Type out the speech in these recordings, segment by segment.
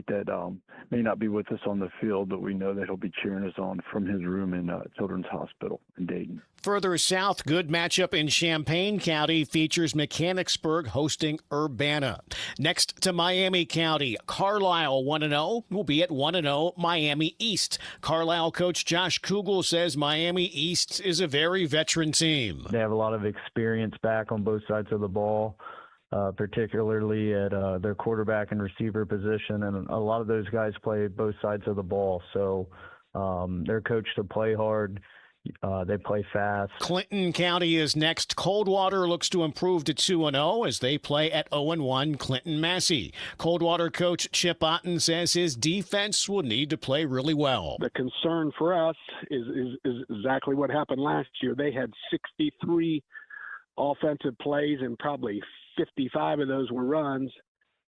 that may not be with us on the field, but we know that he'll be cheering us on from his room in Children's Hospital in Dayton. Further south, good matchup in Champaign County features Mechanicsburg hosting Urbana. Next to Miami County, Carlisle 1-0 will be at 1-0 Miami East. Carlisle coach Josh Kugel says Miami East is a very veteran team. They have a lot of experience back on both sides of the ball. Particularly at their quarterback and receiver position. And a lot of those guys play both sides of the ball. So they're coached to play hard. They play fast. Clinton County is next. Coldwater looks to improve to 2-0 as they play at 0-1 Clinton Massey. Coldwater coach Chip Otten says his defense will need to play really well. The concern for us is exactly what happened last year. They had 63 offensive plays and probably 55 of those were runs,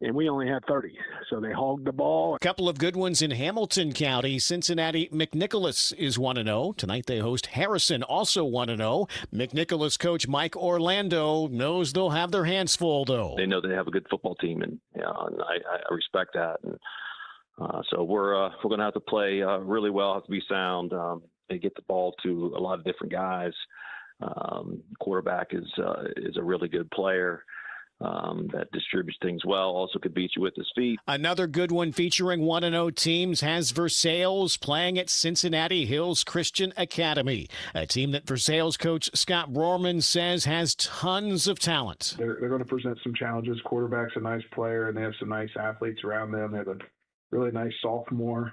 and we only had 30. So they hogged the ball. A couple of good ones in Hamilton County. Cincinnati McNicholas is 1-0. Tonight they host Harrison, also 1-0. McNicholas coach Mike Orlando knows they'll have their hands full, though. They know they have a good football team, and, and I respect that. And so we're going to have to play really well, have to be sound, and get the ball to a lot of different guys. Quarterback is a really good player. That distributes things well, also could beat you with his feet. Another good one featuring 1-0 teams has Versailles playing at Cincinnati Hills Christian Academy, a team that Versailles coach Scott Brorman says has tons of talent. They're going to present some challenges. Quarterback's a nice player, and they have some nice athletes around them. They have a really nice sophomore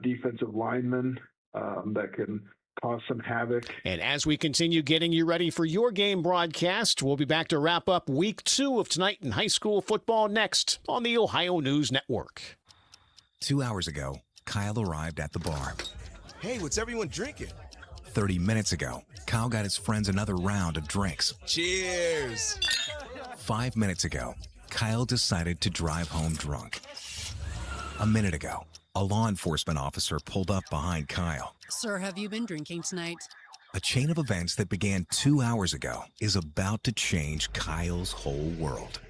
defensive lineman that can cause some havoc. And as we continue getting you ready for your game broadcast, we'll be back to wrap up week 2 of tonight in high school football next on the Ohio News Network. 2 hours ago, Kyle arrived at the bar. Hey, what's everyone drinking? 30 minutes ago, Kyle got his friends another round of drinks. Cheers! 5 minutes ago, Kyle decided to drive home drunk. A minute ago, a law enforcement officer pulled up behind Kyle. Sir, have you been drinking tonight? A chain of events that began 2 hours ago is about to change Kyle's whole world.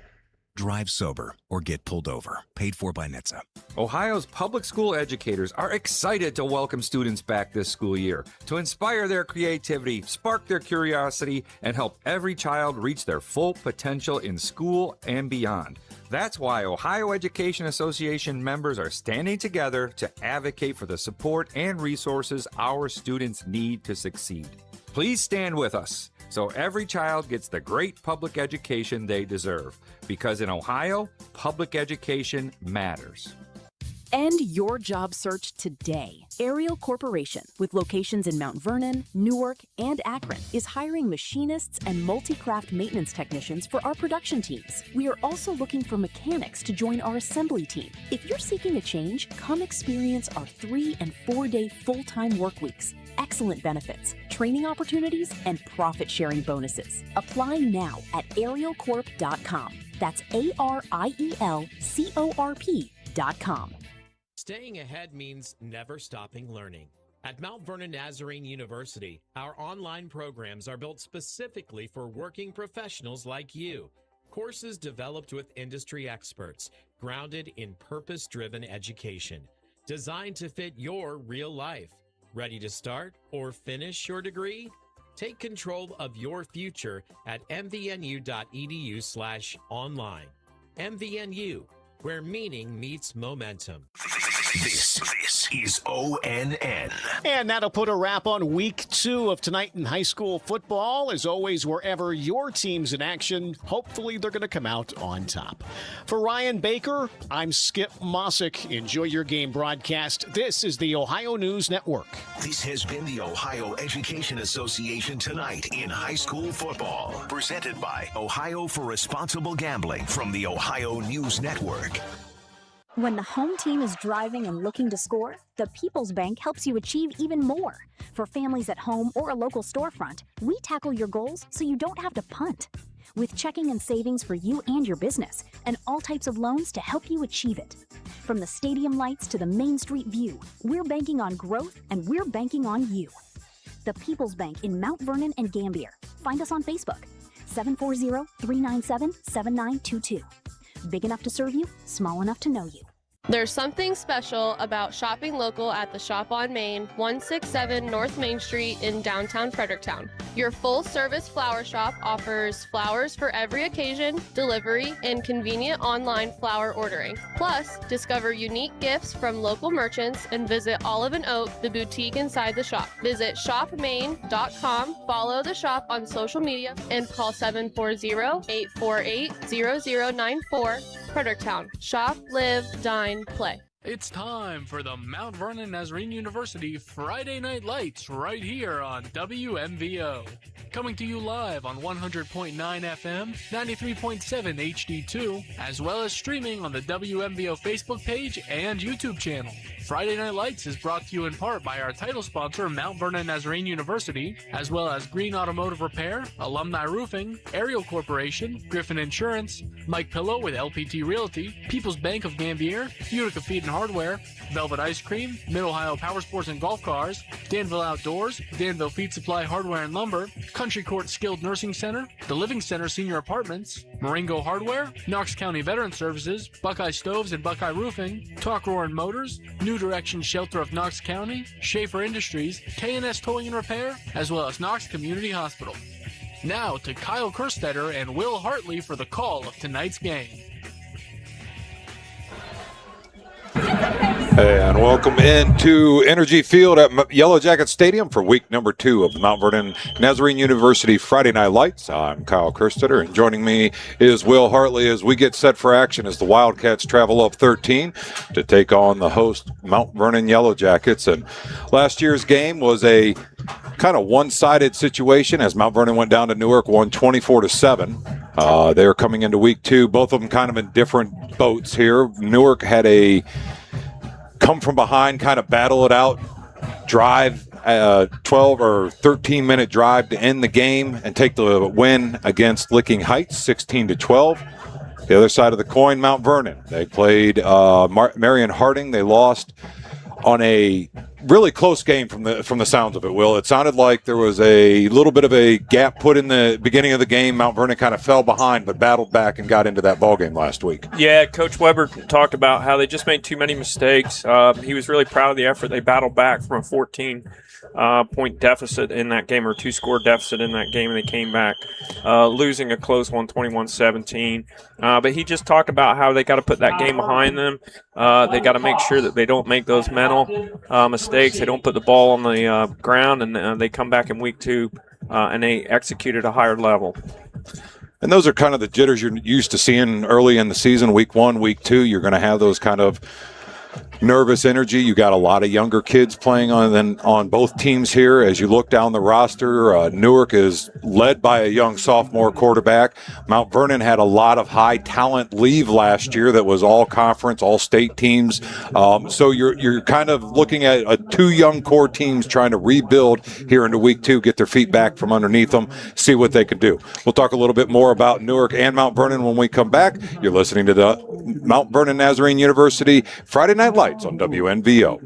Drive sober or get pulled over. Paid for by NHTSA. Ohio's public school educators are excited to welcome students back this school year to inspire their creativity, spark their curiosity, and help every child reach their full potential in school and beyond. That's why Ohio Education Association members are standing together to advocate for the support and resources our students need to succeed. Please stand with us so every child gets the great public education they deserve. Because in Ohio, public education matters. End your job search today. Ariel Corporation, with locations in Mount Vernon, Newark, and Akron, is hiring machinists and multi-craft maintenance technicians for our production teams. We are also looking for mechanics to join our assembly team. If you're seeking a change, come experience our 3- and 4-day full-time work weeks, excellent benefits, training opportunities, and profit-sharing bonuses. Apply now at arielcorp.com. That's ARIELCORP.com. Staying ahead means never stopping learning. At Mount Vernon Nazarene University, our online programs are built specifically for working professionals like you. Courses developed with industry experts, grounded in purpose-driven education, designed to fit your real life. Ready to start or finish your degree? Take control of your future at mvnu.edu/online. MVNU, where meaning meets momentum. This is ONN. And that'll put a wrap on week 2 of tonight in high school football. As always, wherever your team's in action, hopefully they're going to come out on top. For Ryan Baker, I'm Skip Mossick. Enjoy your game broadcast. This is the Ohio News Network. This has been the Ohio Education Association Tonight in High School Football. Presented by Ohio for Responsible Gambling from the Ohio News Network. When the home team is driving and looking to score, the People's Bank helps you achieve even more. For families at home or a local storefront, we tackle your goals so you don't have to punt. With checking and savings for you and your business, and all types of loans to help you achieve it. From the stadium lights to the Main Street view, we're banking on growth and we're banking on you. The People's Bank in Mount Vernon and Gambier. Find us on Facebook, 740-397-7922. Big enough to serve you, small enough to know you. There's something special about shopping local at the Shop on Main, 167 North Main Street in downtown Fredericktown. Your full-service flower shop offers flowers for every occasion, delivery, and convenient online flower ordering. Plus, discover unique gifts from local merchants and visit Olive and Oak, the boutique inside the shop. Visit shopmain.com, follow the shop on social media, and call 740-848-0094. Fredericktown. Shop, live, dine, play. It's time for the Mount Vernon Nazarene University Friday Night Lights right here on WMVO. Coming to you live on 100.9 FM, 93.7 HD2, as well as streaming on the WMVO Facebook page and YouTube channel. Friday Night Lights is brought to you in part by our title sponsor, Mount Vernon Nazarene University, as well as Green Automotive Repair, Alumni Roofing, Ariel Corporation, Griffin Insurance, Mike Pillow with LPT Realty, People's Bank of Gambier, Utica Feed and Hardware, Velvet Ice Cream, Mid-Ohio Power Sports and Golf Cars, Danville Outdoors, Danville Feed Supply Hardware and Lumber, Country Court Skilled Nursing Center, The Living Center Senior Apartments, Marengo Hardware, Knox County Veteran Services, Buckeye Stoves and Buckeye Roofing, Talk Roarin' Motors, New Direction Shelter of Knox County, Schaefer Industries, K&S Towing and Repair, as well as Knox Community Hospital. Now to Kyle Kerstetter and Will Hartley for the call of tonight's game. And welcome into Energy Field at Yellow Jacket Stadium for week number 2 of the Mount Vernon Nazarene University Friday Night Lights. I'm Kyle Kerstetter, and joining me is Will Hartley as we get set for action as the Wildcats travel up 13 to take on the host Mount Vernon Yellow Jackets. And last year's game was a kind of one-sided situation as Mount Vernon went down to Newark, won 24-7. They're coming into week 2, both of them kind of in different boats here. Newark had a come from behind, kind of battle it out, drive, 12 or 13 minute drive to end the game and take the win against Licking Heights, 16-12. The other side of the coin, Mount Vernon. They played Marion Harding. They lost on a really close game from the sounds of it, Will. It sounded like there was a little bit of a gap put in the beginning of the game. Mount Vernon kind of fell behind but battled back and got into that ball game last week. Yeah, Coach Weber talked about how they just made too many mistakes. He was really proud of the effort. They battled back from a 14-point deficit in that game, or 2-score deficit in that game, and they came back losing a close one, 21-17. But he just talked about how they got to put that game behind them. They got to make sure that they don't make those mental mistakes. They don't put the ball on the ground, and they come back in week 2 and they execute at a higher level. And those are kind of the jitters you're used to seeing early in the season. Week 1, week 2, you're going to have those kind of nervous energy. You got a lot of younger kids playing on both teams here. As you look down the roster, Newark is led by a young sophomore quarterback. Mount Vernon had a lot of high talent leave last year that was all conference, all state teams. So you're kind of looking at 2 young core teams trying to rebuild here into week 2, get their feet back from underneath them, see what they can do. We'll talk a little bit more about Newark and Mount Vernon when we come back. You're listening to the Mount Vernon Nazarene University Friday Night Lights on WNVO.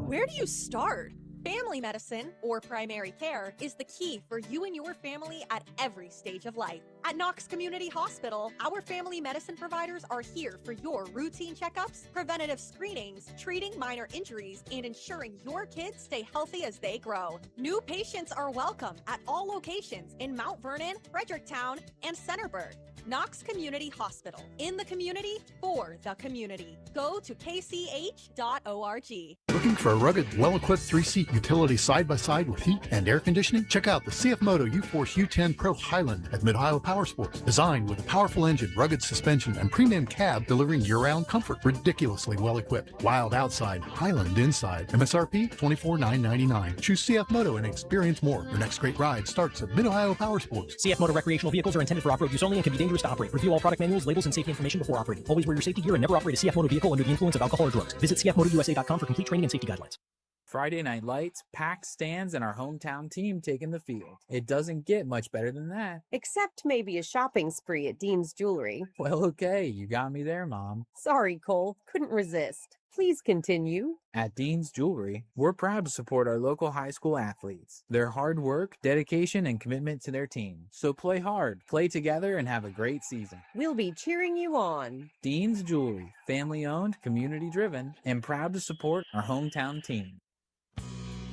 Where do you start? Family medicine, or primary care, is the key for you and your family at every stage of life. At Knox Community Hospital, our family medicine providers are here for your routine checkups, preventative screenings, treating minor injuries, and ensuring your kids stay healthy as they grow. New patients are welcome at all locations in Mount Vernon, Fredericktown, and Centerburg. Knox Community Hospital, in the community, for the community. Go to kch.org. Looking for a rugged, well-equipped 3-seat utility side-by-side with heat and air conditioning? Check out the CF Moto U-Force U10 Pro Highland at Mid-Ohio Power Sports. Designed with a powerful engine, rugged suspension, and premium cab delivering year-round comfort. Ridiculously well-equipped. Wild outside, Highland inside. MSRP $24,999. Choose CF Moto and experience more. Your next great ride starts at Mid-Ohio Power Sports. CF Moto recreational vehicles are intended for off-road use only and can be dangerous to operate. Review all product manuals, labels, and safety information before operating. Always wear your safety gear and never operate a CF Moto vehicle under the influence of alcohol or drugs. Visit cfmotousa.com for complete training and safety guidelines. Friday Night Lights, packed stands, and our hometown team taking the field. It doesn't get much better than that. Except maybe a shopping spree at Dean's Jewelry. Well, okay, you got me there, Mom. Sorry, Cole. Couldn't resist. Please continue. At Dean's Jewelry, we're proud to support our local high school athletes. Their hard work, dedication, and commitment to their team. So play hard, play together, and have a great season. We'll be cheering you on. Dean's Jewelry, family-owned, community-driven, and proud to support our hometown team.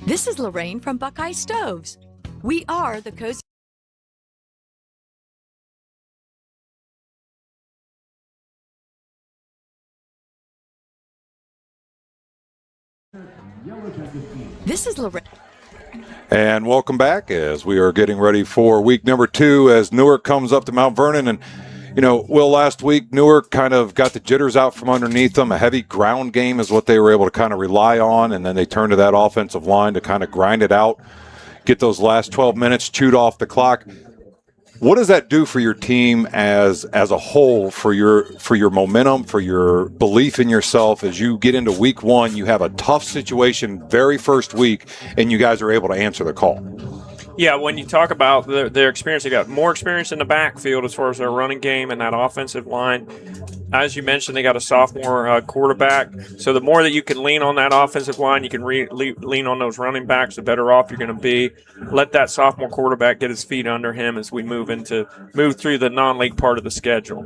This is Lorraine from Buckeye Stoves. We are the cozy. This is Lorraine. And welcome back as we are getting ready for week number 2 as Newark comes up to Mount Vernon. And, you know, Will, last week Newark kind of got the jitters out from underneath them. A heavy ground game is what they were able to kind of rely on. And then they turned to that offensive line to kind of grind it out, get those last 12 minutes chewed off the clock. What does that do for your team as a whole, for your momentum, for your belief in yourself as you get into week 1? You have a tough situation very first week, and you guys are able to answer the call. Yeah, when you talk about their experience, they got more experience in the backfield as far as their running game and that offensive line. As you mentioned, they got a sophomore quarterback. So the more that you can lean on that offensive line, you can lean on those running backs, the better off you're going to be. Let that sophomore quarterback get his feet under him as we move through the non-league part of the schedule.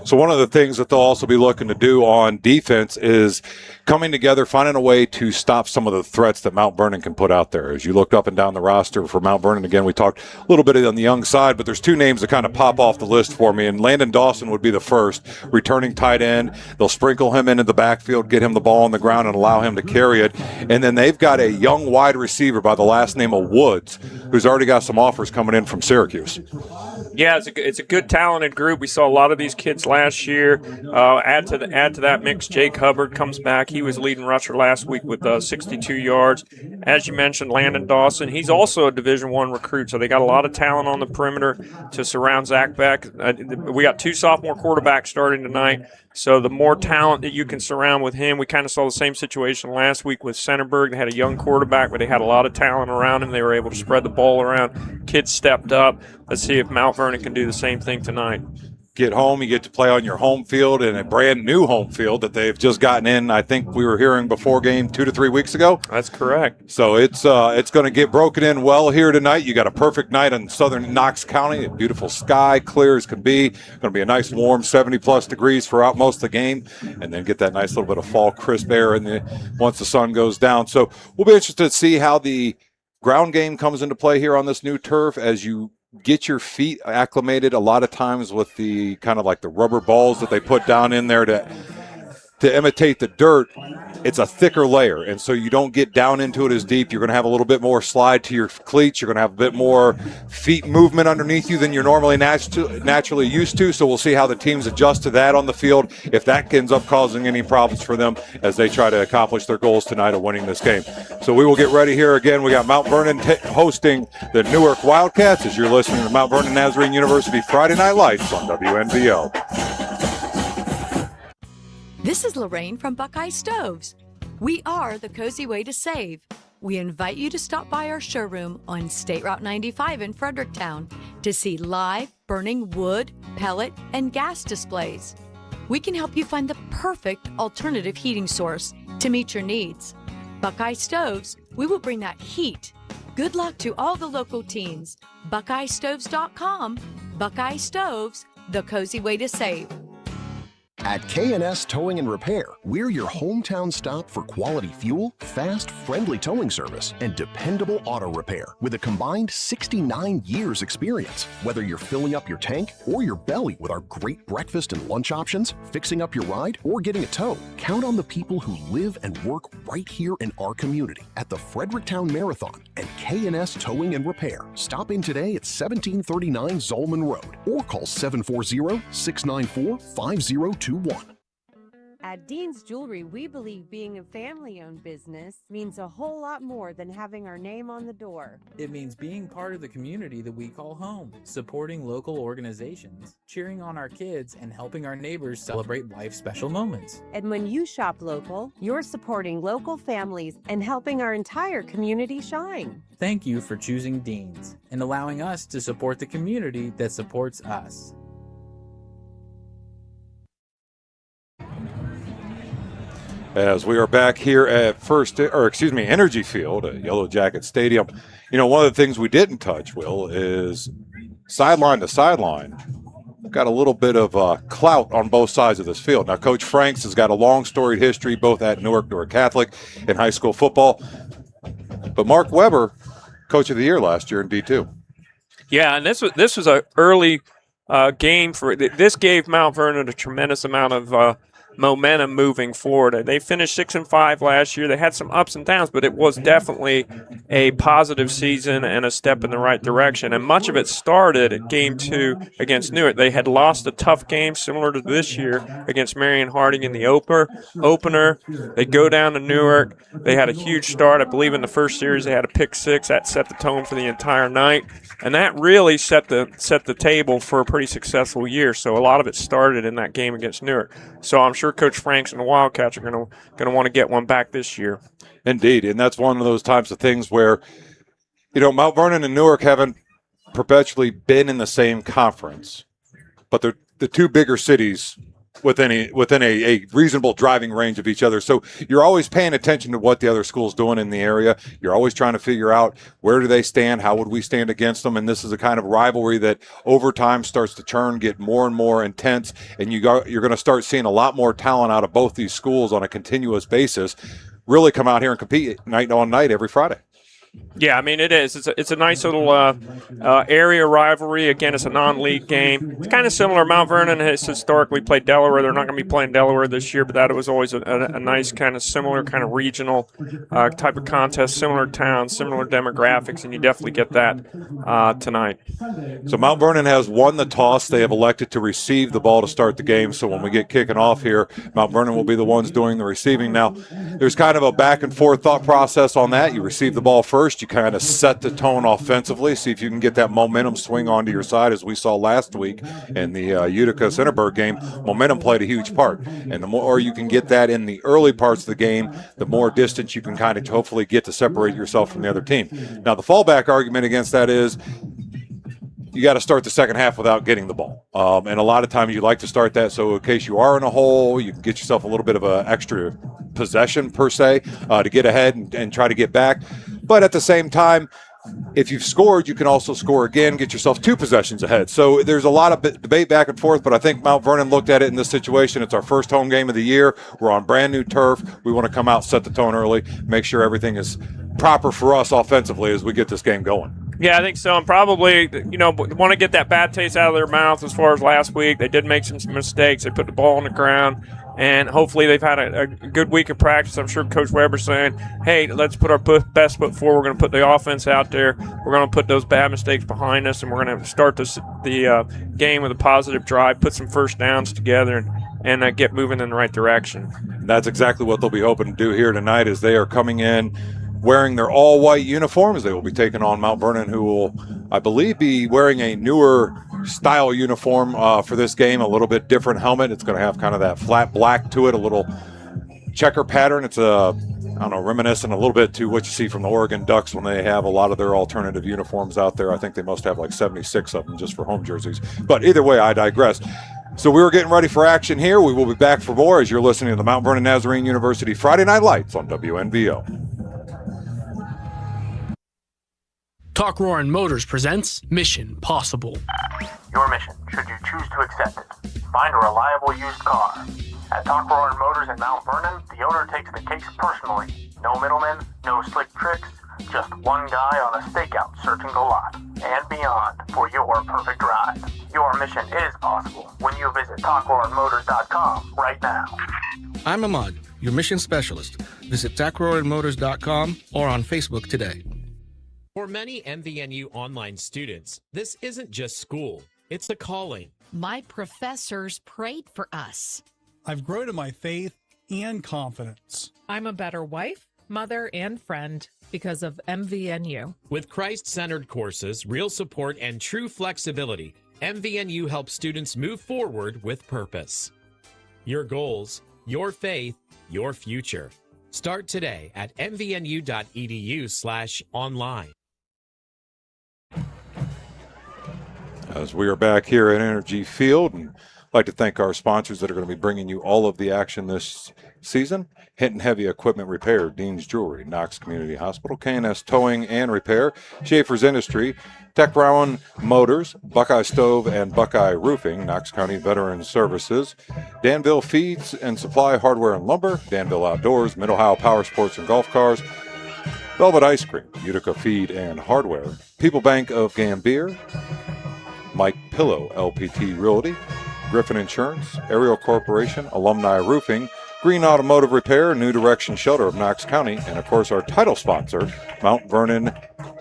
So one of the things that they'll also be looking to do on defense is coming together, finding a way to stop some of the threats that Mount Vernon can put out there. As you looked up and down the roster for Mount Vernon, again, we talked a little bit on the young side, but there's 2 names that kind of pop off the list for me, and Landon Dawson would be the first, returning tight end. They'll sprinkle him into the backfield, get him the ball on the ground, and allow him to carry it. And then they've got a young wide receiver by the last name of Woods, who's already got some offers coming in from Syracuse. Yeah, it's a good talented group. We saw a lot of these kids last year. Add to that mix, Jake Hubbard comes back. He was leading rusher last week with 62 yards. As you mentioned, Landon Dawson, he's also a Division I recruit, so they got a lot of talent on the perimeter to surround Zach Beck. We got 2 sophomore quarterbacks starting tonight, so the more talent that you can surround with him. We kind of saw the same situation last week with Centerburg. They had a young quarterback, but they had a lot of talent around him. They were able to spread the ball around. Kids stepped up. Let's see if Mount Vernon can do the same thing tonight. Get home, you get to play on your home field and a brand new home field that they've just gotten in. I think we were hearing before game 2 to 3 weeks ago. That's correct. So it's going to get broken in well here tonight. You got a perfect night in southern Knox County. A beautiful sky, clear as can be. Going to be a nice warm 70-plus degrees throughout most of the game, and then get that nice little bit of fall crisp air once the sun goes down. So we'll be interested to see how the ground game comes into play here on this new turf as you get your feet acclimated a lot of times with the kind of like the rubber balls that they put down in there to imitate the dirt. It's a thicker layer, and so you don't get down into it as deep. You're going to have a little bit more slide to your cleats. You're going to have a bit more feet movement underneath you than you're normally naturally used to. So we'll see how the teams adjust to that on the field, if that ends up causing any problems for them as they try to accomplish their goals tonight of winning this game. So we will get ready here again. We got Mount Vernon hosting the Newark Wildcats as you're listening to Mount Vernon Nazarene University Friday Night Lights on WNVO. This is Lorraine from Buckeye Stoves. We are the cozy way to save. We invite you to stop by our showroom on State Route 95 in Fredericktown to see live burning wood, pellet, and gas displays. We can help you find the perfect alternative heating source to meet your needs. Buckeye Stoves, we will bring that heat. Good luck to all the local teams. BuckeyeStoves.com. Buckeye Stoves, the cozy way to save. At K&S Towing and Repair, we're your hometown stop for quality fuel, fast, friendly towing service, and dependable auto repair with a combined 69 years experience. Whether you're filling up your tank or your belly with our great breakfast and lunch options, fixing up your ride, or getting a tow, count on the people who live and work right here in our community at the Fredericktown Marathon and K&S Towing and Repair. Stop in today at 1739 Zolman Road or call 740-694-5021. At Dean's Jewelry, we believe being a family-owned business means a whole lot more than having our name on the door. It means being part of the community that we call home, supporting local organizations, cheering on our kids, and helping our neighbors celebrate life's special moments. And when you shop local, you're supporting local families and helping our entire community shine. Thank you for choosing Dean's and allowing us to support the community that supports us. As we are back here at Energy Field at Yellow Jacket Stadium. You know, one of the things we didn't touch, Will, is sideline to sideline. Got a little bit of clout on both sides of this field. Now, Coach Franks has got a long storied history both at Newark Catholic in high school football. But Mark Weber, Coach of the Year last year in D2. Yeah, and this was an early game for this gave Mount Vernon a tremendous amount of momentum moving forward. They finished 6-5 last year. They had some ups and downs, but it was definitely a positive season and a step in the right direction. And much of it started at Game 2 against Newark. They had lost a tough game similar to this year against Marion Harding in the opener. They go down to Newark. They had a huge start. I believe in the first series they had a pick 6. That set the tone for the entire night. And that really set the table for a pretty successful year. So a lot of it started in that game against Newark. So I'm sure Coach Franks and the Wildcats are going to want to get one back this year. Indeed, and that's one of those types of things where, you know, Mount Vernon and Newark haven't perpetually been in the same conference, but they're the two bigger cities within a reasonable driving range of each other. So you're always paying attention to what the other school's doing in the area. You're always trying to figure out where do they stand, how would we stand against them, and this is a kind of rivalry that over time starts to turn, get more and more intense, and you're going to start seeing a lot more talent out of both these schools on a continuous basis really come out here and compete night on night every Friday. Yeah, I mean, it is. It's a nice little area rivalry. Again, it's a non-league game. It's kind of similar. Mount Vernon has historically played Delaware. They're not going to be playing Delaware this year, but that was always a nice kind of similar kind of regional type of contest, similar towns, similar demographics, and you definitely get that tonight. So Mount Vernon has won the toss. They have elected to receive the ball to start the game. So when we get kicking off here, Mount Vernon will be the ones doing the receiving. Now, there's kind of a back and forth thought process on that. You receive the ball first. You kind of set the tone offensively, see if you can get that momentum swing onto your side, as we saw last week in the Utica-Centerburg game. Momentum played a huge part, and the more you can get that in the early parts of the game, the more distance you can kind of hopefully get to separate yourself from the other team. Now, the fallback argument against that is you got to start the second half without getting the ball. And a lot of times you like to start that so in case you are in a hole, you can get yourself a little bit of an extra possession per se to get ahead and try to get back. But at the same time, if you've scored, you can also score again, get yourself 2 possessions ahead. So there's a lot of debate back and forth, but I think Mount Vernon looked at it in this situation. It's our first home game of the year. We're on brand new turf. We want to come out, set the tone early, make sure everything is proper for us offensively as we get this game going. Yeah, I think so. And probably, want to get that bad taste out of their mouth as far as last week. They did make some mistakes. They put the ball on the ground. And hopefully they've had a good week of practice. I'm sure Coach Weber's saying, hey, let's put our best foot forward. We're going to put the offense out there. We're going to put those bad mistakes behind us, and we're going to start the game with a positive drive, put some first downs together, and get moving in the right direction. And that's exactly what they'll be hoping to do here tonight as they are coming in wearing their all-white uniforms. They will be taking on Mount Vernon, who will, I believe, be wearing a newer style uniform for this game, a little bit different helmet. It's going to have kind of that flat black to it, a little checker pattern. It's reminiscent a little bit to what you see from the Oregon Ducks when they have a lot of their alternative uniforms out there. I think they must have like 76 of them just for home jerseys. But either way, I digress. So we were getting ready for action here. We will be back for more as you're listening to the Mount Vernon Nazarene University Friday Night Lights on WNVO. Talk Roarin' Motors presents Mission Possible. Your mission, should you choose to accept it, find a reliable used car. At Talk Roarin' Motors in Mount Vernon, the owner takes the case personally. No middlemen, no slick tricks, just one guy on a stakeout searching the lot and beyond for your perfect ride. Your mission is possible when you visit TalkRoarin'Motors.com right now. I'm Ahmad, your mission specialist. Visit TalkRoarin'Motors.com or on Facebook today. For many MVNU online students, this isn't just school, it's a calling. My professors prayed for us. I've grown in my faith and confidence. I'm a better wife, mother, and friend because of MVNU. With Christ-centered courses, real support, and true flexibility, MVNU helps students move forward with purpose. Your goals, your faith, your future. Start today at mvnu.edu/online. As we are back here at Energy Field, and I'd like to thank our sponsors that are going to be bringing you all of the action this season. Hinton Heavy Equipment Repair, Dean's Jewelry, Knox Community Hospital, K&S Towing and Repair, Schaefer's Industry, Tech Rowan Motors, Buckeye Stove and Buckeye Roofing, Knox County Veteran Services, Danville Feeds and Supply Hardware and Lumber, Danville Outdoors, Mid-Ohio Power Sports and Golf Cars, Velvet Ice Cream, Utica Feed and Hardware, People Bank of Gambier, Mike Pillow, LPT Realty, Griffin Insurance, Ariel Corporation, Alumni Roofing, Green Automotive Repair, New Direction Shelter of Knox County, and of course our title sponsor, Mount Vernon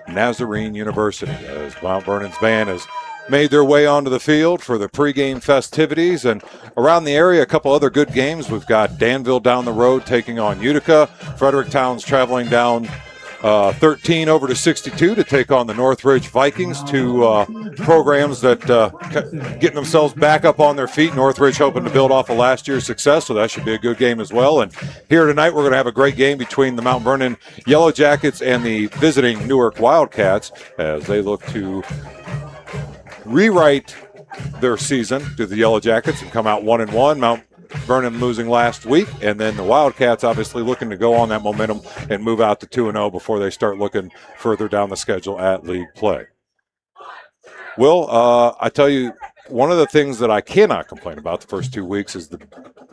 Nazarene University, as Mount Vernon's band has made their way onto the field for the pregame festivities. And around the area, a couple other good games. We've got Danville down the road taking on Utica. Fredericktown's traveling down 13 over to 62 to take on the Northridge Vikings, two programs that getting themselves back up on their feet. Northridge hoping to build off of last year's success, so that should be a good game as well. And here tonight we're going to have a great game between the Mount Vernon Yellow Jackets and the visiting Newark Wildcats as they look to rewrite their season to the Yellow Jackets and come out 1-1. Mount Vernon losing last week, and then the Wildcats obviously looking to go on that momentum and move out to 2-0 before they start looking further down the schedule at league play. Will, I tell you, one of the things that I cannot complain about the first 2 weeks is the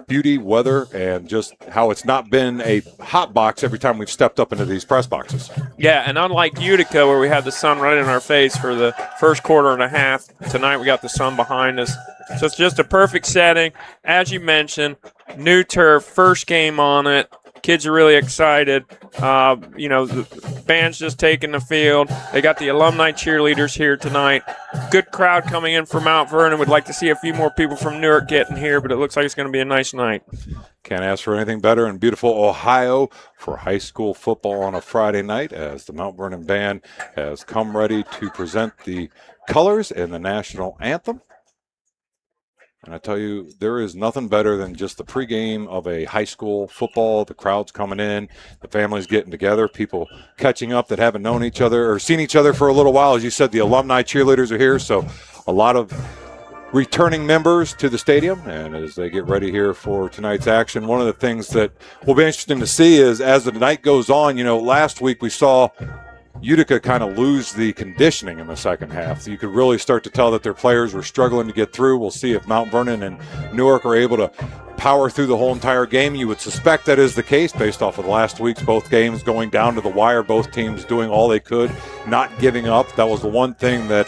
beauty, weather, and just how it's not been a hot box every time we've stepped up into these press boxes. Yeah, and unlike Utica, where we had the sun right in our face for the first quarter and a half, tonight we got the sun behind us. So it's just a perfect setting. As you mentioned, new turf, first game on it. Kids are really excited. The band's just taking the field. They got the alumni cheerleaders here tonight. Good crowd coming in from Mount Vernon. Would like to see a few more people from Newark getting here, but it looks like it's going to be a nice night. Can't ask for anything better in beautiful Ohio for high school football on a Friday night, as the Mount Vernon band has come ready to present the colors and the national anthem. And I tell you, there is nothing better than just the pregame of a high school football, the crowds coming in, the families getting together, people catching up that haven't known each other or seen each other for a little while. As you said, the alumni cheerleaders are here, so a lot of returning members to the stadium. And as they get ready here for tonight's action, one of the things that will be interesting to see is as the night goes on, last week we saw Utica kind of lose the conditioning in the second half. You could really start to tell that their players were struggling to get through. We'll see if Mount Vernon and Newark are able to power through the whole entire game. You would suspect that is the case based off of last week's both games going down to the wire, both teams doing all they could, not giving up. That was the one thing that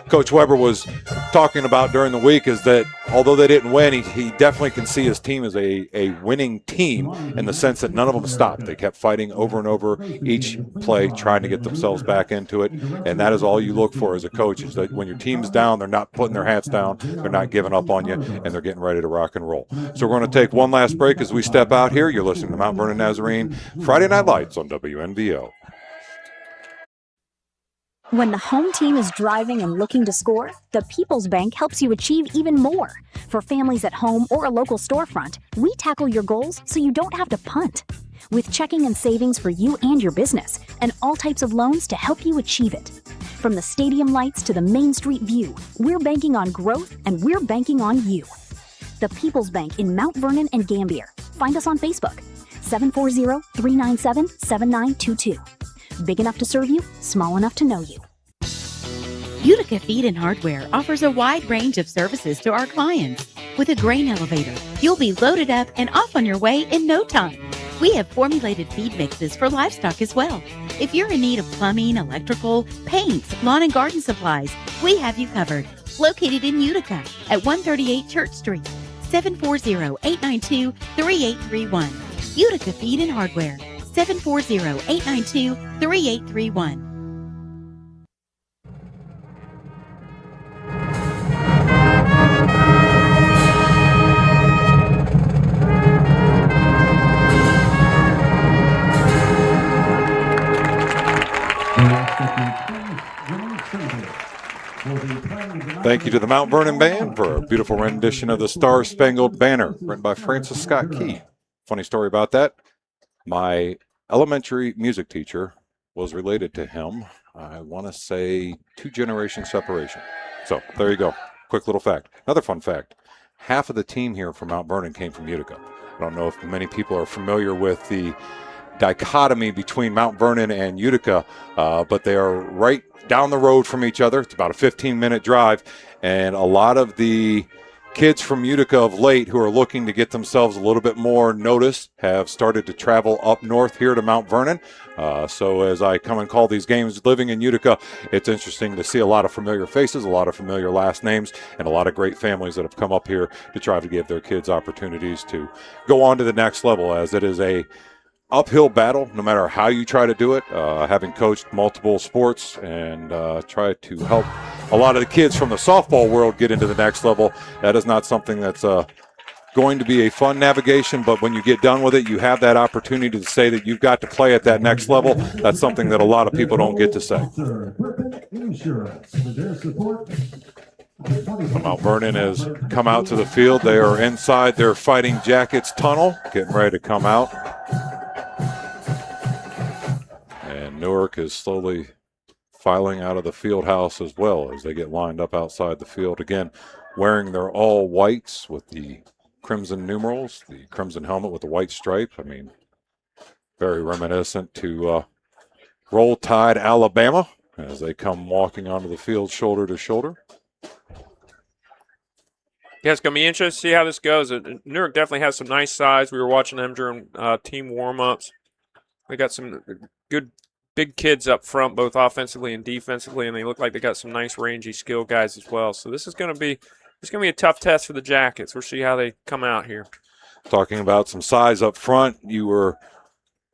Coach Weber was talking about during the week, is that although they didn't win, he definitely can see his team as a winning team in the sense that none of them stopped. They kept fighting over and over each play, trying to get themselves back into it. And that is all you look for as a coach, is that when your team's down, they're not putting their hats down, they're not giving up on you, and they're getting ready to rock and roll. So we're going to take one last break as we step out here. You're listening to Mount Vernon Nazarene Friday Night Lights on WNVO. When the home team is driving and looking to score, the People's Bank helps you achieve even more. For families at home or a local storefront, we tackle your goals so you don't have to punt. With checking and savings for you and your business, and all types of loans to help you achieve it. From the stadium lights to the Main Street view, we're banking on growth and we're banking on you. The People's Bank in Mount Vernon and Gambier. Find us on Facebook, 740-397-7922. Big enough to serve you, small enough to know you. Utica Feed and Hardware offers a wide range of services to our clients. With a grain elevator, you'll be loaded up and off on your way in no time. We have formulated feed mixes for livestock as well. If you're in need of plumbing, electrical, paints, lawn and garden supplies, we have you covered. Located in Utica at 138 Church Street, 740-892-3831. Utica Feed and Hardware, 740-892-3831. Thank you to the Mount Vernon Band for a beautiful rendition of the Star Spangled Banner, written by Francis Scott Key. Funny story about that. My elementary music teacher was related to him. I want to say 2-generation separation. So there you go. Quick little fact. Another fun fact. half of the team here from Mount Vernon came from Utica. I don't know if many people are familiar with the dichotomy between Mount Vernon and Utica, but they are right down the road from each other. It's about a 15-minute drive, and a lot of the kids from Utica of late who are looking to get themselves a little bit more notice have started to travel up north here to Mount Vernon. So as I come and call these games living in Utica, it's interesting to see a lot of familiar faces, a lot of familiar last names, and a lot of great families that have come up here to try to give their kids opportunities to go on to the next level, as it is a uphill battle no matter how you try to do it. Having coached multiple sports and try to help a lot of the kids from the softball world get into the next level, that is not something that's going to be a fun navigation, but when you get done with it, you have that opportunity to say that you've got to play at that next level. That's something that a lot of people don't get to say. Mount Vernon has come out to the field. They are inside their Fighting Jackets tunnel, getting ready to come out. And Newark is slowly filing out of the field house as well as they get lined up outside the field. Again, wearing their all whites with the crimson numerals, the crimson helmet with the white stripe. I mean, very reminiscent to Roll Tide, Alabama, as they come walking onto the field shoulder to shoulder. Yeah, it's going to be interesting to see how this goes. Newark definitely has some nice size. We were watching them during team warm-ups. They got some good big kids up front, both offensively and defensively, and they look like they got some nice rangy skill guys as well. So this is going to be a tough test for the Jackets. We'll see how they come out here. Talking about some size up front, you were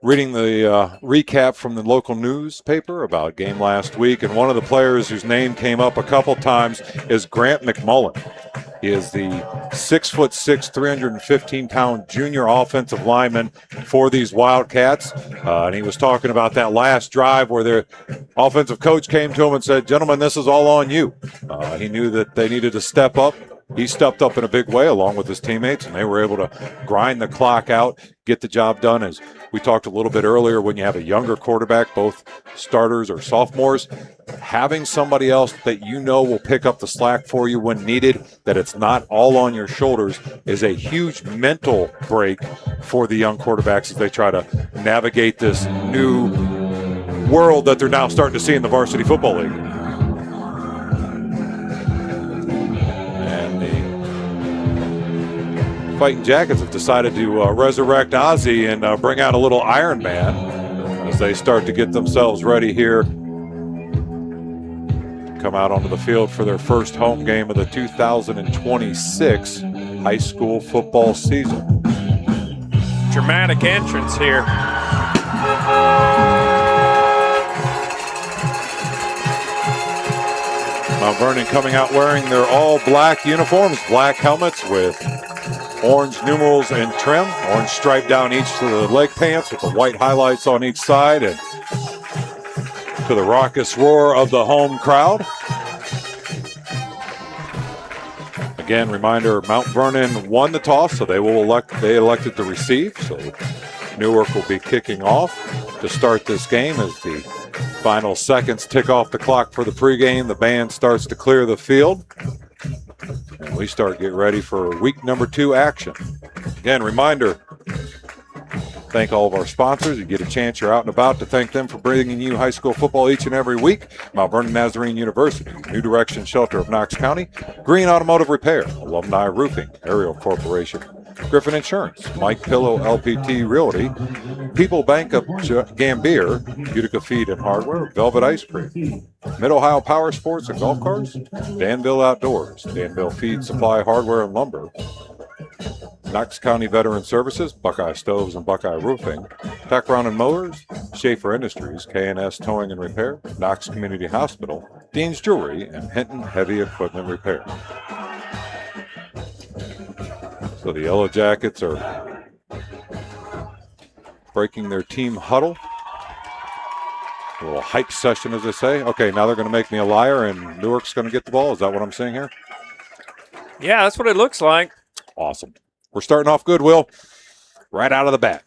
reading the recap from the local newspaper about a game last week, and one of the players whose name came up a couple times is Grant McMullen. He is the 6'6", 315-pound junior offensive lineman for these Wildcats. And he was talking about that last drive where their offensive coach came to him and said, "Gentlemen, this is all on you." He knew that they needed to step up. He stepped up in a big way along with his teammates, and they were able to grind the clock out, get the job done. As we talked a little bit earlier, when you have a younger quarterback, both starters or sophomores, having somebody else that you know will pick up the slack for you when needed, that it's not all on your shoulders, is a huge mental break for the young quarterbacks as they try to navigate this new world that they're now starting to see in the varsity football league. Fighting Jackets have decided to resurrect Ozzy and bring out a little Iron Man as they start to get themselves ready here to come out onto the field for their first home game of the 2026 high school football season. Dramatic entrance here. Mount Vernon coming out wearing their all-black uniforms, black helmets with orange numerals and trim, orange stripe down each to the leg pants with the white highlights on each side, and to the raucous roar of the home crowd. Again, reminder, Mount Vernon won the toss, so they elected to receive. So Newark will be kicking off to start this game as the final seconds tick off the clock for the pregame. The band starts to clear the field, and we start getting ready for week number 2 action. Again, reminder, thank all of our sponsors. You get a chance, you're out and about, to thank them for bringing you high school football each and every week. Mount Vernon Nazarene University, New Direction Shelter of Knox County, Green Automotive Repair, Alumni Roofing, Ariel Corporation, Griffin Insurance, Mike Pillow LPT Realty, People Bank of Gambier, Utica Feed and Hardware, Velvet Ice Cream, Mid-Ohio Power Sports and Golf Cars, Danville Outdoors, Danville Feed Supply Hardware and Lumber, Knox County Veteran Services, Buckeye Stoves and Buckeye Roofing, Tech Brown and Mowers, Schaefer Industries, K&S Towing and Repair, Knox Community Hospital, Dean's Jewelry, and Hinton Heavy Equipment Repair. So the Yellow Jackets are breaking their team huddle. A little hype session, as they say. Okay, now they're going to make me a liar, and Newark's going to get the ball. Is that what I'm seeing here? Yeah, that's what it looks like. Awesome. We're starting off good, Will, right out of the bat.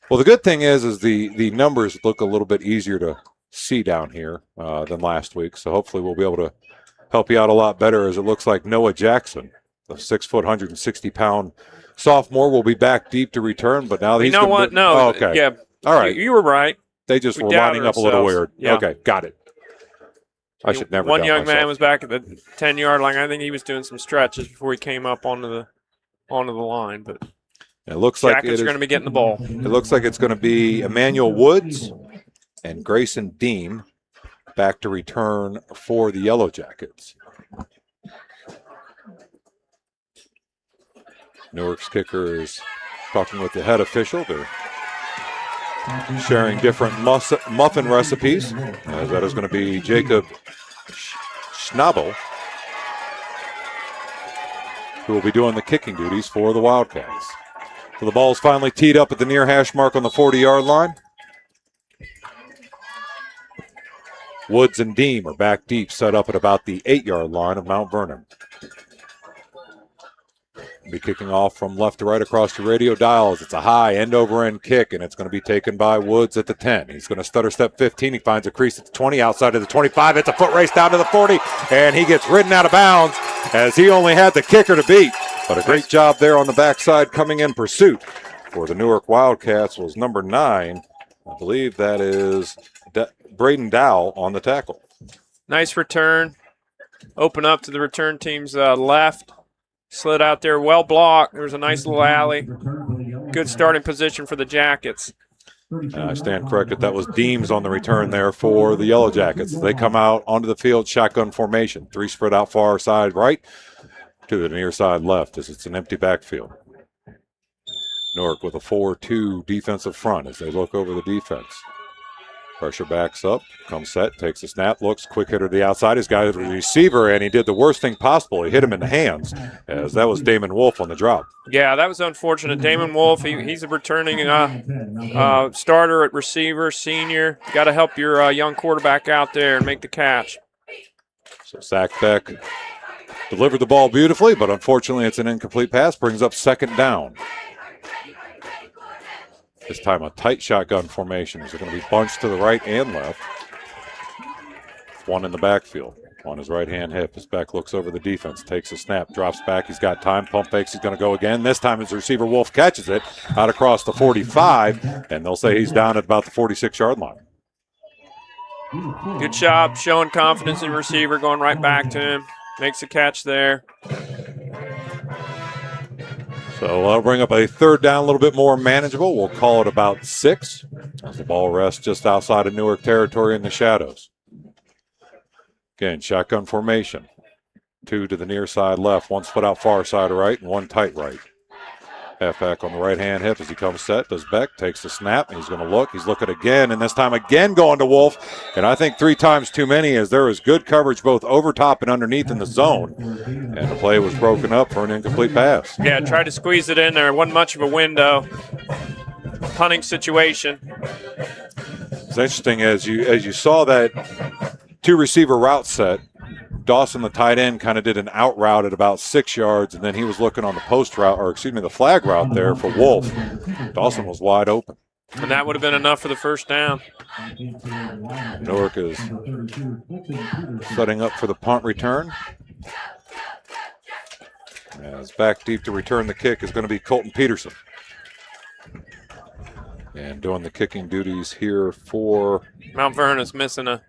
Well, the good thing is the numbers look a little bit easier to see down here than last week, so hopefully we'll be able to help you out a lot better, as it looks like Noah Jackson The 6 foot, 160-pound sophomore will be back deep to return, but now he's You know what? No. Oh, okay. Yeah. All right. You were right. They just We were doubted lining up a little ourselves. weird. Yeah. Okay, got it. I should never One doubt young myself. man was back at the 10-yard line. I think he was doing some stretches before he came up onto the line. But It looks like Jackets are going to be getting the ball. It looks like it's going to be Emmanuel Woods and Grayson Deem back to return for the Yellow Jackets. Newark's kicker is talking with the head official. They're sharing different muffin recipes. That is going to be Jacob Schnabel, who will be doing the kicking duties for the Wildcats. So the ball's finally teed up at the near hash mark on the 40-yard line. Woods and Deem are back deep, set up at about the 8-yard line of Mount Vernon. Be kicking off from left to right across your radio dials. It's a high end-over-end kick, and it's going to be taken by Woods at the 10. He's going to stutter step 15. He finds a crease at the 20, outside of the 25. It's a foot race down to the 40, and he gets ridden out of bounds as he only had the kicker to beat. But a great job there on the backside coming in pursuit for the Newark Wildcats was number 9. I believe that is Braden Dow on the tackle. Nice return. Open up to the return team's left. Slid out there, well blocked. There was a nice little alley. Good starting position for the Jackets. I stand corrected. That was Deems on the return there for the Yellow Jackets. They come out onto the field, shotgun formation. 3 spread out far side right to the near side left as it's an empty backfield. Newark with a 4-2 defensive front as they look over the defense. Pressure backs up, comes set, takes a snap, looks, quick hitter to the outside. He's got the receiver, and he did the worst thing possible. He hit him in the hands, as that was Damon Wolf on the drop. Yeah, that was unfortunate. Damon Wolf, he's a returning starter at receiver, senior. Got to help your young quarterback out there and make the catch. So Zach Beck delivered the ball beautifully, but unfortunately it's an incomplete pass, brings up second down. This time a tight shotgun formation. They're going to be bunched to the right and left. One in the backfield on his right-hand hip. As Beck looks over the defense, takes a snap, drops back. He's got time. Pump fakes. He's going to go again. This time his receiver Wolf catches it out across the 45, and they'll say he's down at about the 46-yard line. Good job showing confidence in receiver, going right back to him. Makes a catch there. So that'll bring up a third down, a little bit more manageable. We'll call it about 6 as the ball rests just outside of Newark territory in the shadows. Again, shotgun formation. 2 to the near side left, 1 split out far side right, and 1 tight right. Halfback on the right-hand hip as he comes set. Does Beck, takes the snap, and he's going to look. He's looking again, and this time again going to Wolf. And I think 3 times too many, as there is good coverage both over top and underneath in the zone. And the play was broken up for an incomplete pass. Yeah, tried to squeeze it in there. Wasn't much of a window. Punting situation. It's interesting as you saw that 2 receiver route set. Dawson, the tight end, kind of did an out route at about 6 yards, and then he was looking on the the flag route there for Wolf. Dawson was wide open. And that would have been enough for the first down. Newark is setting up for the punt return. As back deep to return the kick is going to be Colton Peterson. And doing the kicking duties here for Mount Vernon's missing an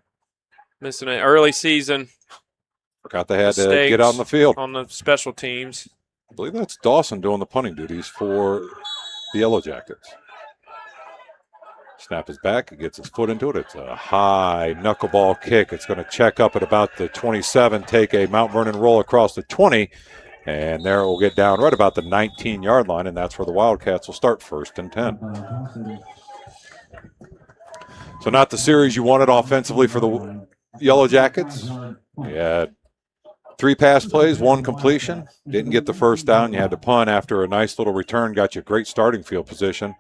early season. Forgot they had to get out on the field. On the special teams. I believe that's Dawson doing the punting duties for the Yellow Jackets. Snap is back. He gets his foot into it. It's a high knuckleball kick. It's going to check up at about the 27, take a Mount Vernon roll across the 20, and there it will get down right about the 19-yard line, and that's where the Wildcats will start 1st and 10. So not the series you wanted offensively for the Yellow Jackets. You had 3 pass plays, 1 completion. Didn't get the first down. You had to punt after a nice little return. Got you great starting field position.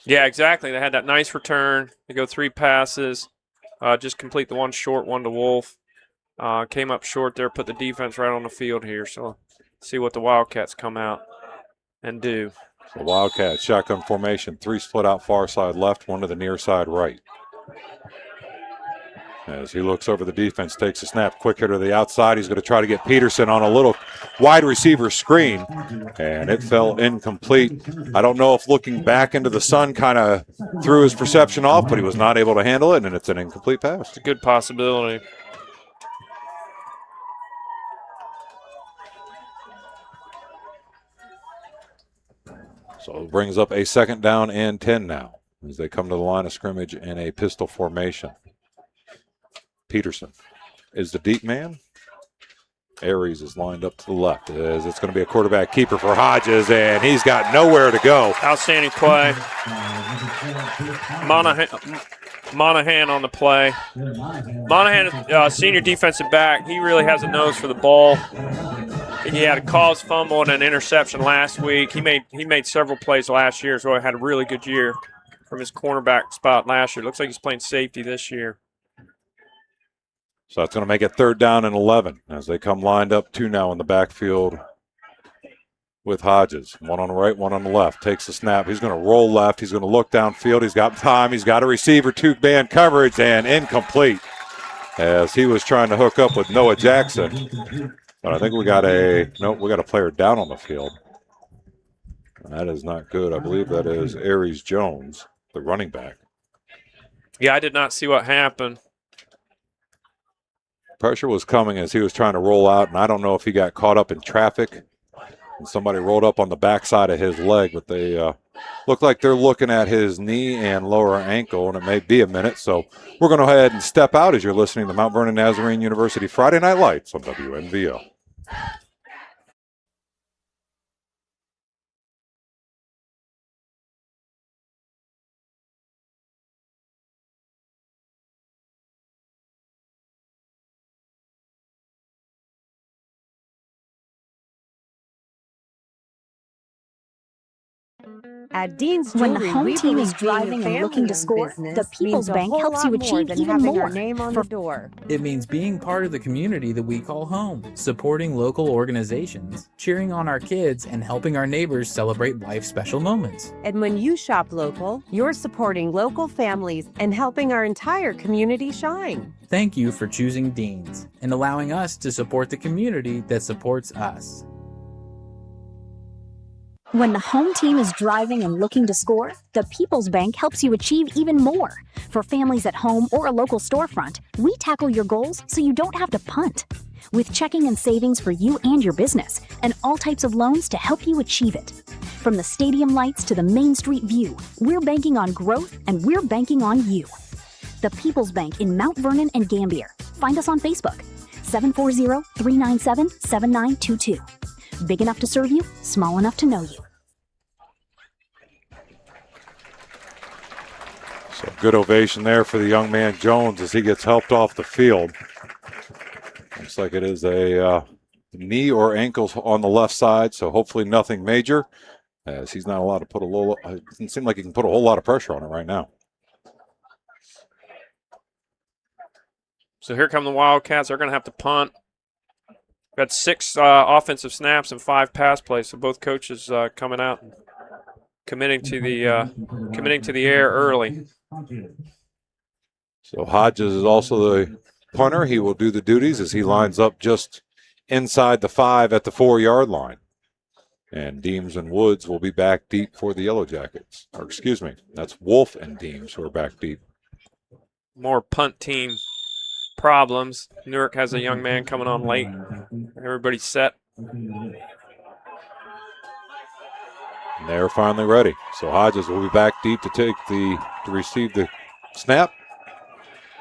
Yeah, exactly. They had that nice return. They go 3 passes. Just complete the 1 short, 1 to Wolf. Came up short there, put the defense right on the field here. So see what the Wildcats come out and do. The Wildcats, shotgun formation. 3 split out far side left, 1 to the near side right. As he looks over the defense, takes a snap, quick hitter to the outside. He's going to try to get Peterson on a little wide receiver screen, and it fell incomplete. I don't know if looking back into the sun kind of threw his perception off, but he was not able to handle it, and it's an incomplete pass. It's a good possibility. So it brings up a 2nd down and 10 now as they come to the line of scrimmage in a pistol formation. Peterson is the deep man. Aries is lined up to the left as it's going to be a quarterback keeper for Hodges, and he's got nowhere to go. Outstanding play. Monahan on the play. Monahan, senior defensive back, he really has a nose for the ball. He had a caused fumble and an interception last week. He made several plays last year, so he had a really good year from his cornerback spot last year. Looks like he's playing safety this year. So that's going to make it 3rd down and 11 as they come lined up 2 now in the backfield with Hodges. One on the right, one on the left. Takes the snap. He's going to roll left. He's going to look downfield. He's got time. He's got a receiver, 2-man coverage, and incomplete as he was trying to hook up with Noah Jackson. But I think we got a player down on the field. And that is not good. I believe that is Aries Jones, the running back. Yeah, I did not see what happened. Pressure was coming as he was trying to roll out, and I don't know if he got caught up in traffic and somebody rolled up on the backside of his leg, but they look like they're looking at his knee and lower ankle, and it may be a minute. So we're going to go ahead and step out as you're listening to Mount Vernon Nazarene University Friday Night Lights on WMVO. At Dean's When the Jewelry, home we team is believe being a driving and looking to family-owned score, business the People's means a Bank whole helps lot you more achieve than even having more. our name on the door. It means being part of the community that we call home, supporting local organizations, cheering on our kids, and helping our neighbors celebrate life's special moments. And when you shop local, you're supporting local families and helping our entire community shine. Thank you for choosing Dean's and allowing us to support the community that supports us. When the home team is driving and looking to score, the People's Bank helps you achieve even more. For families at home or a local storefront, we tackle your goals so you don't have to punt. With checking and savings for you and your business, and all types of loans to help you achieve it. From the stadium lights to the Main Street view, we're banking on growth and we're banking on you. The People's Bank in Mount Vernon and Gambier. Find us on Facebook, 740-397-7922. Big enough to serve you, small enough to know you. So good ovation there for the young man Jones as he gets helped off the field. Looks like it is a knee or ankles on the left side, so hopefully nothing major, as he's not allowed to put it doesn't seem like he can put a whole lot of pressure on it right now. So here come the Wildcats. They're going to have to punt. Got 6 offensive snaps and 5 pass plays. So both coaches coming out, and committing to the air early. So Hodges is also the punter. He will do the duties as he lines up just inside the 5 at the 4-yard line. And Deems and Woods will be back deep for the Yellow Jackets. Or excuse me, that's Wolf and Deems who are back deep. More punt team problems. Newark has a young man coming on late. Everybody's set. And they're finally ready. So Hodges will be back deep to receive the snap.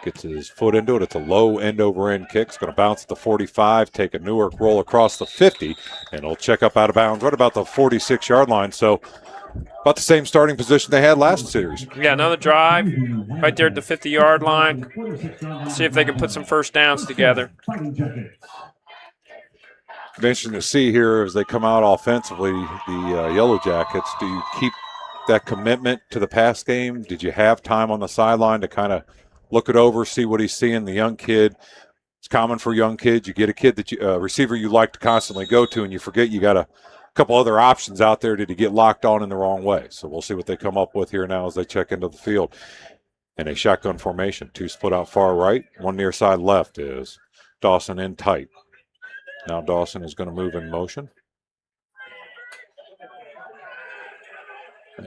Gets his foot into it. It's a low end-over-end kick. It's going to bounce at the 45, take a Newark roll across the 50, and it'll check up out of bounds right about the 46-yard line. So about the same starting position they had last series. Yeah, another drive right there at the 50-yard line. See if they can put some first downs together. Be interesting to see here as they come out offensively, the Yellow Jackets. Do you keep that commitment to the pass game? Did you have time on the sideline to kind of look it over, see what he's seeing? The young kid, it's common for young kids. You get a kid that receiver you like to constantly go to, and you forget you got a couple other options out there. Did he get locked on in the wrong way? So we'll see what they come up with here now as they check into the field. In a shotgun formation, 2 split out far right, 1 near side left is Dawson in tight. Now Dawson is going to move in motion.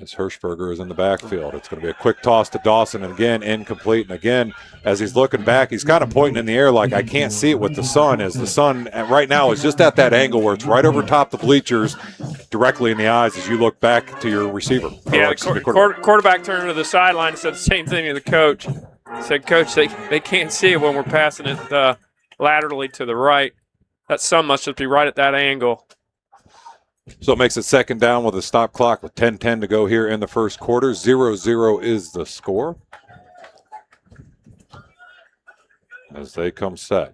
As Hirschberger is in the backfield. It's going to be a quick toss to Dawson, and again, incomplete. And again, as he's looking back, he's kind of pointing in the air like, I can't see it with the sun, as the sun right now is just at that angle where it's right over top the bleachers, directly in the eyes as you look back to your receiver. Yeah, the quarterback turned to the sideline and said the same thing to the coach. He said, Coach, they can't see it when we're passing it laterally to the right. That sun must just be right at that angle. So it makes it second down with a stop clock with 10:10 to go here in the first quarter. 0-0 is the score. As they come set.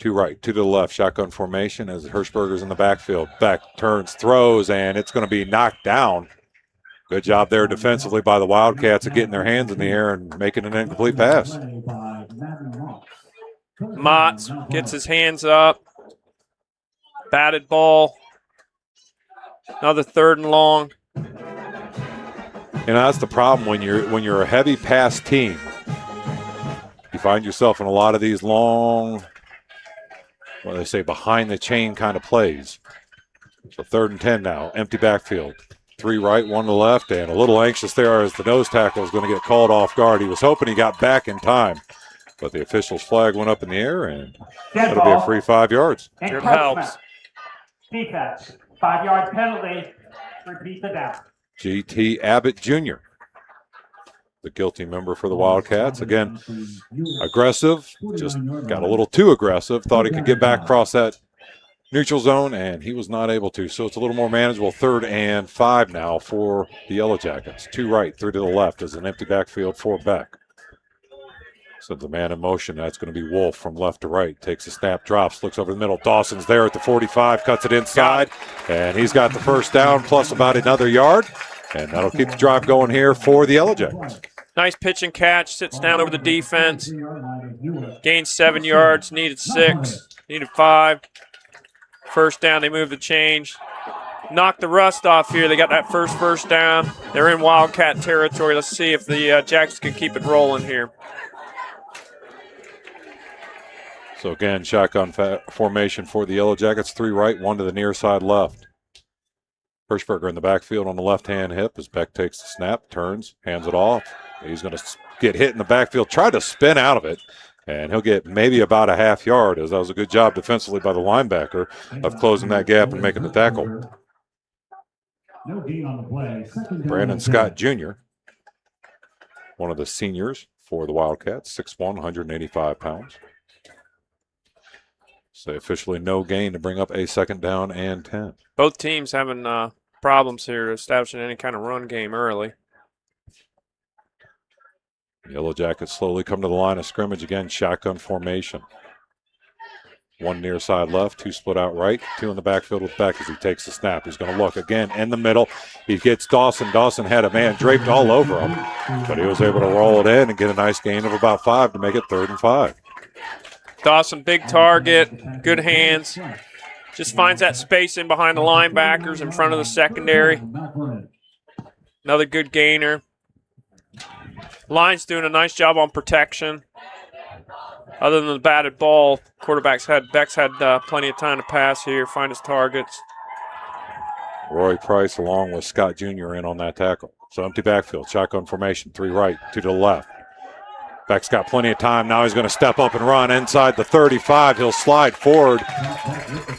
2 right, 2 to the left. Shotgun formation as Hirschberger's in the backfield. Beck turns, throws, and it's going to be knocked down. Good job there defensively by the Wildcats of getting their hands in the air and making an incomplete pass. Motts gets his hands up. Batted ball. Another 3rd and long. That's the problem when you're a heavy pass team. You find yourself in a lot of these long, what do they say, behind the chain kind of plays. So 3rd and 10 now, empty backfield. 3 right, 1 to the left, and a little anxious there as the nose tackle is going to get called off guard. He was hoping he got back in time, but the official's flag went up in the air, and that'll be a free 5 yards. It helps. Defense. 5-yard penalty. Repeat the down. G.T. Abbott Jr., the guilty member for the Wildcats. Again, aggressive, just got a little too aggressive. Thought he could get back across that neutral zone, and he was not able to. So it's a little more manageable. 3rd and 5 now for the Yellow Jackets. 2 right, 3 to the left is an empty backfield for Beck. So the man in motion, that's going to be Wolf from left to right. Takes a snap, drops, looks over the middle. Dawson's there at the 45, cuts it inside, and he's got the first down plus about another yard. And that'll keep the drive going here for the Yellow Jackets. Nice pitch and catch, sits down over the defense. Gained 7 yards, needed 6, needed 5. First down, they move the change. Knock the rust off here. They got that first down. They're in Wildcat territory. Let's see if the Jackets can keep it rolling here. So again, shotgun formation for the Yellow Jackets. 3 right, 1 to the near side left. Hirschberger in the backfield on the left-hand hip as Beck takes the snap, turns, hands it off. He's going to get hit in the backfield, try to spin out of it, and he'll get maybe about a half yard, as that was a good job defensively by the linebacker of closing that gap and making the tackle. Brandon Scott Jr., one of the seniors for the Wildcats, 6'1", 185 pounds. So officially no gain to bring up a second down and 10. Both teams having problems here establishing any kind of run game early. Yellow Jackets slowly come to the line of scrimmage again, shotgun formation. 1 near side left, 2 split out right, 2 in the backfield with Beck as he takes the snap. He's going to look again in the middle. He gets Dawson. Dawson had a man draped all over him, but he was able to roll it in and get a nice gain of about 5 to make it 3rd and 5. Dawson, big target, good hands. Just finds that space in behind the linebackers in front of the secondary. Another good gainer. Line's doing a nice job on protection. Other than the batted ball, Beck's had plenty of time to pass here, find his targets. Roy Price along with Scott Jr. in on that tackle. So empty backfield, shotgun formation, 3 right, 2 to the left. Beck's got plenty of time. Now he's going to step up and run inside the 35. He'll slide forward.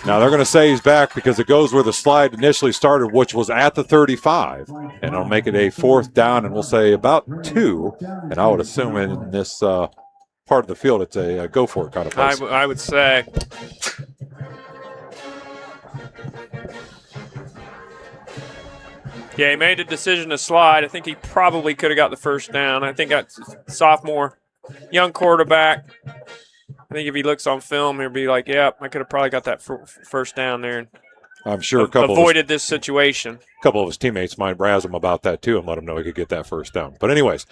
Now they're going to say he's back because it goes where the slide initially started, which was at the 35. And it'll make it a 4th down, and we'll say about 2. And I would assume in this part of the field it's a go-for-it kind of place. I would say. Yeah, he made a decision to slide. I think he probably could have got the first down. I think that's sophomore, young quarterback. I think if he looks on film, he'll be like, yeah, I could have probably got that first down there. And I'm sure avoided this situation. A couple of his teammates might razz him about that too and let him know he could get that first down. But anyways,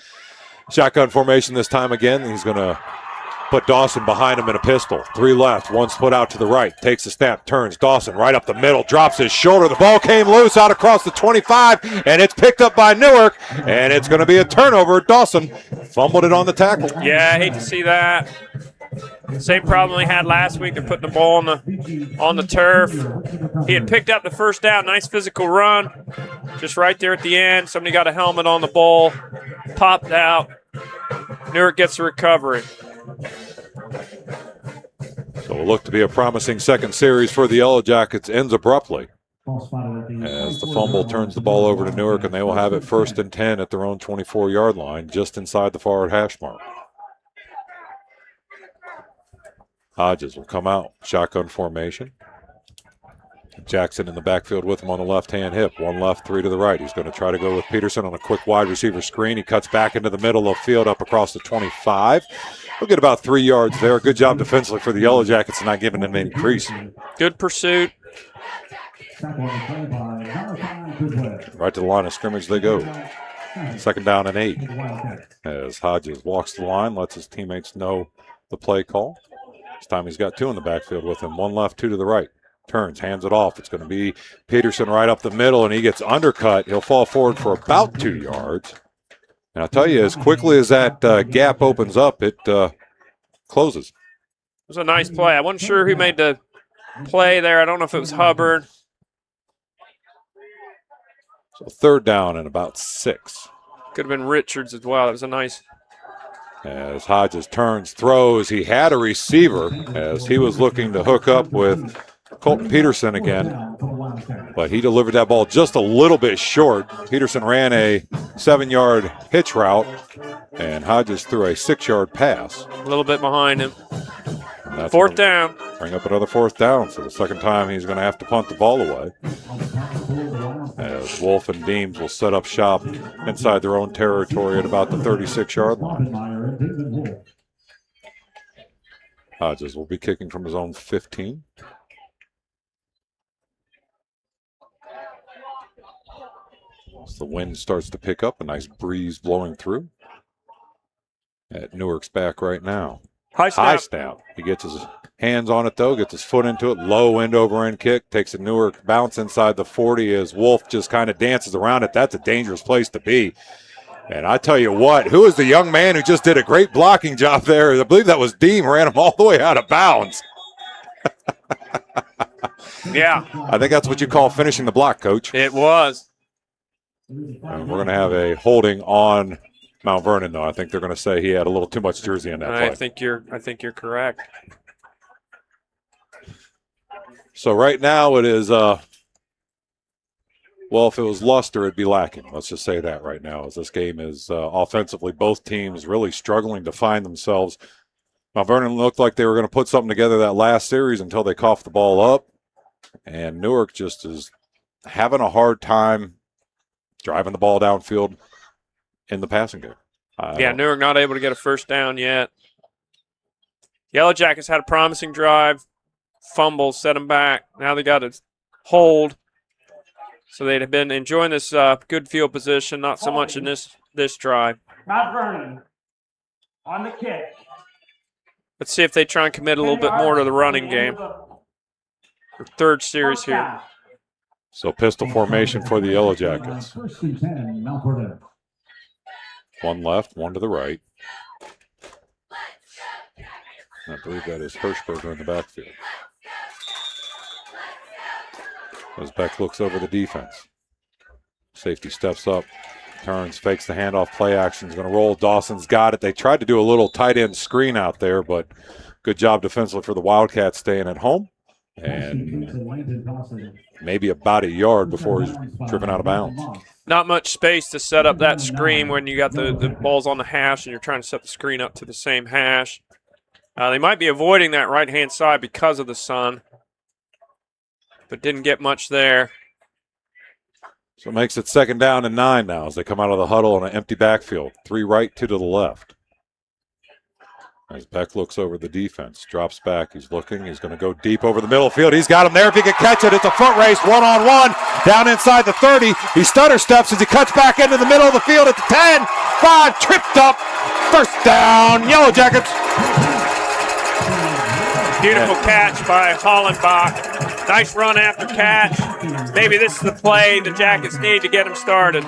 shotgun formation this time again. He's going to Put Dawson behind him in a pistol. 3 left, 1 split out to the right. Takes the snap, turns. Dawson right up the middle, drops his shoulder. The ball came loose out across the 25, and it's picked up by Newark, and it's going to be a turnover. Dawson fumbled it on the tackle. Yeah, I hate to see that. Same problem we had last week. They're putting the ball on the turf. He had picked up the first down. Nice physical run. Just right there at the end. Somebody got a helmet on the ball. Popped out. Newark gets the recovery. So it looked to be a promising second series for the Yellow Jackets. Ends abruptly as the fumble turns the ball over to Newark, and they will have it 1st and 10 at their own 24-yard line, just inside the forward hash mark. Hodges will come out, shotgun formation. Jackson in the backfield with him on the left-hand hip. 1 left, 3 to the right. He's going to try to go with Peterson on a quick wide receiver screen. He cuts back into the middle of the field up across the 25. We'll get about 3 yards there. Good job defensively for the Yellow Jackets, not giving them any crease. Good pursuit. Right to the line of scrimmage they go. 2nd down and 8. As Hodges walks the line, lets his teammates know the play call. This time he's got 2 in the backfield with him. 1 left, 2 to the right. Turns, hands it off. It's going to be Peterson right up the middle, and he gets undercut. He'll fall forward for about 2 yards. And I'll tell you, as quickly as that gap opens up, it closes. It was a nice play. I wasn't sure who made the play there. I don't know if it was Hubbard. So 3rd down and about 6. Could have been Richards as well. It was a nice. As Hodges turns, throws, he had a receiver as he was looking to hook up with Colton Peterson again, but he delivered that ball just a little bit short. Peterson ran a 7-yard hitch route, and Hodges threw a 6-yard pass. A little bit behind him. 4th down. Bring up another 4th down. So the second time he's going to have to punt the ball away. As Wolf and Deems will set up shop inside their own territory at about the 36-yard line. Hodges will be kicking from his own 15. As the wind starts to pick up, a nice breeze blowing through. At Newark's back right now. High snap. He gets his hands on it, though, gets his foot into it. Low end over end kick. Takes a Newark bounce inside the 40 as Wolf just kind of dances around it. That's a dangerous place to be. And I tell you what, who is the young man who just did a great blocking job there? I believe that was Deem, ran him all the way out of bounds. Yeah. I think that's what you call finishing the block, Coach. It was. And we're going to have a holding on Mount Vernon, though. I think they're going to say he had a little too much jersey in that play. I think you're correct. So right now it is, well, if it was luster, it'd be lacking. Let's just say that right now, as this game is offensively, both teams really struggling to find themselves. Mount Vernon looked like they were going to put something together that last series until they coughed the ball up. And Newark just is having a hard time driving the ball downfield in the passing game. Newark not able to get a 1st down yet. Yellow Jackets had a promising drive. Fumble, set them back. Now they got to hold. So they'd have been enjoying this good field position, not so much in this drive. Mount Vernon on the kick. Let's see if they try and commit a little bit more to the running game. Their 3rd series here. So pistol formation for the Yellow Jackets. 1 left, 1 to the right. I believe that is Hirschberger in the backfield. As Beck looks over the defense. Safety steps up, turns, fakes the handoff, play action. Is going to roll. Dawson's got it. They tried to do a little tight end screen out there, but good job defensively for the Wildcats staying at home. And maybe about a yard before he's driven out of bounds. Not much space to set up that screen when you got the balls on the hash and you're trying to set the screen up to the same hash. They might be avoiding that right-hand side because of the sun, but didn't get much there. So it makes it 2nd down and 9 now as they come out of the huddle on an empty backfield. 3 right, 2 to the left. As Beck looks over the defense, drops back, he's looking, he's going to go deep over the middle field. He's got him there if he can catch it. It's a foot race, 1-on-1, down inside the 30. He stutter steps as he cuts back into the middle of the field at the 10, 5, tripped up, 1st down, Yellow Jackets. Beautiful catch by Hollenbach. Nice run after catch. Maybe this is the play the Jackets need to get them started.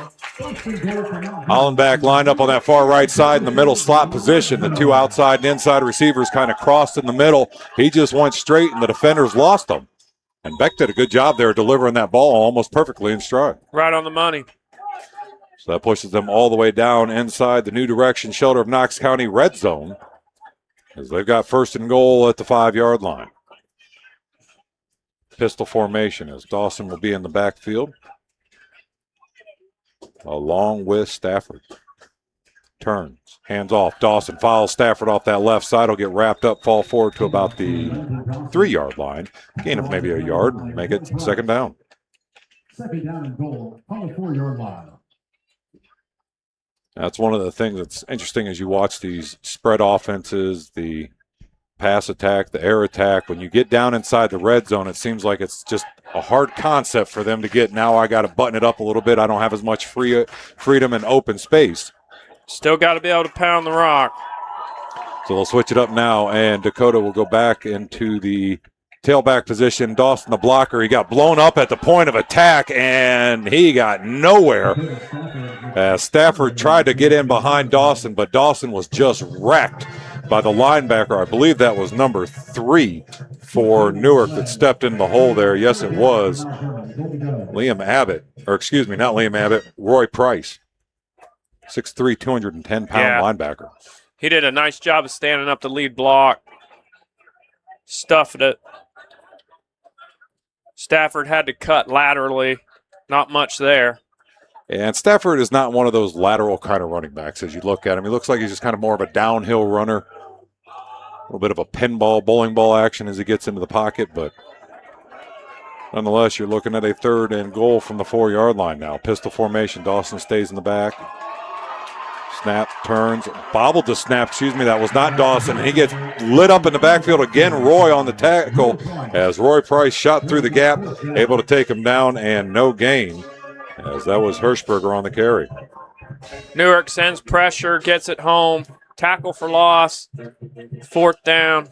Hollenbach lined up on that far right side in the middle slot position. The two outside and inside receivers kind of crossed in the middle. He just went straight, and the defenders lost him. And Beck did a good job there delivering that ball almost perfectly in stride. Right on the money. So that pushes them all the way down inside the New Direction Shelter of Knox County red zone, as they've got 1st and goal at the 5-yard line. Pistol formation as Dawson will be in the backfield, along with Stafford. Turns, hands off. Dawson follows Stafford off that left side. Will get wrapped up, fall forward to about the 3-yard line. Gain of maybe a yard, and make it 2nd down. 2nd down and goal on the 4-yard line. That's one of the things that's interesting as you watch these spread offenses, the pass attack, the air attack. When you get down inside the red zone, it seems like it's just a hard concept for them to get. Now I got to button it up a little bit. I don't have as much freedom and open space. Still got to be able to pound the rock. So they'll switch it up now, and Dakota will go back into the tailback position. Dawson, the blocker, he got blown up at the point of attack, and he got nowhere. Stafford tried to get in behind Dawson, but Dawson was just wrecked by the linebacker. I believe that was number 3 for Newark that stepped in the hole there. Yes, it was Liam Abbott, or excuse me, not Liam Abbott, Roy Price. 6'3", 210-pound linebacker. He did a nice job of standing up the lead block. Stuffed it. Stafford had to cut laterally. Not much there. And Stafford is not one of those lateral kind of running backs as you look at him. He looks like he's just kind of more of a downhill runner. A little bit of a pinball, bowling ball action as he gets into the pocket, but nonetheless, you're looking at a 3rd and goal from the 4-yard line now. Pistol formation. Dawson stays in the back. Snap, turns, bobbled the snap, that was not Dawson. And he gets lit up in the backfield again. Roy on the tackle as Roy Price shot through the gap, able to take him down, and no gain, as that was Hirschberger on the carry. Newark sends pressure, gets it home. Tackle for loss. 4th down.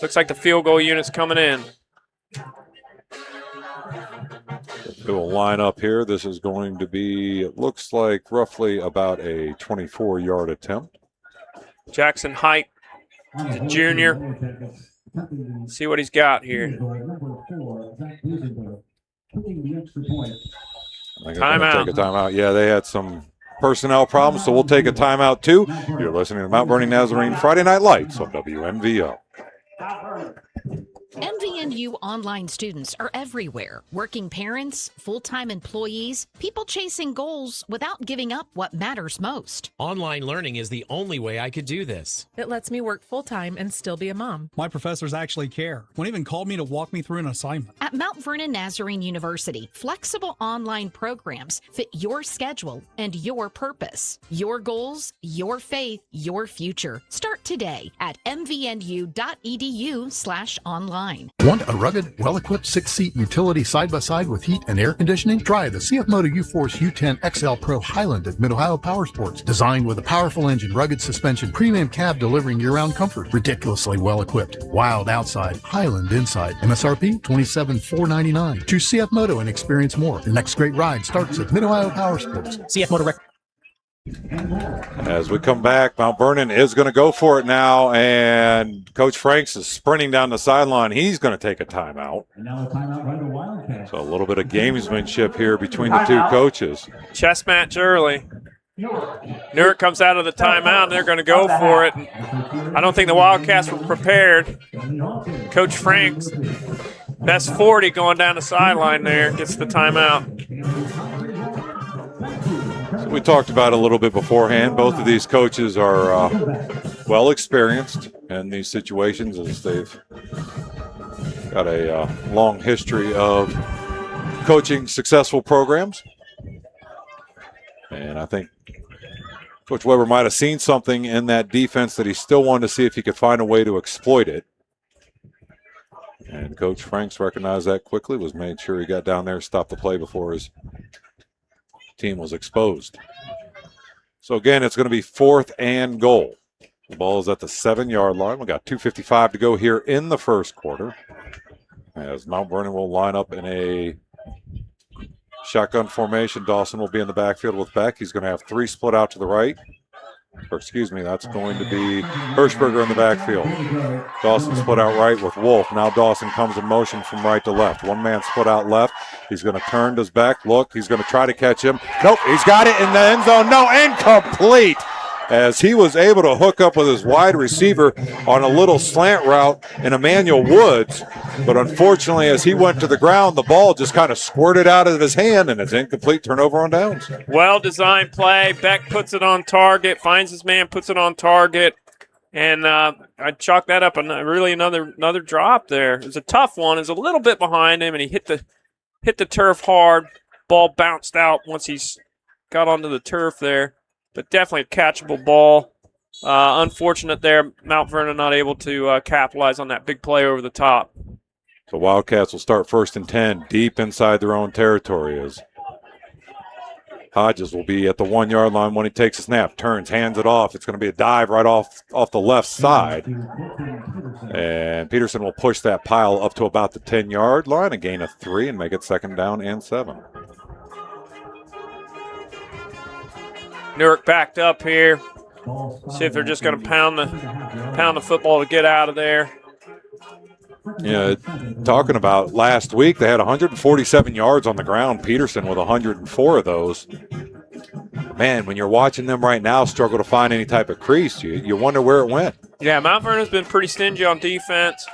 Looks like the field goal unit's coming in. It will line up here. This is going to be, it looks like, roughly about a 24-yard attempt. Jackson Height, the junior. See what he's got here. Timeout. Take a timeout. Yeah, they had some personnel problems, so we'll take a timeout too. You're listening to Mount Vernon Nazarene Friday Night Lights on WMVO. MVNU online students are everywhere. Working parents, full-time employees, people chasing goals without giving up what matters most. Online learning is the only way I could do this. It lets me work full-time and still be a mom. My professors actually care. One even called me to walk me through an assignment. At Mount Vernon Nazarene University, flexible online programs fit your schedule and your purpose. Your goals, your faith, your future. Start today at mvnu.edu/online. Want a rugged, well-equipped 6-seat utility side-by-side with heat and air conditioning? Try the CF Moto U-Force U10 XL Pro Highland at Mid-Ohio Power Sports. Designed with a powerful engine, rugged suspension, premium cab delivering year-round comfort. Ridiculously well-equipped. Wild outside, Highland inside. MSRP $27,499. Choose CF Moto and experience more. The next great ride starts at Mid-Ohio Power Sports. CF Moto As we come back, Mount Vernon is going to go for it now, and Coach Franks is sprinting down the sideline. He's going to take a timeout. And now a timeout by the Wildcats. So a little bit of gamesmanship here between the two coaches. Chess match early. Newark comes out of the timeout, and they're going to go for it. I don't think the Wildcats were prepared. Coach Franks, best 40 going down the sideline there, gets the timeout. We talked about it a little bit beforehand. Both of these coaches are well experienced in these situations as they've got a long history of coaching successful programs. And I think Coach Weber might have seen something in that defense that he still wanted to see if he could find a way to exploit it. And Coach Franks recognized that quickly, was made sure he got down there, stopped the play before his team was exposed. So again, it's going to be 4th and goal. The ball is at the 7-yard line. We got 2:55 to go here in the first quarter. As Mount Vernon will line up in a shotgun formation. Dawson will be in the backfield with Beck. He's going to have 3 split out to the right. Or excuse me, that's going to be Hirschberger in the backfield. Dawson split out right with Wolf. Now Dawson comes in motion from right to left. One man split out left. He's going to turn to his back. Look, he's going to try to catch him. Nope, he's got it in the end zone. No, incomplete. As he was able to hook up with his wide receiver on a little slant route in Emmanuel Woods. But unfortunately, as he went to the ground, the ball just kind of squirted out of his hand, and it's incomplete turnover on downs. Well-designed play. Beck puts it on target, finds his man, puts it on target. And I chalk that up really another drop there. It was a tough one. It was a little bit behind him, and he hit the turf hard. Ball bounced out once he's got onto the turf there. But definitely a catchable ball. Unfortunate there, Mount Vernon not able to capitalize on that big play over the top. So Wildcats will start 1st and 10 deep inside their own territory as Hodges will be at the 1-yard line when he takes a snap, turns, hands it off. It's going to be a dive right off the left side. And Peterson will push that pile up to about the 10-yard line, a gain of 3, and make it 2nd down and 7. Newark backed up here. See if they're just going to pound the football to get out of there. Yeah, talking about last week, they had 147 yards on the ground. Peterson with 104 of those. Man, when you're watching them right now struggle to find any type of crease, you wonder where it went. Yeah, Mount Vernon's been pretty stingy on defense.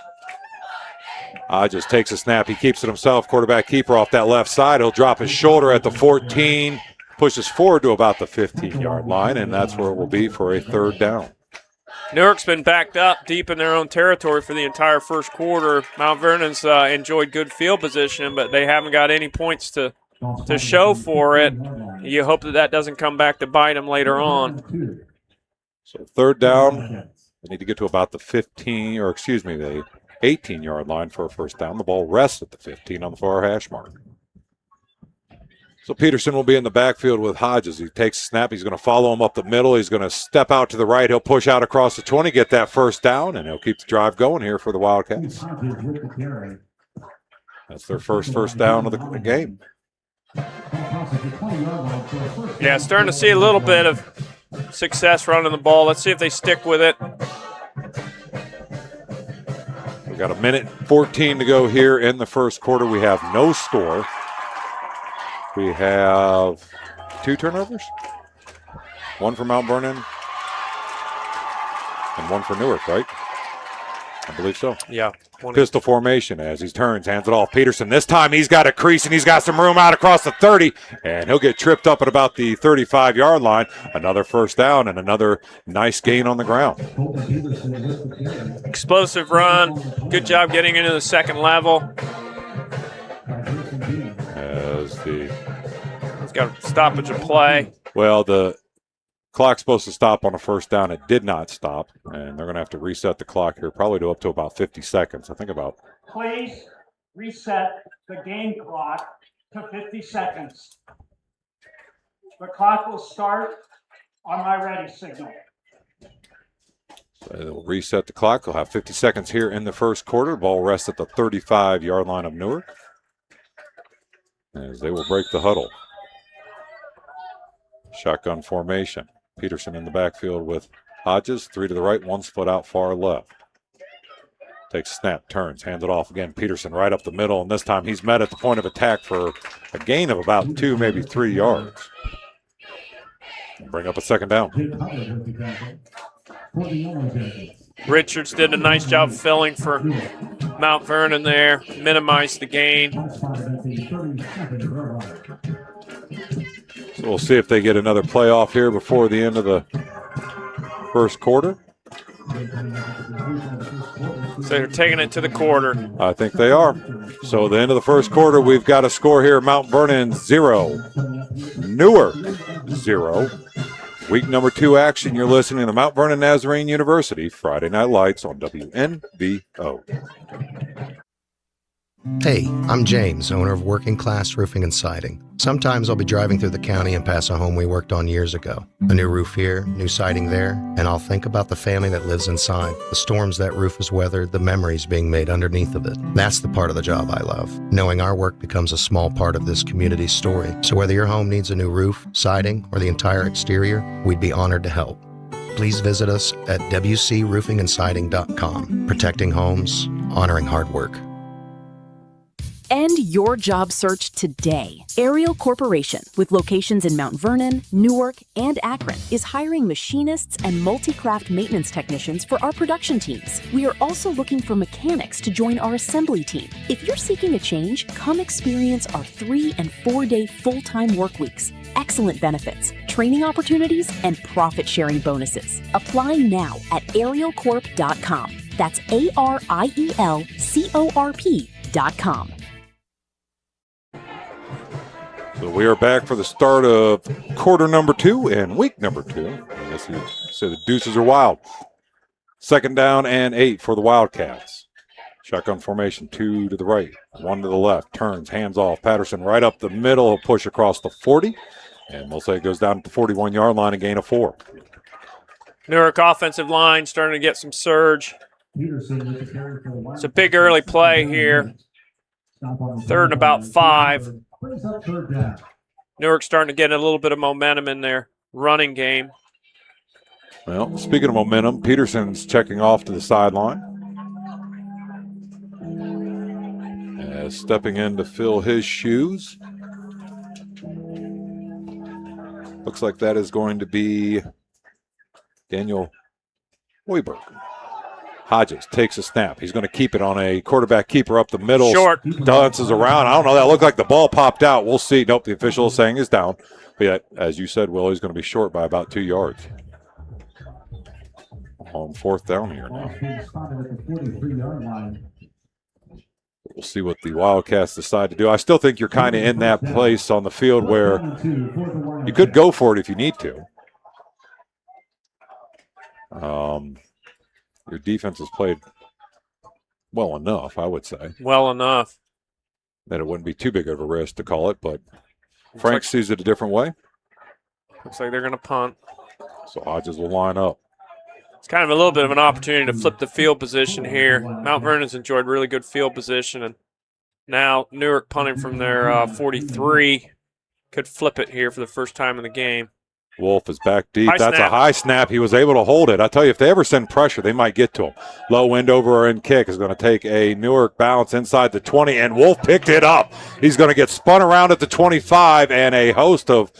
Just takes a snap. He keeps it himself. Quarterback keeper off that left side. He'll drop his shoulder at the 14. Pushes forward to about the 15-yard line, and that's where it will be for a 3rd down. Newark's been backed up deep in their own territory for the entire first quarter. Mount Vernon's enjoyed good field position, but they haven't got any points to show for it. You hope that doesn't come back to bite them later on. So 3rd down. They need to get to about the 18-yard line for a 1st down. The ball rests at the 15 on the far hash mark. So Peterson will be in the backfield with Hodges. He takes a snap. He's going to follow him up the middle. He's going to step out to the right. He'll push out across the 20, get that 1st down, and he'll keep the drive going here for the Wildcats. That's their first down of the game. Yeah, starting to see a little bit of success running the ball. Let's see if they stick with it. We've got 1:14 to go here in the first quarter. We have no score. We have 2 turnovers. 1 for Mount Vernon and 1 for Newark, right? I believe so. Yeah. Pistol formation as he turns, hands it off. Peterson, this time he's got a crease and he's got some room out across the 30, and he'll get tripped up at about the 35-yard line. Another 1st down and another nice gain on the ground. Explosive run. Good job getting into the 2nd level. He's got a stoppage of play. Well, the clock's supposed to stop on a 1st down. It did not stop, and they're going to have to reset the clock here, probably to up to about 50 seconds. I think about. Please reset the game clock to 50 seconds. The clock will start on my ready signal. So they'll reset the clock. They'll have 50 seconds here in the first quarter. Ball rests at the 35-yard line of Newark as they will break the huddle. Shotgun formation. Peterson in the backfield with Hodges. 3 to the right, 1 split out far left. Takes a snap, turns, hands it off again. Peterson right up the middle, and this time he's met at the point of attack for a gain of about 2, maybe 3 yards. Bring up a 2nd down. Richards did a nice job filling for Mount Vernon there, minimized the gain. So we'll see if they get another playoff here before the end of the first quarter. So they're taking it to the quarter. I think they are. So the end of the first quarter, we've got a score here. Mount Vernon 0, Newark 0. Week number 2 action. You're listening to Mount Vernon Nazarene University Friday Night Lights on WNVO. Hey, I'm James, owner of Working Class Roofing and Siding. Sometimes I'll be driving through the county and pass a home we worked on years ago. A new roof here, new siding there, and I'll think about the family that lives inside, the storms that roof has weathered, the memories being made underneath of it. That's the part of the job I love, knowing our work becomes a small part of this community's story. So whether your home needs a new roof, siding, or the entire exterior, we'd be honored to help. Please visit us at wcroofingandsiding.com. Protecting homes, honoring hard work. End your job search today. Ariel Corporation, with locations in Mount Vernon, Newark, and Akron, is hiring machinists and multi-craft maintenance technicians for our production teams. We are also looking for mechanics to join our assembly team. If you're seeking a change, come experience our 3- and 4-day full-time work weeks, excellent benefits, training opportunities, and profit-sharing bonuses. Apply now at arielcorp.com. That's ARIELCORP.com. So we are back for the start of quarter number 2 and week number 2. As you say, the deuces are wild. 2nd down and 8 for the Wildcats. Shotgun formation, 2 to the right, 1 to the left. Turns, hands off. Patterson right up the middle. He'll push across the 40. And we'll say it goes down to the 41-yard line, a gain of 4. Newark offensive line starting to get some surge. It's a big early play here. 3rd and about 5. Newark starting to get a little bit of momentum in their running game. Well, speaking of momentum, Peterson's checking off to the sideline. As stepping in to fill his shoes. Looks like that is going to be Daniel Hoiberg. Hodges takes a snap. He's going to keep it on a quarterback keeper up the middle. Short. Dances around. I don't know. That looked like the ball popped out. We'll see. Nope, the official is saying is down. But yet, as you said, Will, he's going to be short by about 2 yards. On 4th down here now. We'll see what the Wildcats decide to do. I still think you're kind of in that place on the field where you could go for it if you need to. Your defense has played well enough, I would say. Well enough. That it wouldn't be too big of a risk to call it, but Frank sees it a different way. Looks like they're going to punt. So Hodges will line up. It's kind of a little bit of an opportunity to flip the field position here. Mount Vernon's enjoyed really good field position, and now Newark punting from their 43 could flip it here for the first time in the game. Wolf is back deep. High That's snap. a high snap. He was able to hold it. I tell you, if they ever send pressure, they might get to him. Low wind over or in kick is going to take a Newark bounce inside the 20, and Wolf picked it up. He's going to get spun around at the 25, and a host of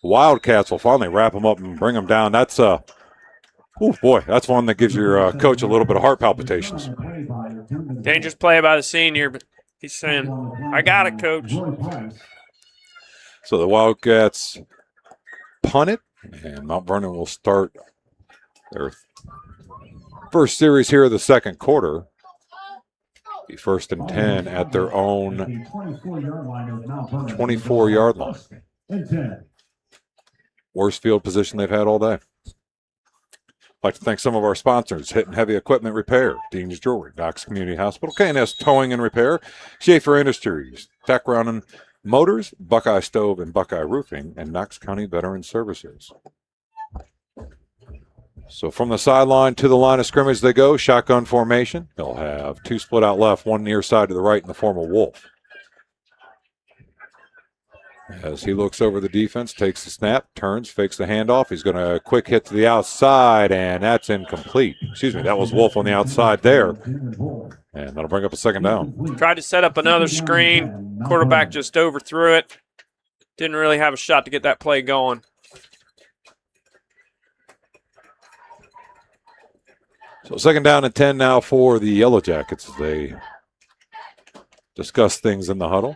Wildcats will finally wrap him up and bring him down. That's oh boy, that's one that gives your coach a little bit of heart palpitations. Dangerous play by the senior, but he's saying, I got it, coach. So the Wildcats punt it, and Mount Vernon will start their first series here of the 2nd quarter. The 1st and 10 at their own 24-yard line. Worst field position they've had all day. I'd like to thank some of our sponsors: Hit and Heavy Equipment Repair, Dean's Jewelry, Knox Community Hospital, K&S Towing and Repair, Schaefer Industries, Tack Round Motors, Buckeye Stove and Buckeye Roofing, and Knox County Veteran Services. So from the sideline to the line of scrimmage they go, shotgun formation. They'll have 2 split out left, 1 near side to the right in the form of Wolf. As he looks over the defense, takes the snap, turns, fakes the handoff. He's going to quick hit to the outside, and that's incomplete. Excuse me, that was Wolf on the outside there. And that'll bring up a 2nd down. Tried to set up another screen. Quarterback just overthrew it. Didn't really have a shot to get that play going. So 2nd down and 10 now for the Yellow Jackets as they discuss things in the huddle.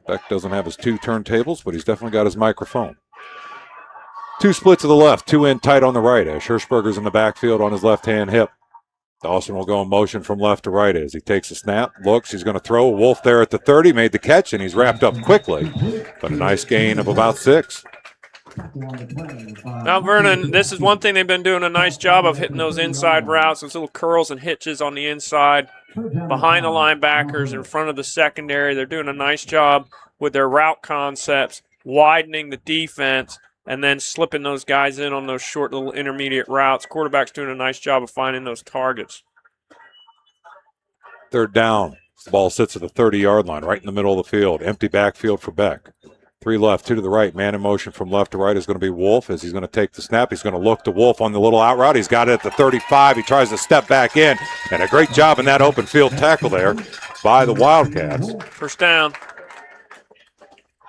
Beck doesn't have his 2 turntables, but he's definitely got his microphone. 2 splits to the left, 2 in tight on the right. As Hirschberger's in the backfield on his left-hand hip. Dawson will go in motion from left to right as he takes a snap, looks, he's going to throw. Wolf there at the 30, made the catch, and he's wrapped up quickly. But a nice gain of about 6. Mount Vernon, this is one thing they've been doing a nice job of, hitting those inside routes, those little curls and hitches on the inside, behind the linebackers, in front of the secondary. They're doing a nice job with their route concepts, widening the defense, and then slipping those guys in on those short little intermediate routes. Quarterback's doing a nice job of finding those targets. Third down. The ball sits at the 30-yard line, right in the middle of the field. Empty backfield for Beck. 3 left, 2 to the right. Man in motion from left to right is going to be Wolf as he's going to take the snap. He's going to look to Wolf on the little out route. He's got it at the 35. He tries to step back in, and a great job in that open field tackle there by the Wildcats. First down.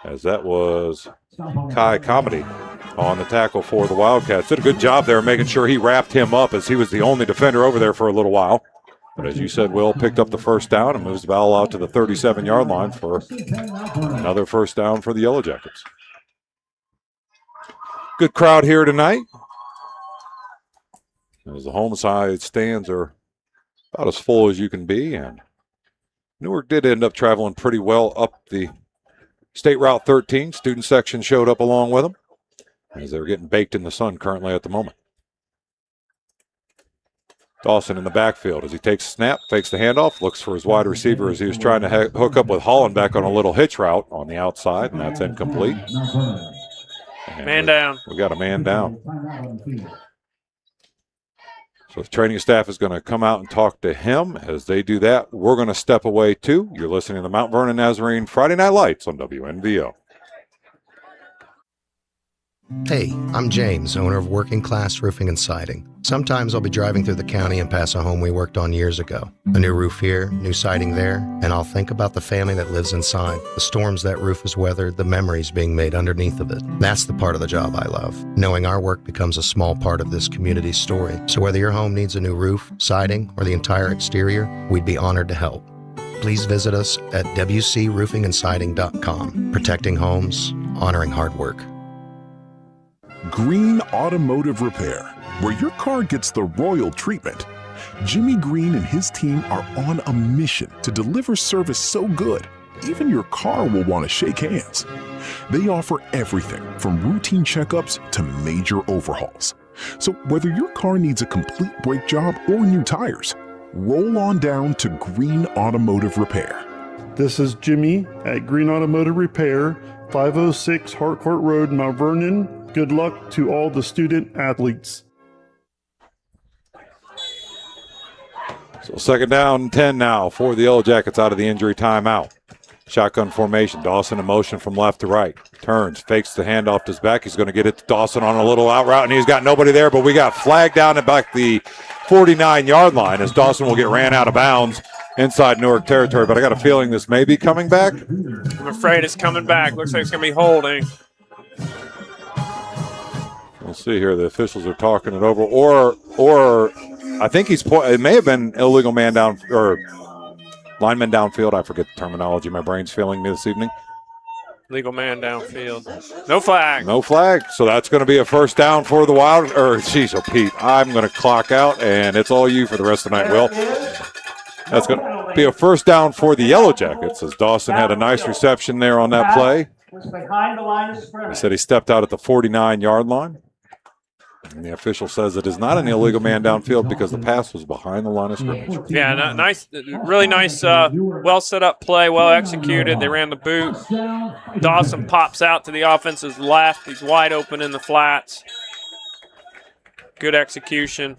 As that was Kai Comedy on the tackle for the Wildcats. Did a good job there making sure he wrapped him up as he was the only defender over there for a little while. But as you said, Will picked up the first down and moves the ball out to the 37-yard line for another first down for the Yellow Jackets. Good crowd here tonight, as the home side stands are about as full as you can be. And Newark did end up traveling pretty well up the State Route 13. Student section showed up along with them as they're getting baked in the sun currently at the moment. Dawson in the backfield as he takes a snap, fakes the handoff, looks for his wide receiver as he was trying to hook up with Hollenbeck on a little hitch route on the outside, and that's incomplete. And man down. We got a man down. So the training staff is going to come out and talk to him. As they do that, we're going to step away too. You're listening to the Mount Vernon Nazarene Friday Night Lights on WNVO. Hey, I'm James, owner of Working Class Roofing and Siding. Sometimes I'll be driving through the county and pass a home we worked on years ago. A new roof here, new siding there, and I'll think about the family that lives inside, the storms that roof has weathered, the memories being made underneath of it. That's the part of the job I love, knowing our work becomes a small part of this community's story. So whether your home needs a new roof, siding, or the entire exterior, we'd be honored to help. Please visit us at wcroofingandsiding.com. Protecting homes, honoring hard work. Green Automotive Repair, where your car gets the royal treatment. Jimmy Green and his team are on a mission to deliver service so good, even your car will want to shake hands. They offer everything from routine checkups to major overhauls. So whether your car needs a complete brake job or new tires, roll on down to Green Automotive Repair. This is Jimmy at Green Automotive Repair, 506 Harcourt Road, Mount Vernon. Good luck to all the student athletes. So 2nd down and 10 now for the Yellow Jackets out of the injury timeout. Shotgun formation. Dawson in motion from left to right. Turns, fakes the handoff to his back. He's going to get it to Dawson on a little out route, and he's got nobody there, but we got flagged down at back the 49-yard line as Dawson will get ran out of bounds inside Newark territory. But I got a feeling this may be coming back. I'm afraid it's coming back. Looks like it's going to be holding. We'll see here. The officials are talking it over, or I think it may have been illegal man down or lineman downfield. I forget the terminology. My brain's failing me this evening. Legal man downfield. No flag. No flag. So that's going to be a first down for the Wild. Pete, I'm going to clock out, and it's all you for the rest of the night, Will. That's going to be a first down for the Yellow Jackets as Dawson had a nice reception there on that play. Behind the line of scrimmage. He said he stepped out at the 49-yard line. And the official says it is not an illegal man downfield because the pass was behind the line of scrimmage. Yeah, nice, really nice, well set up play, well executed. They ran the boot. Dawson pops out to the offense's left. He's wide open in the flats. Good execution.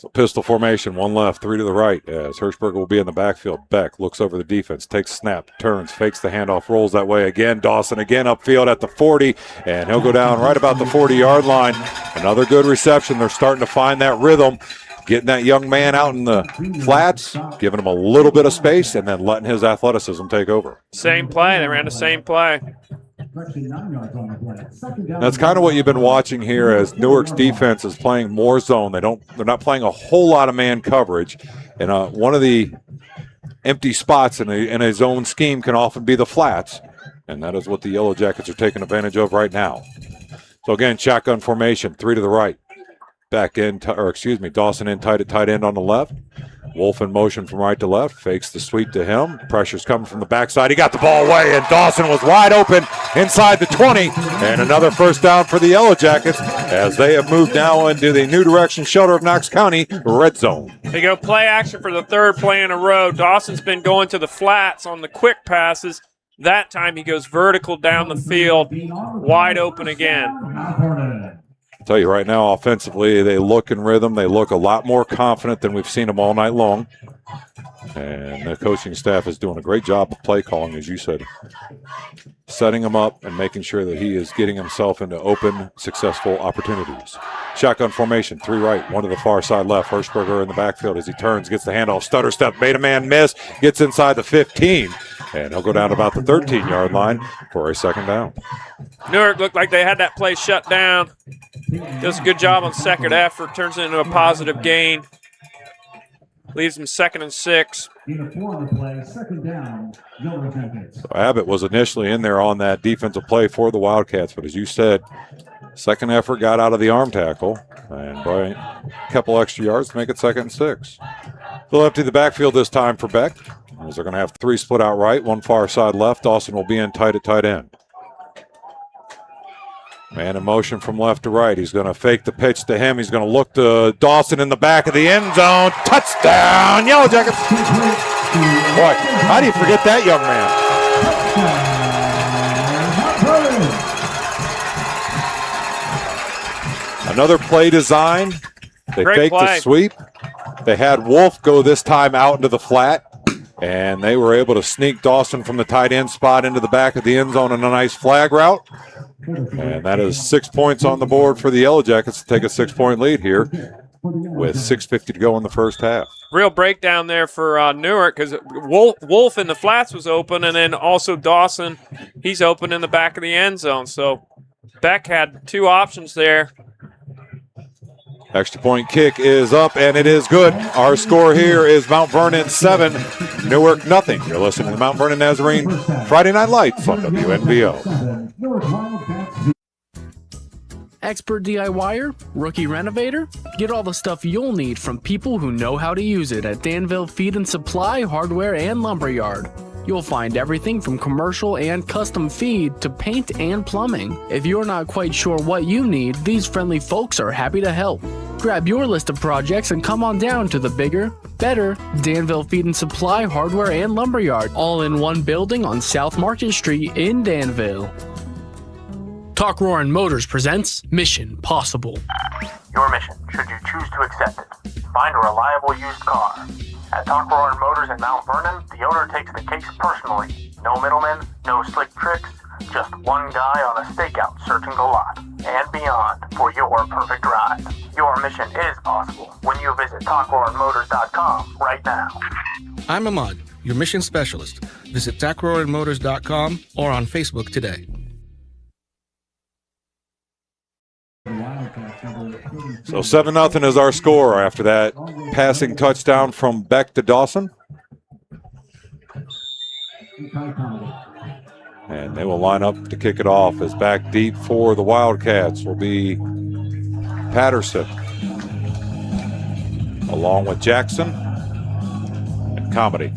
So pistol formation, 1 left, 3 to the right, as Hirschberger will be in the backfield. Beck looks over the defense, takes a snap, turns, fakes the handoff, rolls that way again. Dawson again upfield at the 40, and he'll go down right about the 40-yard line. Another good reception. They're starting to find that rhythm, getting that young man out in the flats, giving him a little bit of space, and then letting his athleticism take over. Same play. They ran the same play. That's kind of what you've been watching here as Newark's defense is playing more zone. They're not playing a whole lot of man coverage, and one of the empty spots in a zone scheme can often be the flats, and that is what the Yellow Jackets are taking advantage of right now. So again, shotgun formation, 3 to the right. Dawson in tight at tight end on the left. Wolf in motion from right to left, fakes the sweep to him. Pressure's coming from the backside. He got the ball away, and Dawson was wide open inside the 20, and another first down for the Yellow Jackets as they have moved now into the New Direction Shelter of Knox County red zone. They go play action for the third play in a row. Dawson's been going to the flats on the quick passes. That time he goes vertical down the field, wide open again. I'll tell you right now, offensively, they look in rhythm. They look a lot more confident than we've seen them all night long. And the coaching staff is doing a great job of play calling, as you said, setting him up and making sure that he is getting himself into open, successful opportunities. Shotgun formation, 3 right, 1 to the far side left. Hirschberger in the backfield as he turns, gets the handoff, stutter step, made a man miss, gets inside the 15, and he'll go down about the 13-yard line for a second down. Newark looked like they had that play shut down. Does a good job on second effort, turns it into a positive gain. Leaves them 2nd and 6. So Abbott was initially in there on that defensive play for the Wildcats, but as you said, second effort got out of the arm tackle, and by a couple extra yards to make it 2nd and 6. They'll empty the backfield this time for Beck, as they're going to have 3 split out right, 1 far side left. Dawson will be in tight at tight end. Man in motion from left to right. He's going to fake the pitch to him. He's going to look to Dawson in the back of the end zone. Touchdown, Yellow Jackets. Boy, how do you forget that young man? Another play design. They faked the sweep. They had Wolf go this time out into the flat, and they were able to sneak Dawson from the tight end spot into the back of the end zone on a nice flag route. And that is 6 points on the board for the Yellow Jackets to take a 6-point lead here with 6:50 to go in the first half. Real breakdown there for Newark because Wolf in the flats was open, and then also Dawson, he's open in the back of the end zone. So Beck had 2 options there. Extra point kick is up, and it is good. Our score here is Mount Vernon 7, Newark nothing. You're listening to the Mount Vernon Nazarene Friday Night Lights on WNBO. Expert DIYer? Rookie renovator? Get all the stuff you'll need from people who know how to use it at Danville Feed and Supply Hardware and Lumberyard. You'll find everything from commercial and custom feed to paint and plumbing. If you're not quite sure what you need, these friendly folks are happy to help. Grab your list of projects and come on down to the bigger, better Danville Feed and Supply Hardware and Lumberyard, all in one building on South Market Street in Danville. Talk Roarin' Motors presents Mission Possible. Your mission, should you choose to accept it, find a reliable used car. At Talk Roarin' Motors in Mount Vernon, the owner takes the case personally. No middlemen, no slick tricks, just one guy on a stakeout searching the lot and beyond for your perfect ride. Your mission is possible when you visit TalkRoaringMotors.com right now. I'm Ahmad, your mission specialist. Visit TalkRoaringMotors.com or on Facebook today. So 7-0 is our score after that passing touchdown from Beck to Dawson. And they will line up to kick it off as back deep for the Wildcats will be Patterson, along with Jackson and Comedy.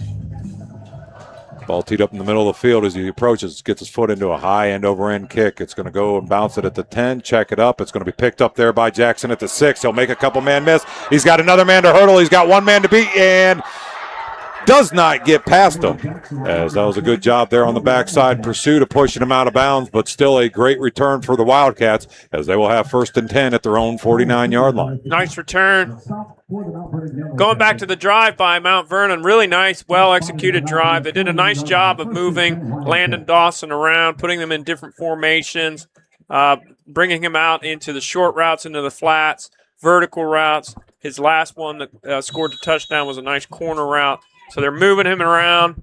Ball teed up in the middle of the field as he approaches, gets his foot into a high end over end kick. It's going to go and bounce it at the 10, check it up. It's going to be picked up there by Jackson at the 6. He'll make a couple man miss. He's got another man to hurdle. He's got one man to beat and does not get past him. As that was a good job there on the backside pursuit of pushing him out of bounds, but still a great return for the Wildcats as they will have 1st and 10 at their own 49-yard line. Nice return. Going back to the drive by Mount Vernon, really nice, well-executed drive. They did a nice job of moving Landon Dawson around, putting them in different formations, bringing him out into the short routes, into the flats, vertical routes. His last one that scored the touchdown was a nice corner route. So they're moving him around,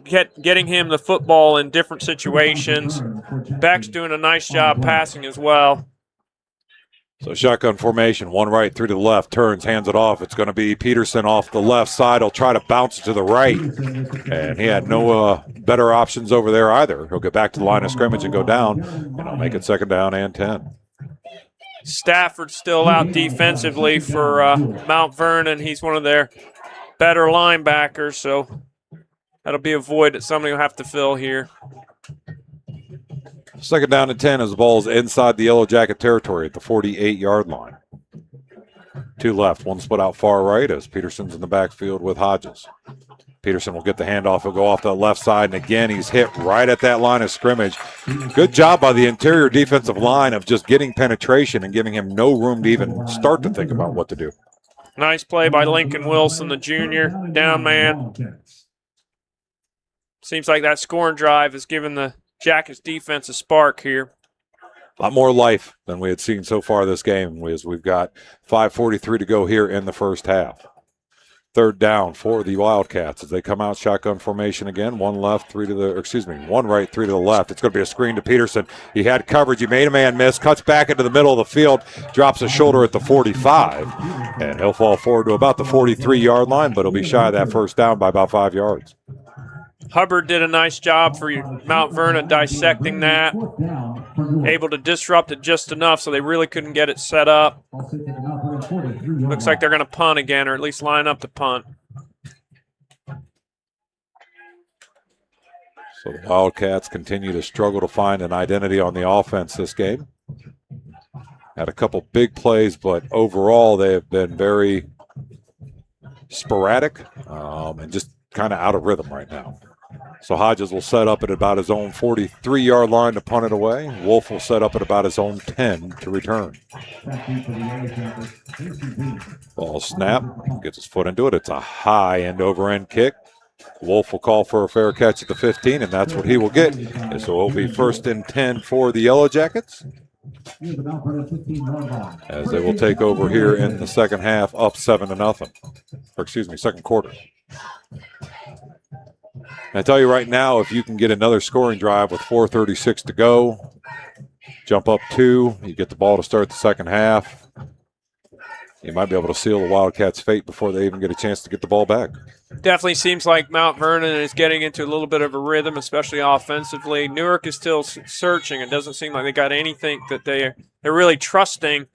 getting him the football in different situations. Beck's doing a nice job passing as well. So shotgun formation, one right, 3 to the left, turns, hands it off. It's going to be Peterson off the left side. He'll try to bounce it to the right. And he had no better options over there either. He'll get back to the line of scrimmage and go down, and he'll make it 2nd down and 10. Stafford's still out defensively for Mount Vernon. He's one of their better linebackers, so that'll be a void that somebody will have to fill here. Second down and 10 as the ball's inside the Yellow Jacket territory at the 48-yard line. 2 left, 1 split out far right as Peterson's in the backfield with Hodges. Peterson will get the handoff. He'll go off to the left side, and again, he's hit right at that line of scrimmage. Good job by the interior defensive line of just getting penetration and giving him no room to even start to think about what to do. Nice play by Lincoln Wilson, the junior, down man. Seems like that scoring drive has given the Jackets defense a spark here. A lot more life than we had seen so far this game, as we've got 5:43 to go here in the first half. Third down for the Wildcats as they come out shotgun formation again. 1 left, 3 to the, 1 right, 3 to the left. It's going to be a screen to Peterson. He had coverage. He made a man miss, cuts back into the middle of the field, drops a shoulder at the 45, and he'll fall forward to about the 43-yard line, but he'll be shy of that first down by about 5 yards. Hubbard did a nice job for Mount Vernon dissecting that, able to disrupt it just enough so they really couldn't get it set up. Looks like they're going to punt again, or at least line up to punt. So the Wildcats continue to struggle to find an identity on the offense this game. Had a couple big plays, but overall they have been very sporadic and just kind of out of rhythm right now. So Hodges will set up at about his own 43-yard line to punt it away. Wolf will set up at about his own 10 to return. Ball snap, gets his foot into it. It's a high end-over-end kick. Wolf will call for a fair catch at the 15, and that's what he will get. So it will be 1st and 10 for the Yellow Jackets, as they will take over here in the second half, up 7-0. Second quarter. And I tell you right now, if you can get another scoring drive with 4:36 to go, jump up 2, you get the ball to start the second half, you might be able to seal the Wildcats' fate before they even get a chance to get the ball back. Definitely seems like Mount Vernon is getting into a little bit of a rhythm, especially offensively. Newark is still searching. It doesn't seem like they got anything that they're really trusting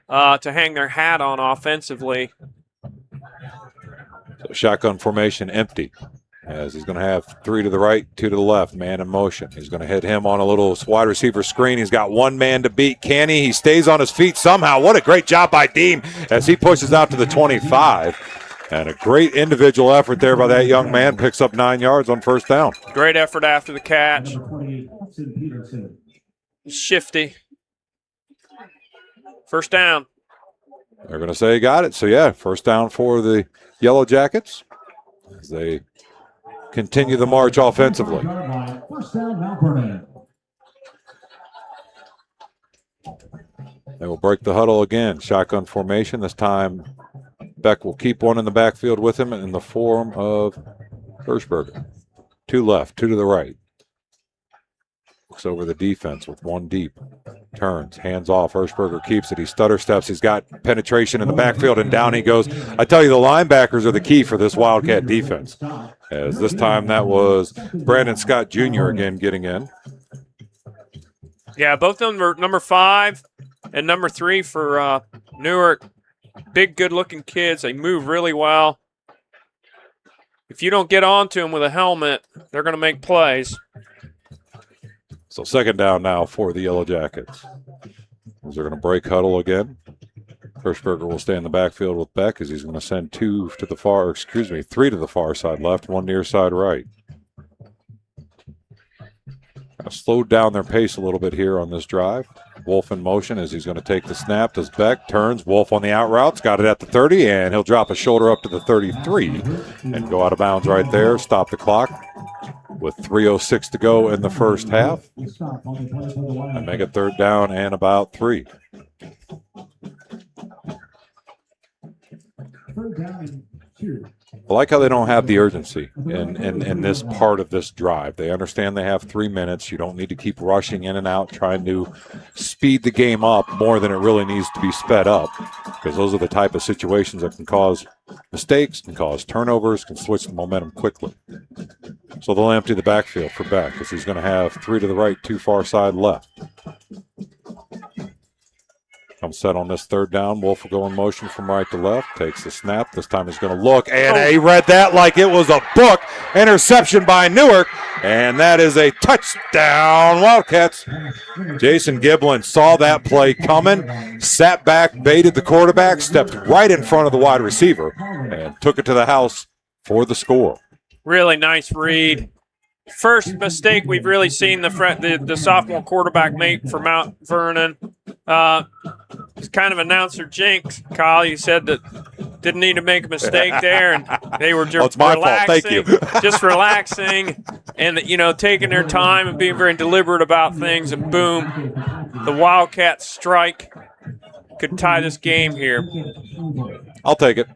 to hang their hat on offensively. So shotgun formation empty, as he's going to have 3 to the right, 2 to the left, man in motion. He's going to hit him on a little wide receiver screen. He's got 1 man to beat. Can he? He stays on his feet somehow. What a great job by Deem as he pushes out to the 25. And a great individual effort there by that young man. Picks up 9 yards on first down. Great effort after the catch. Shifty. First down. They're going to say he got it. So, yeah, first down for the Yellow Jackets as they continue the march offensively. They will break the huddle again. Shotgun formation. This time Beck will keep one in the backfield with him in the form of Hirschberger. 2 left, 2 to the right. Looks over the defense with 1 deep. Turns, hands off. Hirschberger keeps it. He stutter steps. He's got penetration in the backfield, and down he goes. I tell you, the linebackers are the key for this Wildcat defense. As this time that was Brandon Scott Jr. again getting in. Yeah, both of them were number 5 and number 3 for Newark. Big, good-looking kids. They move really well. If you don't get onto them with a helmet, they're going to make plays. So second down now for the Yellow Jackets. As they're going to break huddle again. Hirschberger will stay in the backfield with Beck as he's going to send 3 to the far side left, 1 near side right. Slowed down their pace a little bit here on this drive. Wolf in motion as he's going to take the snap. Does Beck, turns. Wolf on the out routes, got it at the 30, and he'll drop a shoulder up to the 33 and go out of bounds right there. Stop the clock with 3:06 to go in the first half. And make it third down and about 3. I like how they don't have the urgency in this part of this drive. They understand they have 3 minutes. You don't need to keep rushing in and out, trying to speed the game up more than it really needs to be sped up, because those are the type of situations that can cause mistakes, can cause turnovers, can switch the momentum quickly. So they'll empty the backfield for Beck as he's going to have 3 to the right, 2 far side left. Comes set on this third down. Wolf will go in motion from right to left. Takes the snap. This time he's going to look. And he read that like it was a book. Interception by Newark. And that is a touchdown, Wildcats. Jason Giblin saw that play coming, sat back, baited the quarterback, stepped right in front of the wide receiver, and took it to the house for the score. Really nice read. First mistake we've really seen the sophomore quarterback make for Mount Vernon. It's kind of announcer jinx. Kyle, you said that didn't need to make a mistake there, and they were just relaxing. Thank you. Just relaxing and, taking their time and being very deliberate about things, and boom, the Wildcats strike. Could tie this game here. I'll take it.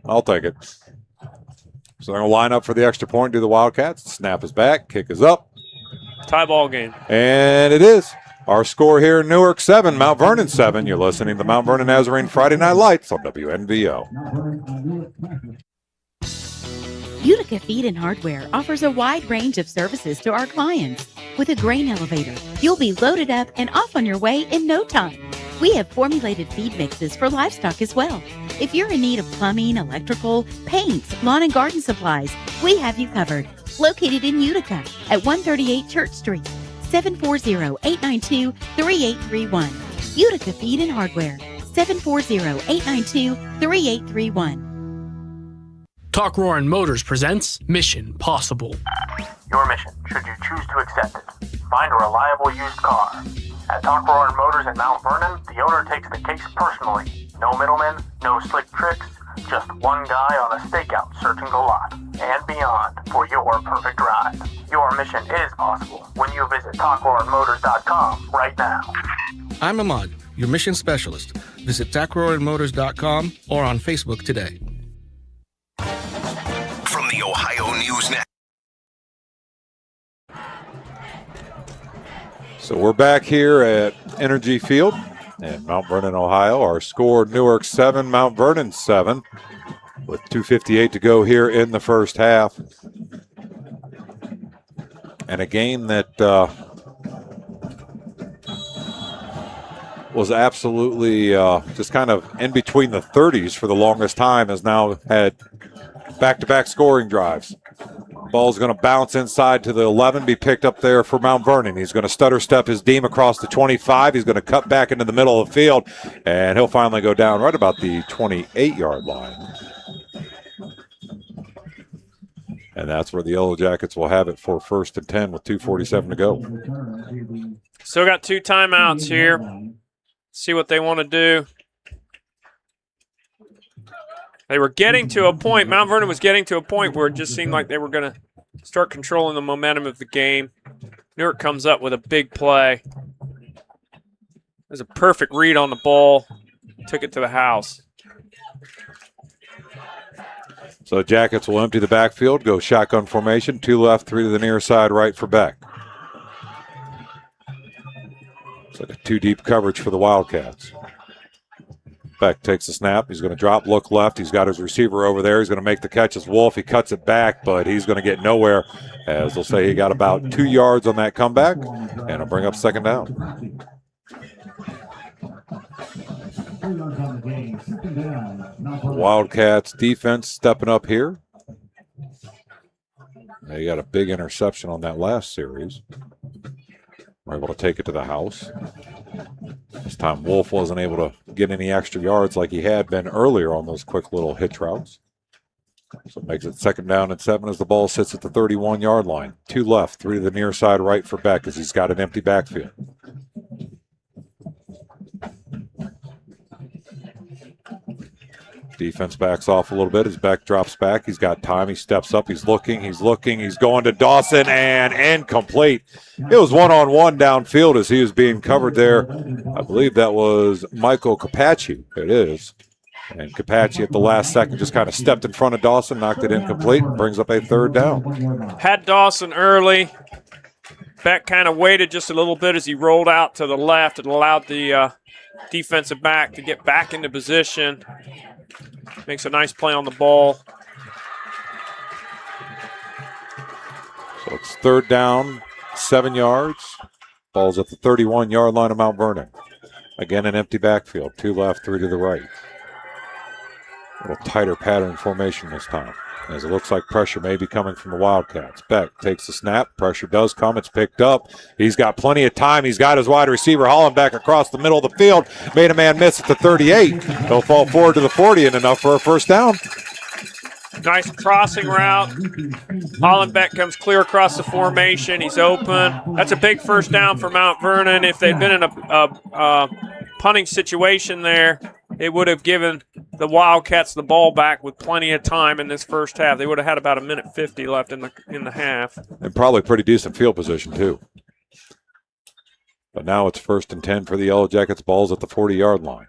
So they're going to line up for the extra point, do the Wildcats. Snap is back, kick is up. Tie ball game. And it is. Our score here in Newark 7, Mount Vernon 7. You're listening to Mount Vernon Nazarene Friday Night Lights on WNVO. Utica Feed and Hardware offers a wide range of services to our clients. With a grain elevator, you'll be loaded up and off on your way in no time. We have formulated feed mixes for livestock as well. If you're in need of plumbing, electrical, paints, lawn and garden supplies, we have you covered. Located in Utica at 138 Church Street, 740-892-3831. Utica Feed and Hardware, 740-892-3831. Talk Roarin' Motors presents Mission Possible. Your mission, should you choose to accept it, find a reliable used car. At Talk Roarin' Motors in Mount Vernon, the owner takes the case personally. No middlemen, no slick tricks, just one guy on a stakeout searching the lot and beyond for your perfect ride. Your mission is possible when you visit TalkRoarinMotors.com right now. I'm Ahmad, your mission specialist. Visit TalkRoarinMotors.com or on Facebook today. From the Ohio News Network. So we're back here at Energy Field in Mount Vernon, Ohio. Our score, Newark 7, Mount Vernon 7, with 2:58 to go here in the first half. And a game that was absolutely just kind of in between the 30s for the longest time, has now had back-to-back scoring drives. Ball's going to bounce inside to the 11, be picked up there for Mount Vernon. He's going to stutter step his deem across the 25. He's going to cut back into the middle of the field, and he'll finally go down right about the 28-yard line. And that's where the Yellow Jackets will have it for 1st and 10 with 2:47 to go. Still got 2 timeouts here. See what they want to do. They were getting to a point, Mount Vernon was getting to a point where it just seemed like they were going to start controlling the momentum of the game. Newark comes up with a big play. There's a perfect read on the ball. Took it to the house. So Jackets will empty the backfield, go shotgun formation, 2 left, 3 to the near side, right for Beck. It's like a 2-deep coverage for the Wildcats. Beck takes the snap. He's going to drop, look left. He's got his receiver over there. He's going to make the catch as Wolf. He cuts it back, but he's going to get nowhere. As they'll say, he got about 2 yards on that comeback, and it'll bring up 2nd down. Wildcats defense stepping up here. They got a big interception on that last series. We're able to take it to the house. This time Wolf wasn't able to get any extra yards like he had been earlier on those quick little hitch routes. So it makes it 2nd down and 7 as the ball sits at the 31-yard line. 2 left, 3 to the near side, right for Beck as he's got an empty backfield. Defense backs off a little bit as Beck drops back. He's got time. He steps up. He's looking. He's going to Dawson and incomplete. It was one-on-one downfield as he was being covered there. I believe that was Michael Capacci. It is. And Capacci at the last second just kind of stepped in front of Dawson, knocked it incomplete, and brings up a 3rd down. Had Dawson early. Beck kind of waited just a little bit as he rolled out to the left and allowed the defensive back to get back into position. Makes a nice play on the ball. So it's 3rd down, 7 yards. Ball's at the 31-yard line of Mount Vernon. Again, an empty backfield. 2 left, 3 to the right. A little tighter pattern formation this time, as it looks like pressure may be coming from the Wildcats. Beck takes the snap. Pressure does come. It's picked up. He's got plenty of time. He's got his wide receiver Hollenbeck across the middle of the field. Made a man miss at the 38. He'll fall forward to the 40 and enough for a first down. Nice crossing route. Hollenbeck comes clear across the formation. He's open. That's a big first down for Mount Vernon. If they'd been in a punting situation there, it would have given the Wildcats the ball back with plenty of time in this first half. They would have had about 1:50 left in the half. And probably pretty decent field position, too. But now it's 1st and 10 for the Yellow Jackets. Ball's at the 40-yard line.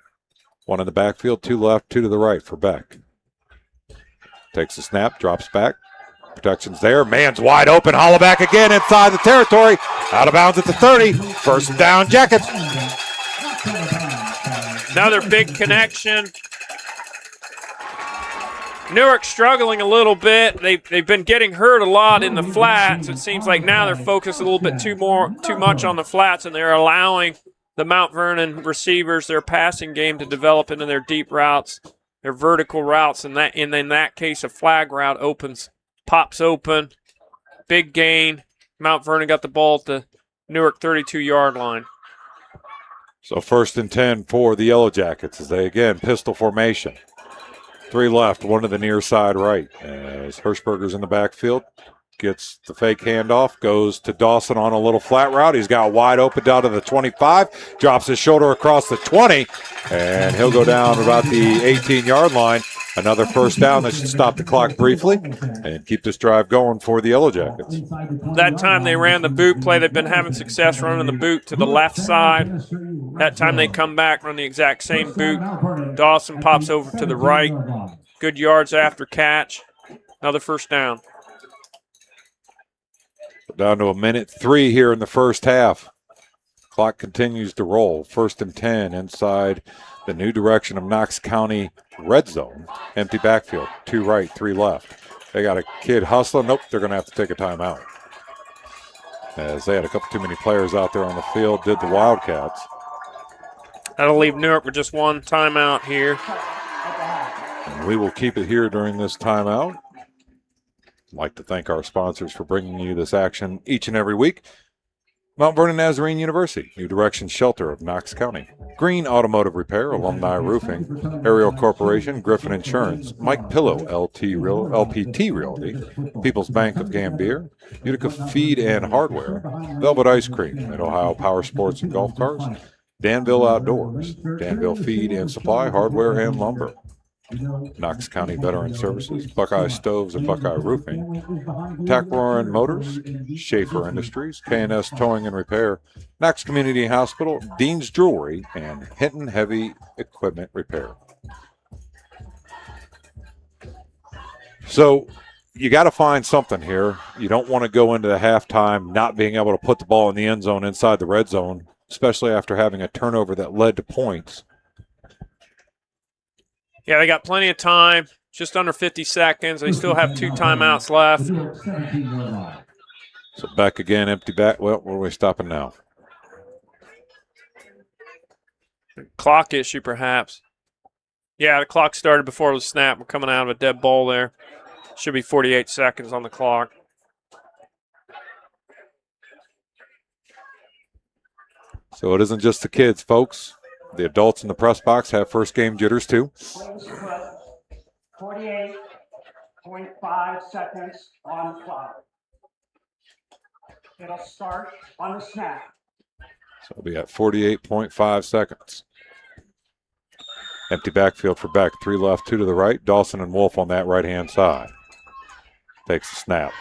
One in the backfield, 2 left, 2 to the right for Beck. Takes the snap, drops back. Protection's there. Man's wide open. Hollaback again inside the territory. Out of bounds at the 30. First down, Jackets. Another big connection. Newark struggling a little bit. They've been getting hurt a lot in the flats. It seems like now they're focused a little bit too much on the flats, and they're allowing the Mount Vernon receivers, their passing game, to develop into their deep routes, their vertical routes, and in that case, a flag route pops open, big gain. Mount Vernon got the ball at the Newark 32-yard line. So 1st and 10 for the Yellow Jackets as they again pistol formation. 3 left, 1 to the near side right. As Hirschberger's in the backfield, gets the fake handoff, goes to Dawson on a little flat route. He's got wide open down to the 25, drops his shoulder across the 20, and he'll go down about the 18-yard line. Another first down that should stop the clock briefly and keep this drive going for the Yellow Jackets. That time they ran the boot play. They've been having success running the boot to the left side. That time they come back, run the exact same boot. Dawson pops over to the right. Good yards after catch. Another first down. Down to 1:03 here in the first half. Clock continues to roll. 1st and 10 inside the new direction of Knox County red zone. Empty backfield. 2 right, 3 left. They got a kid hustling. Nope, they're going to have to take a timeout. As they had a couple too many players out there on the field, did the Wildcats. That'll leave Newark with just 1 timeout here. And we will keep it here during this timeout. I'd like to thank our sponsors for bringing you this action each and every week. Mount Vernon Nazarene University, New Direction Shelter of Knox County, Green Automotive Repair, Alumni Roofing, Ariel Corporation, Griffin Insurance, Mike Pillow, LPT Realty, People's Bank of Gambier, Utica Feed and Hardware, Velvet Ice Cream, and Ohio Power Sports and Golf Cars, Danville Outdoors, Danville Feed and Supply, Hardware and Lumber, Knox County Veteran Services, Buckeye Stoves and Buckeye Roofing, Tackroran Motors, Schaefer Industries, K&S Towing and Repair, Knox Community Hospital, Dean's Jewelry, and Hinton Heavy Equipment Repair. So you got to find something here. You don't want to go into the halftime not being able to put the ball in the end zone inside the red zone, especially after having a turnover that led to points. Yeah, they got plenty of time, just under 50 seconds. They still have 2 timeouts left. So back again, empty back. Well, where are we stopping now? Clock issue, perhaps. Yeah, the clock started before the snap. We're coming out of a dead ball there. Should be 48 seconds on the clock. So it isn't just the kids, folks. The adults in the press box have first game jitters, too. 48.5 seconds on the clock. It'll start on the snap. So it'll be at 48.5 seconds. Empty backfield for Beck. 3 left, 2 to the right. Dawson and Wolf on that right-hand side. Takes the snap.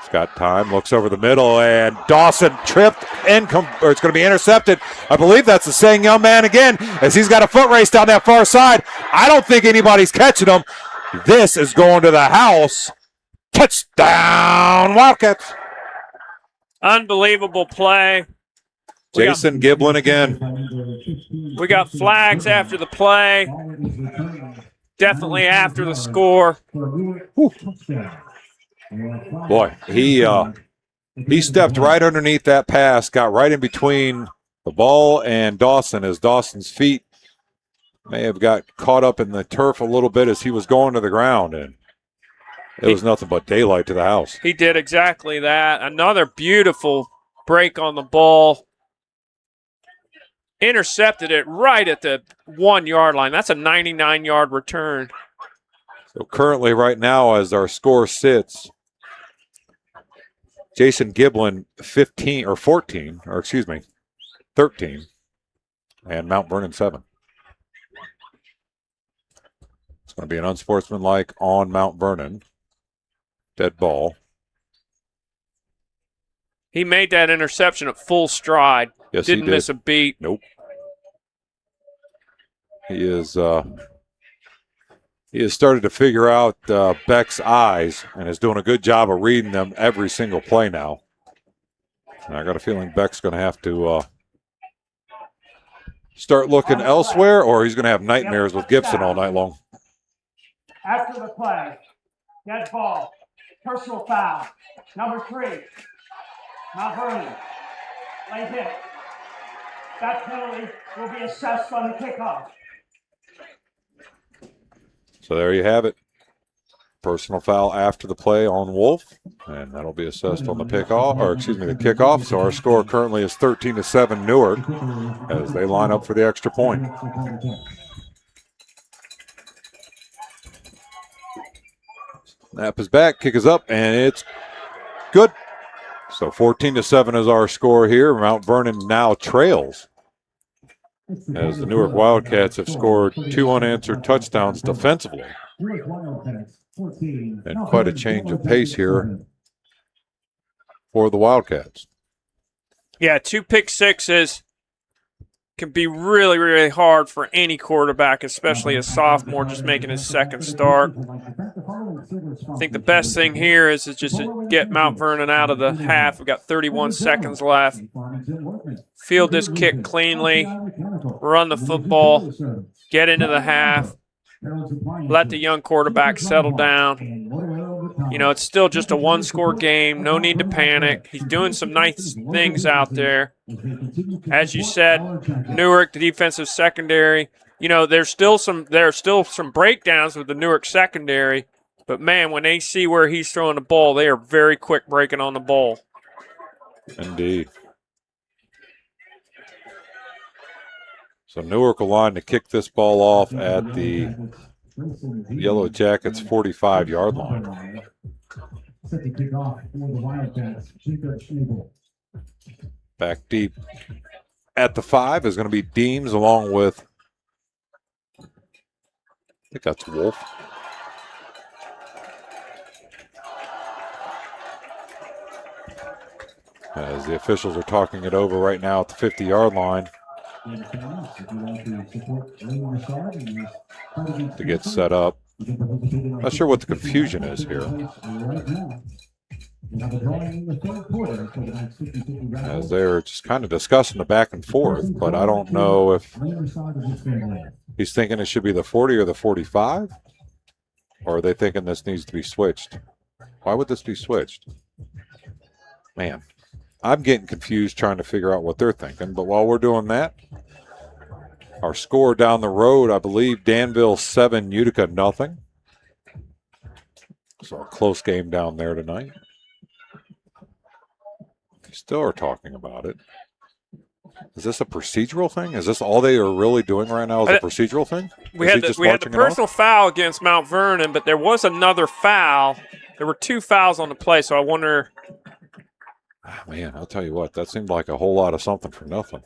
He's got time, looks over the middle, and Dawson tripped, it's going to be intercepted. I believe that's the same young man again, as he's got a foot race down that far side. I don't think anybody's catching him. This is going to the house. Touchdown, Wildcats. Unbelievable play. Jason Giblin again. We got flags after the play. Definitely after the score. Whew. Boy, he stepped right underneath that pass, got right in between the ball and Dawson as Dawson's feet may have got caught up in the turf a little bit as he was going to the ground, and it was nothing but daylight to the house. He did exactly that. Another beautiful break on the ball. Intercepted it right at the 1 yard line. That's a 99-yard return. So currently right now as our score sits, Jason Giblin 13, and Mount Vernon 7. It's going to be an unsportsmanlike on Mount Vernon. Dead ball. He made that interception at full stride. Yes, Didn't he did. miss a beat. Nope. He has started to figure out Beck's eyes and is doing a good job of reading them every single play now. And I got a feeling Beck's going to have to start looking elsewhere, or he's going to have nightmares with Gibson all night long. After the play, dead ball, personal foul, number 3, Mount Vernon, late hit. That penalty will be assessed on the kickoff. So there you have it. Personal foul after the play on Wolf, and that'll be assessed on the the kickoff. So our score currently is 13-7 Newark as they line up for the extra point. Snap is back, kick is up, and it's good. So 14-7 is our score here. Mount Vernon now trails as the Newark Wildcats have scored 2 unanswered touchdowns defensively. And quite a change of pace here for the Wildcats. Yeah, 2 pick sixes can be really, really hard for any quarterback, especially a sophomore just making his second start. I think the best thing here is just to get Mount Vernon out of the half. We've got 31 seconds left. Field this kick cleanly, run the football, get into the half, let the young quarterback settle down. You know, it's still just a 1-score game. No need to panic. He's doing some nice things out there. As you said, Newark, the defensive secondary. You know, there are still some breakdowns with the Newark secondary. But, man, when they see where he's throwing the ball, they are very quick breaking on the ball. Indeed. So Newark will line to kick this ball off at the Yellow Jackets' 45-yard line. Back deep at the 5 is going to be Deems along with, I think that's Wolf. As the officials are talking it over right now at the 50-yard line to get set up. Not sure what the confusion is here, as they're just kind of discussing the back and forth, but I don't know if he's thinking it should be the 40 or the 45, or are they thinking this needs to be switched? Why would this be switched? Man, I'm getting confused trying to figure out what they're thinking, but while we're doing that, our score down the road, I believe Danville 7, Utica nothing. So a close game down there tonight. They still are talking about it. Is this a procedural thing? Is this all they are really doing right now is a procedural thing? We had the personal foul against Mount Vernon, but there was another foul. There were 2 fouls on the play, so I wonder. Man, I'll tell you what, that seemed like a whole lot of something for nothing.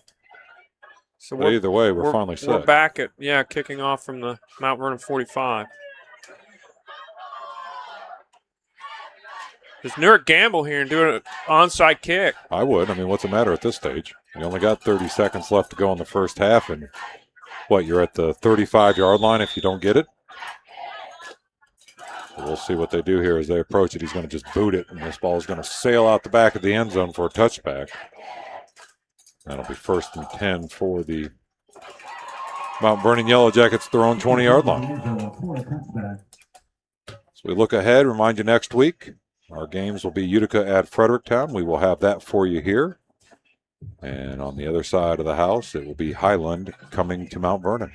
So but either way, we're finally set. We're back at, kicking off from the Mount Vernon 45. Does Newark gamble here and do an onside kick? I would. I mean, what's the matter at this stage? You only got 30 seconds left to go in the first half, and you're at the 35-yard line if you don't get it? So we'll see what they do here as they approach it. He's going to just boot it, and this ball is going to sail out the back of the end zone for a touchback. That'll be 1st and 10 for the Mount Vernon Yellow Jackets, their own 20-yard line. So we look ahead, remind you next week, our games will be Utica at Fredericktown. We will have that for you here. And on the other side of the house, it will be Highland coming to Mount Vernon.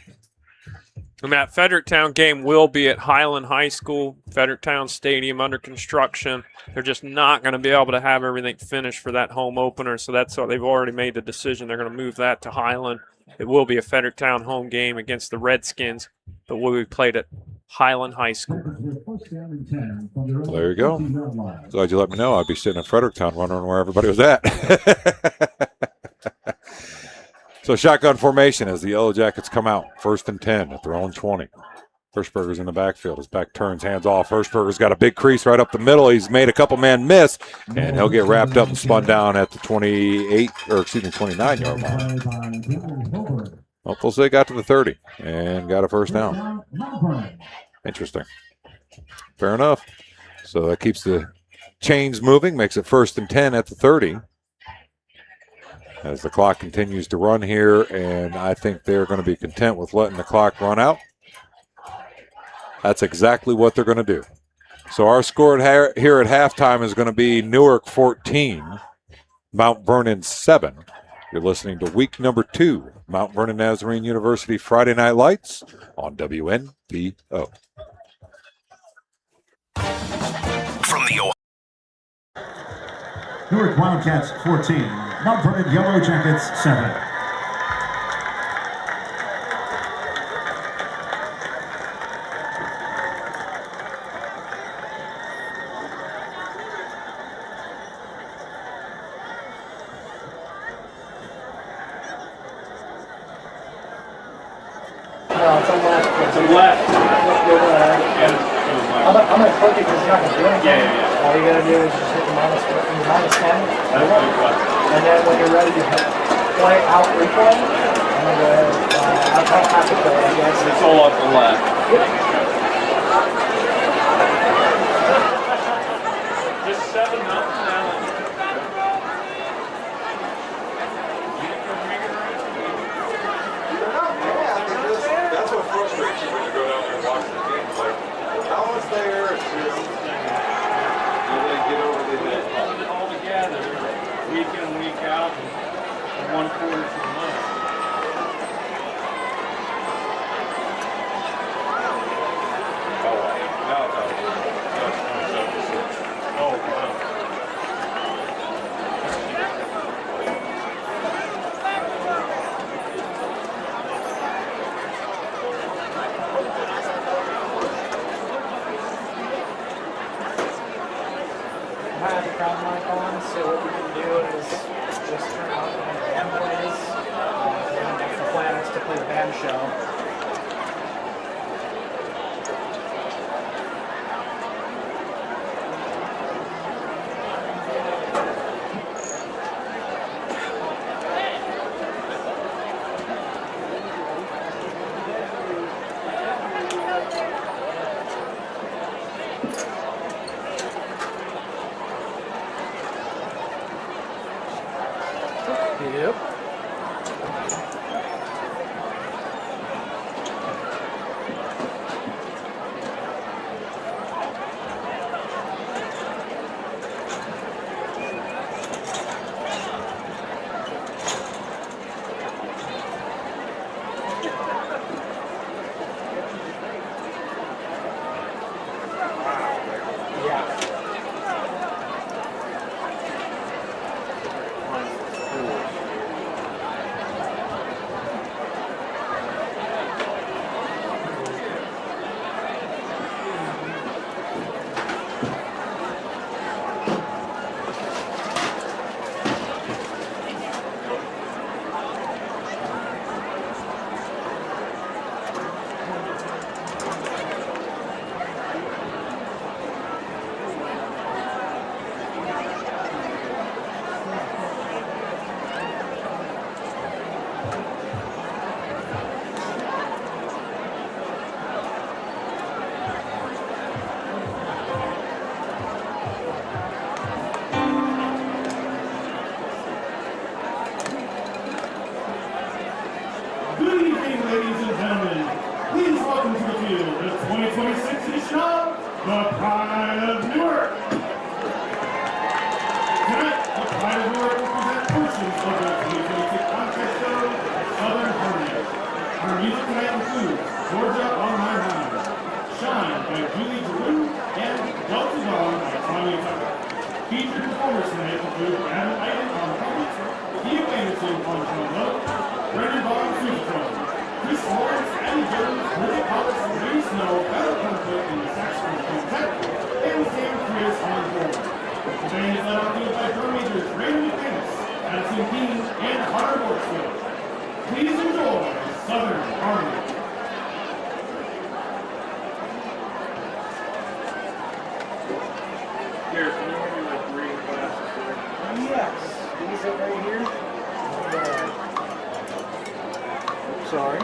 And that Fredericktown game will be at Highland High School, Fredericktown Stadium under construction. They're just not going to be able to have everything finished for that home opener, so that's what they've already made the decision. They're going to move that to Highland. It will be a Fredericktown home game against the Redskins, but will be played at Highland High School. There you go. Glad you let me know. I'd be sitting in Fredericktown wondering where everybody was at. So shotgun formation as the Yellow Jackets come out. 1st and 10 at their own 20. Hirschberger's in the backfield. His back turns, hands off. Hirschberger's got a big crease right up the middle. He's made a couple man miss, and he'll get wrapped up and spun down at the 29-yard line. Hopefully they got to the 30 and got a first down. Interesting. Fair enough. So that keeps the chains moving, makes it 1st and 10 at the 30. As the clock continues to run here, and I think they're going to be content with letting the clock run out. That's exactly what they're going to do. So our score here at halftime is going to be Newark 14, Mount Vernon 7. You're listening to week number 2, Mount Vernon Nazarene University Friday Night Lights on WNPO. From the Newark Wildcats 14, Mount Vernon Yellow Jackets 7. I'm going to click it because it's not going to do anything. All you got to do is just hit the minus 10. And then when you're ready to hit play out replay, I'm going to go ahead. I'll have to play, I guess. It's all up the left. Just 7-0 now. That's what frustrates you when you go down there and watch the game. It's like, how is there? It's just, they get over the head. Putting it all together, week in, week out, and 1 quarter to the month. Oh, wow. I have the crowd mic on, so what we can do is just turn on when the band plays. That's the plan is to play the band show. Yep. Training is led on field by drum majors Raymond McManus, Addison King, and Hunter Morrisfield. Please enjoy Southern Army. Here, can you give me my green glasses here? Yes, these are right here. Sorry.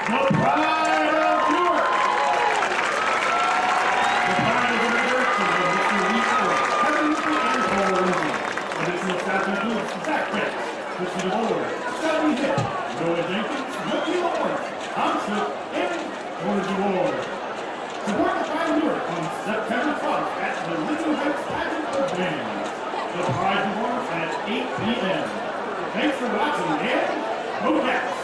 The pride of Newark. The pride of the direction of Mr. Lee Ford, Kevin and Paul Lindsay. Additional staff includes Zach Pitts, Christian Moore, Shelby Hitt, Noah Jenkins, Mookie Lawrence, Tom Smith, and Georgie Ward. Support the Pride of Newark on September 12th at the Little Heights Pageant of Bands. The Pride performs at 8 p.m. Thanks for watching and go Cats!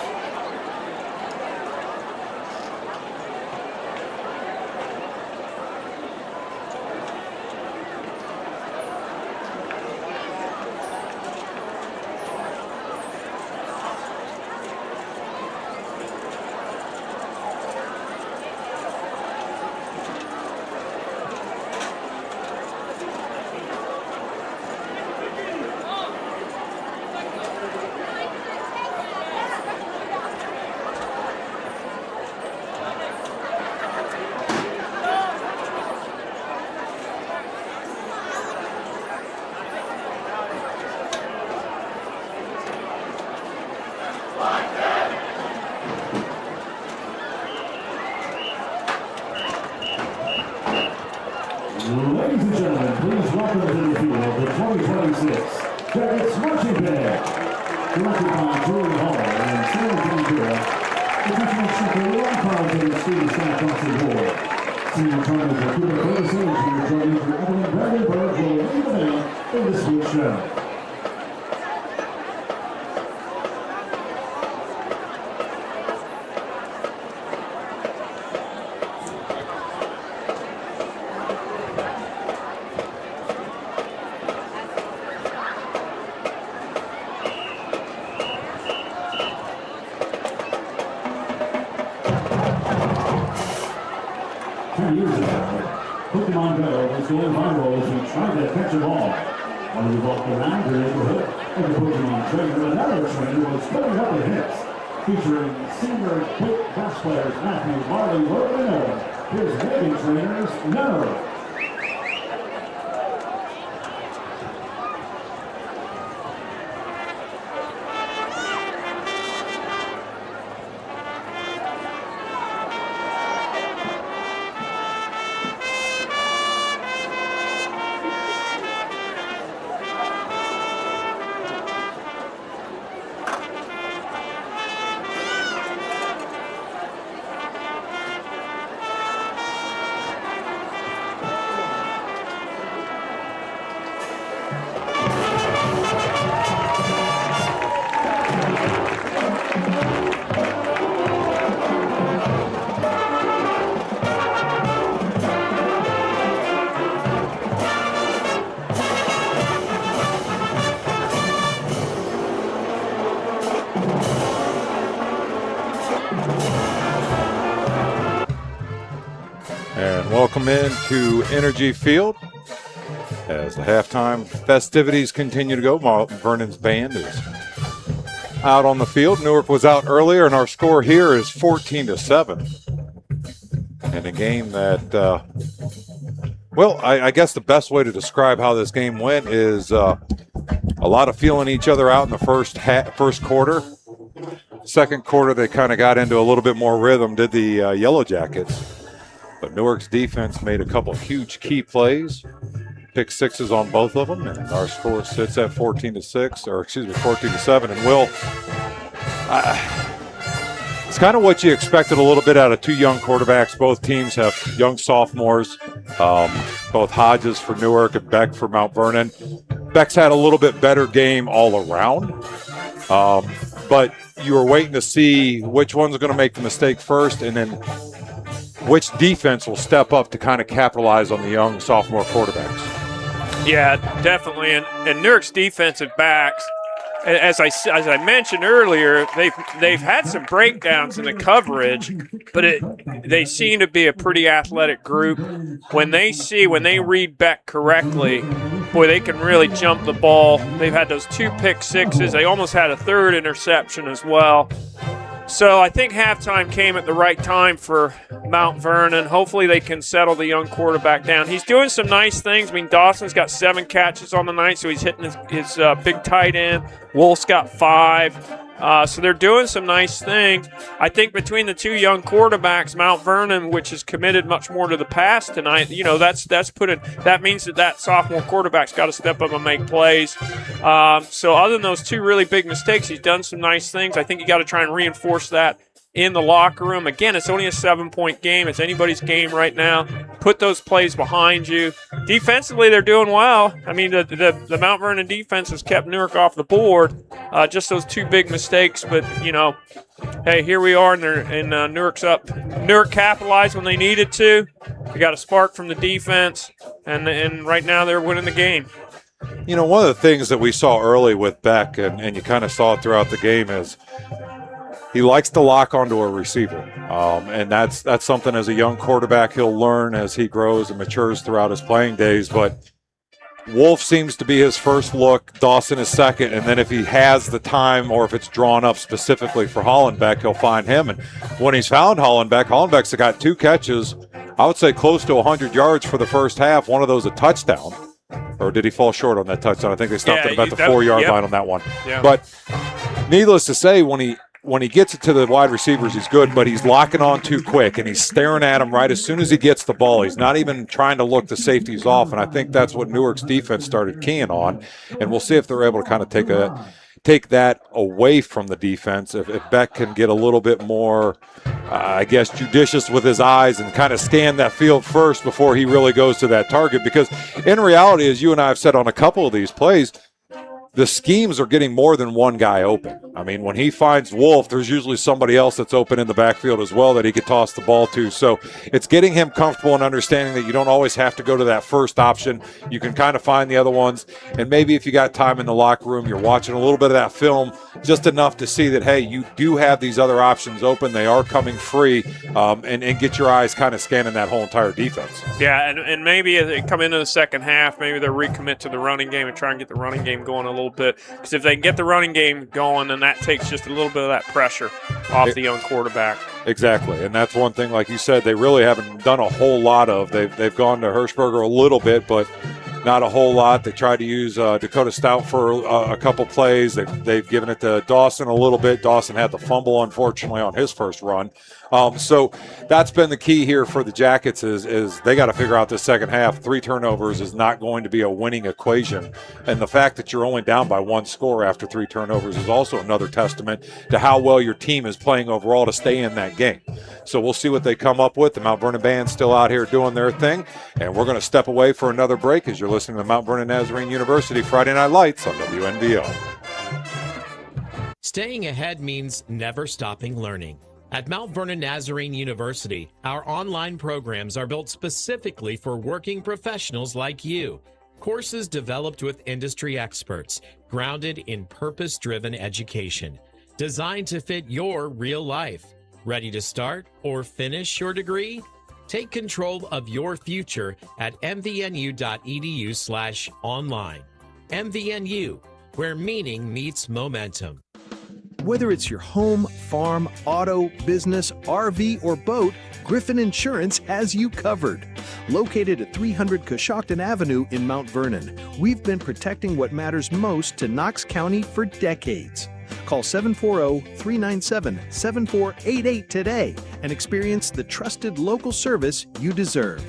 Ladies and gentlemen, please welcome to the field the 2026 Jackets Marching Band. Directed by Julie Hall and Sarah Ventura. Additional Chief Ron Carlton and student staff council board. Senior partners are Cuba Curtis Engineer joining for Evelyn Brandenburg will lead the band in this week's show. Pokemon Go was going viral as he tried to catch a ball. While he walked around the neighborhood, and the Pokemon trainer, another trainer, was coming up with hits, featuring senior quick bass players Matthew, Marley, Logan, and Noah. Here's baby trainers, Noah. And welcome into Energy Field as the halftime festivities continue to go. Vernon's band is out on the field. Newark was out earlier, and our score here is 14-7. In a game that, I guess the best way to describe how this game went is a lot of feeling each other out in the first quarter. Second quarter, they kind of got into a little bit more rhythm, did the Yellow Jackets. But Newark's defense made a couple huge key plays, pick sixes on both of them, and our score sits at 14-7. And Will, it's kind of what you expected a little bit out of two young quarterbacks. Both teams have young sophomores, both Hodges for Newark and Beck for Mount Vernon. Beck's had a little bit better game all around, but you were waiting to see which one's going to make the mistake first, and then which defense will step up to kind of capitalize on the young sophomore quarterbacks. Yeah, definitely. And Newark's defensive backs, as I mentioned earlier, they've had some breakdowns in the coverage, but they seem to be a pretty athletic group. When they read Beck correctly, boy, they can really jump the ball. They've had those two pick sixes. They almost had a third interception as well. So I think halftime came at the right time for Mount Vernon. Hopefully they can settle the young quarterback down. He's doing some nice things. I mean, Dawson's got 7 catches on the night, so he's hitting his big tight end. Wolf's got 5. So they're doing some nice things. I think between the 2 young quarterbacks, Mount Vernon, which is committed much more to the pass tonight, that means that sophomore quarterback's got to step up and make plays. So other than those 2 really big mistakes, he's done some nice things. I think you got to try and reinforce that in the locker room. Again, it's only a 7-point game. It's anybody's game right now. Put those plays behind you. Defensively, they're doing well. I mean, the Mount Vernon defense has kept Newark off the board. Just those 2 big mistakes, but, hey, here we are, and Newark's up. Newark capitalized when they needed to. They got a spark from the defense, and right now they're winning the game. One of the things that we saw early with Beck, and you kind of saw it throughout the game, is he likes to lock onto a receiver, and that's something as a young quarterback he'll learn as he grows and matures throughout his playing days. But Wolf seems to be his first look, Dawson is second, and then if he has the time or if it's drawn up specifically for Hollenbeck, he'll find him. And when he's found Hollenbeck's got 2 catches, I would say close to 100 yards for the first half, one of those a touchdown. Or did he fall short on that touchdown? I think they stopped at about the 4-yard line on that one. Yeah. But needless to say, when he gets it to the wide receivers, he's good, but he's locking on too quick, and he's staring at them right as soon as he gets the ball. He's not even trying to look the safeties off, and I think that's what Newark's defense started keying on, and we'll see if they're able to kind of take that away from the defense. If Beck can get a little bit more, judicious with his eyes and kind of scan that field first before he really goes to that target, because in reality, as you and I have said on a couple of these plays, the schemes are getting more than one guy open. I mean, when he finds Wolf, there's usually somebody else that's open in the backfield as well that he could toss the ball to. So it's getting him comfortable and understanding that you don't always have to go to that first option. You can kind of find the other ones. And maybe if you got time in the locker room, you're watching a little bit of that film, just enough to see that, hey, you do have these other options open. They are coming free, and get your eyes kind of scanning that whole entire defense. Yeah, and maybe as they come into the second half, maybe they'll recommit to the running game and try and get the running game going a little bit. Because if they can get the running game going, then that takes just a little bit of that pressure off the young quarterback. Exactly, and that's one thing, like you said, they really haven't done a whole lot of. They've gone to Hirschberger a little bit, but not a whole lot. They tried to use Dakota Stout for a couple plays. They've given it to Dawson a little bit. Dawson had the fumble, unfortunately, on his first run. So that's been the key here for the Jackets is they got to figure out this second half. 3 turnovers is not going to be a winning equation. And the fact that you're only down by 1 score after 3 turnovers is also another testament to how well your team is playing overall to stay in that game. So we'll see what they come up with. The Mount Vernon band's still out here doing their thing. And we're going to step away for another break as you're listening to Mount Vernon Nazarene University Friday Night Lights on WNBO. Staying ahead means never stopping learning. At Mount Vernon Nazarene University, our online programs are built specifically for working professionals like you. Courses developed with industry experts, grounded in purpose-driven education, designed to fit your real life. Ready to start or finish your degree? Take control of your future at mvnu.edu/online. MVNU, where meaning meets momentum. Whether it's your home, farm, auto, business, RV, or boat, Griffin Insurance has you covered. Located at 300 Coshocton Avenue in Mount Vernon, we've been protecting what matters most to Knox County for decades. Call 740-397-7488 today and experience the trusted local service you deserve.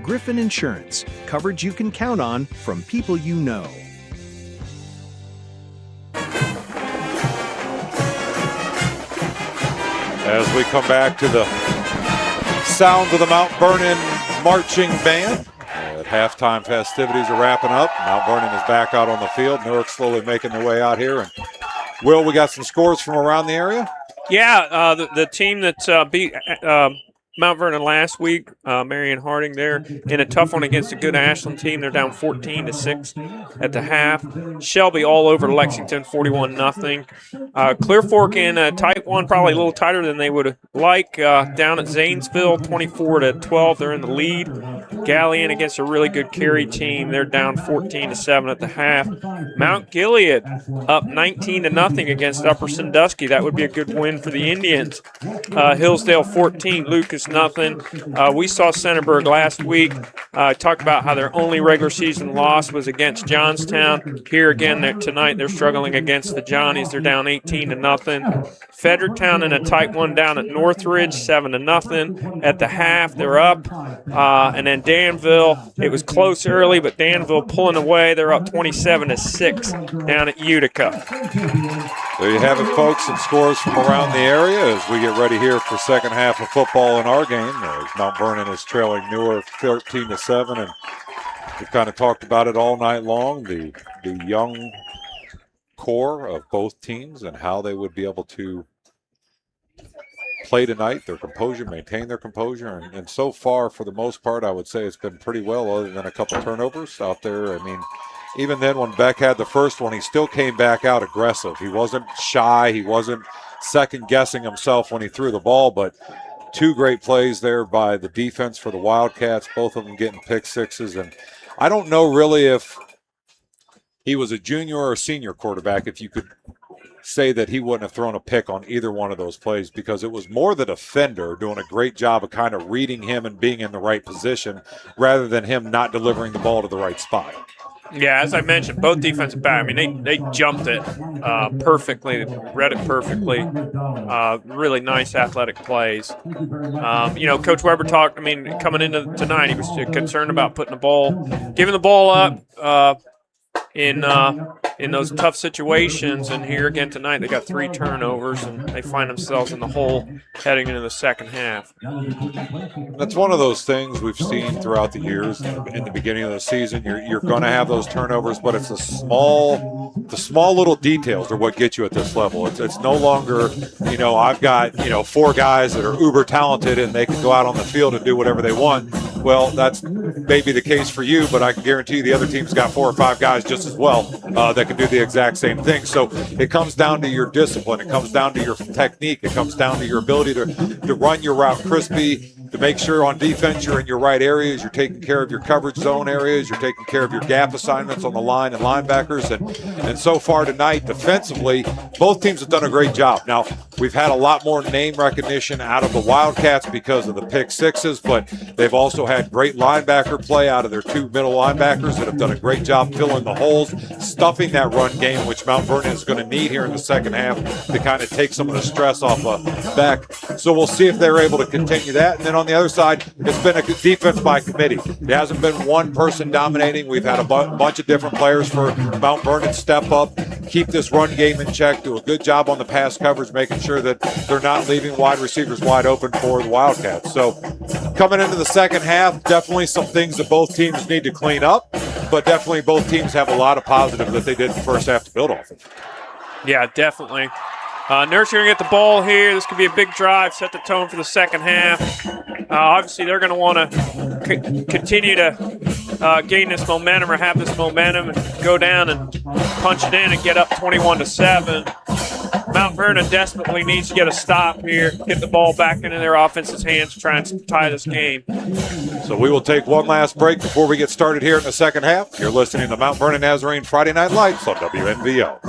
Griffin Insurance, coverage you can count on from people you know. As we come back to the sound of the Mount Vernon marching band, halftime festivities are wrapping up. Mount Vernon is back out on the field. Newark slowly making their way out here. And Will, we got some scores from around the area? Yeah, the team that beat Mount Vernon last week, Marion Harding there, in a tough one against a good Ashland team. They're down 14-6 at the half. Shelby all over Lexington, 41-0. Clear Fork in a tight one, probably a little tighter than they would like. Down at Zanesville, 24-12. They're in the lead. Galleon against a really good Cary team. They're down 14-7 at the half. Mount Gilead up 19-0 against Upper Sandusky. That would be a good win for the Indians. Hillsdale 14, Lucas nothing. We saw Centerburg last week. Talked about how their only regular season loss was against Johnstown. Here again tonight, they're struggling against the Johnnies. They're down 18-0. Fredericktown in a tight one down at Northridge, 7-0. At the half, they're up. And then Danville, it was close early, but Danville pulling away. They're up 27-6 down at Utica. There you have it, folks, some scores from around the area as we get ready here for second half of football in our game. As Mount Vernon is trailing Newark 13-7, and we've kind of talked about it all night long, the young core of both teams and how they would be able to play tonight, their composure, maintain their composure, and so far, for the most part, I would say it's been pretty well, other than a couple turnovers out there. I mean, even then, when Beck had the first one, he still came back out aggressive. He wasn't shy. He wasn't second-guessing himself when he threw the ball, but two great plays there by the defense for the Wildcats, both of them getting pick sixes. And I don't know really if he was a junior or a senior quarterback, if you could say that he wouldn't have thrown a pick on either one of those plays, because it was more the defender doing a great job of kind of reading him and being in the right position rather than him not delivering the ball to the right spot. Yeah, as I mentioned, both defensive back, I mean, they jumped it perfectly, read it perfectly. Really nice athletic plays. Coach Weber talked, coming into tonight, he was concerned about giving the ball up in those tough situations. And here again tonight, they got 3 turnovers, and they find themselves in the hole heading into the second half. That's one of those things we've seen throughout the years. In the beginning of the season, you're going to have those turnovers, but it's the small little details are what get you at this level. It's no longer, I've got 4 guys that are uber talented and they can go out on the field and do whatever they want. Well, that's maybe the case for you, but I can guarantee you the other team's got 4 or 5 guys just as well that can do the exact same thing. So it comes down to your discipline. It comes down to your technique. It comes down to your ability to run your route crispy, to make sure on defense you're in your right areas, you're taking care of your coverage zone areas, you're taking care of your gap assignments on the line and linebackers. And so far tonight, defensively, both teams have done a great job. Now, we've had a lot more name recognition out of the Wildcats because of the pick sixes, but they've also had great linebacker play out of their 2 middle linebackers that have done a great job filling the holes, stuffing that run game, which Mount Vernon is going to need here in the second half to kind of take some of the stress off of Beck. So we'll see if they're able to continue that. And then on the other side, it's been a good defense by committee. There hasn't been one person dominating. We've had a bunch of different players for Mount Vernon step up, keep this run game in check, do a good job on the pass coverage, making sure that they're not leaving wide receivers wide open for the Wildcats. So coming into the second half, definitely some things that both teams need to clean up, but definitely both teams have a lot of positive that they did in the first half to build off of. Yeah, definitely. Nerds are going to get the ball here. This could be a big drive, set the tone for the second half. Obviously, they're going to want to continue to gain this momentum or have this momentum and go down and punch it in and get up 21-7. Mount Vernon desperately needs to get a stop here, get the ball back into their offense's hands, try and tie this game. So we will take one last break before we get started here in the second half. You're listening to Mount Vernon Nazarene Friday Night Lights on WNVO.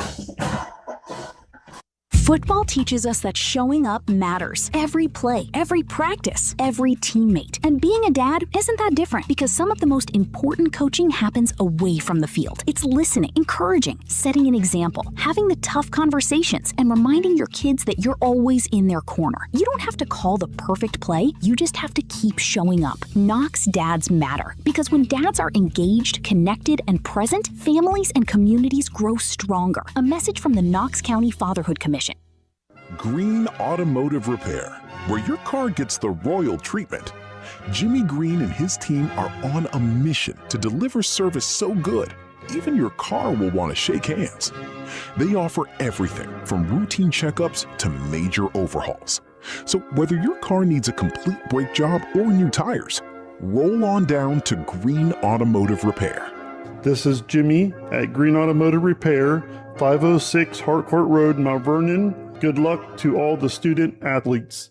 Football teaches us that showing up matters. Every play, every practice, every teammate. And being a dad isn't that different, because some of the most important coaching happens away from the field. It's listening, encouraging, setting an example, having the tough conversations, and reminding your kids that you're always in their corner. You don't have to call the perfect play, you just have to keep showing up. Knox Dads matter, because when dads are engaged, connected, and present, families and communities grow stronger. A message from the Knox County Fatherhood Commission. Green Automotive Repair, where your car gets the royal treatment. Jimmy Green and his team are on a mission to deliver service so good, even your car will want to shake hands. They offer everything from routine checkups to major overhauls. So whether your car needs a complete brake job or new tires, roll on down to Green Automotive Repair. This is Jimmy at Green Automotive Repair, 506 Harcourt Road, Mount Vernon. Good luck to all the student athletes.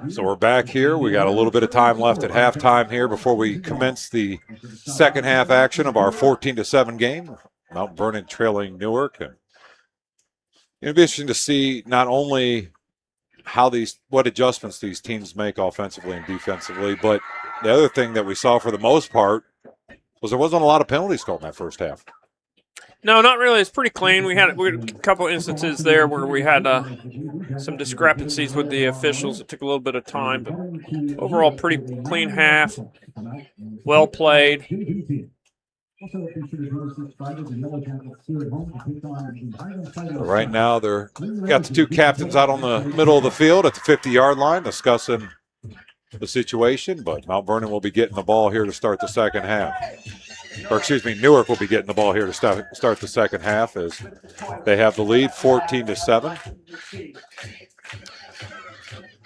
So we're back here. We got a little bit of time left at halftime here before we commence the second half action of our 14-7 game. Mount Vernon trailing Newark. And it'll be interesting to see not only what adjustments these teams make offensively and defensively, but the other thing that we saw for the most part was there wasn't a lot of penalties called in that first half. No, not really. It's pretty clean. We had a couple instances there where we had some discrepancies with the officials. It took a little bit of time, but overall pretty clean half. Well played. Right now, they're got the two captains out on the middle of the field at the 50-yard line discussing the situation, but Mount Vernon will be getting the ball here to start the second half. Or excuse me, Newark will be getting the ball here to start the second half as they have the lead 14-7.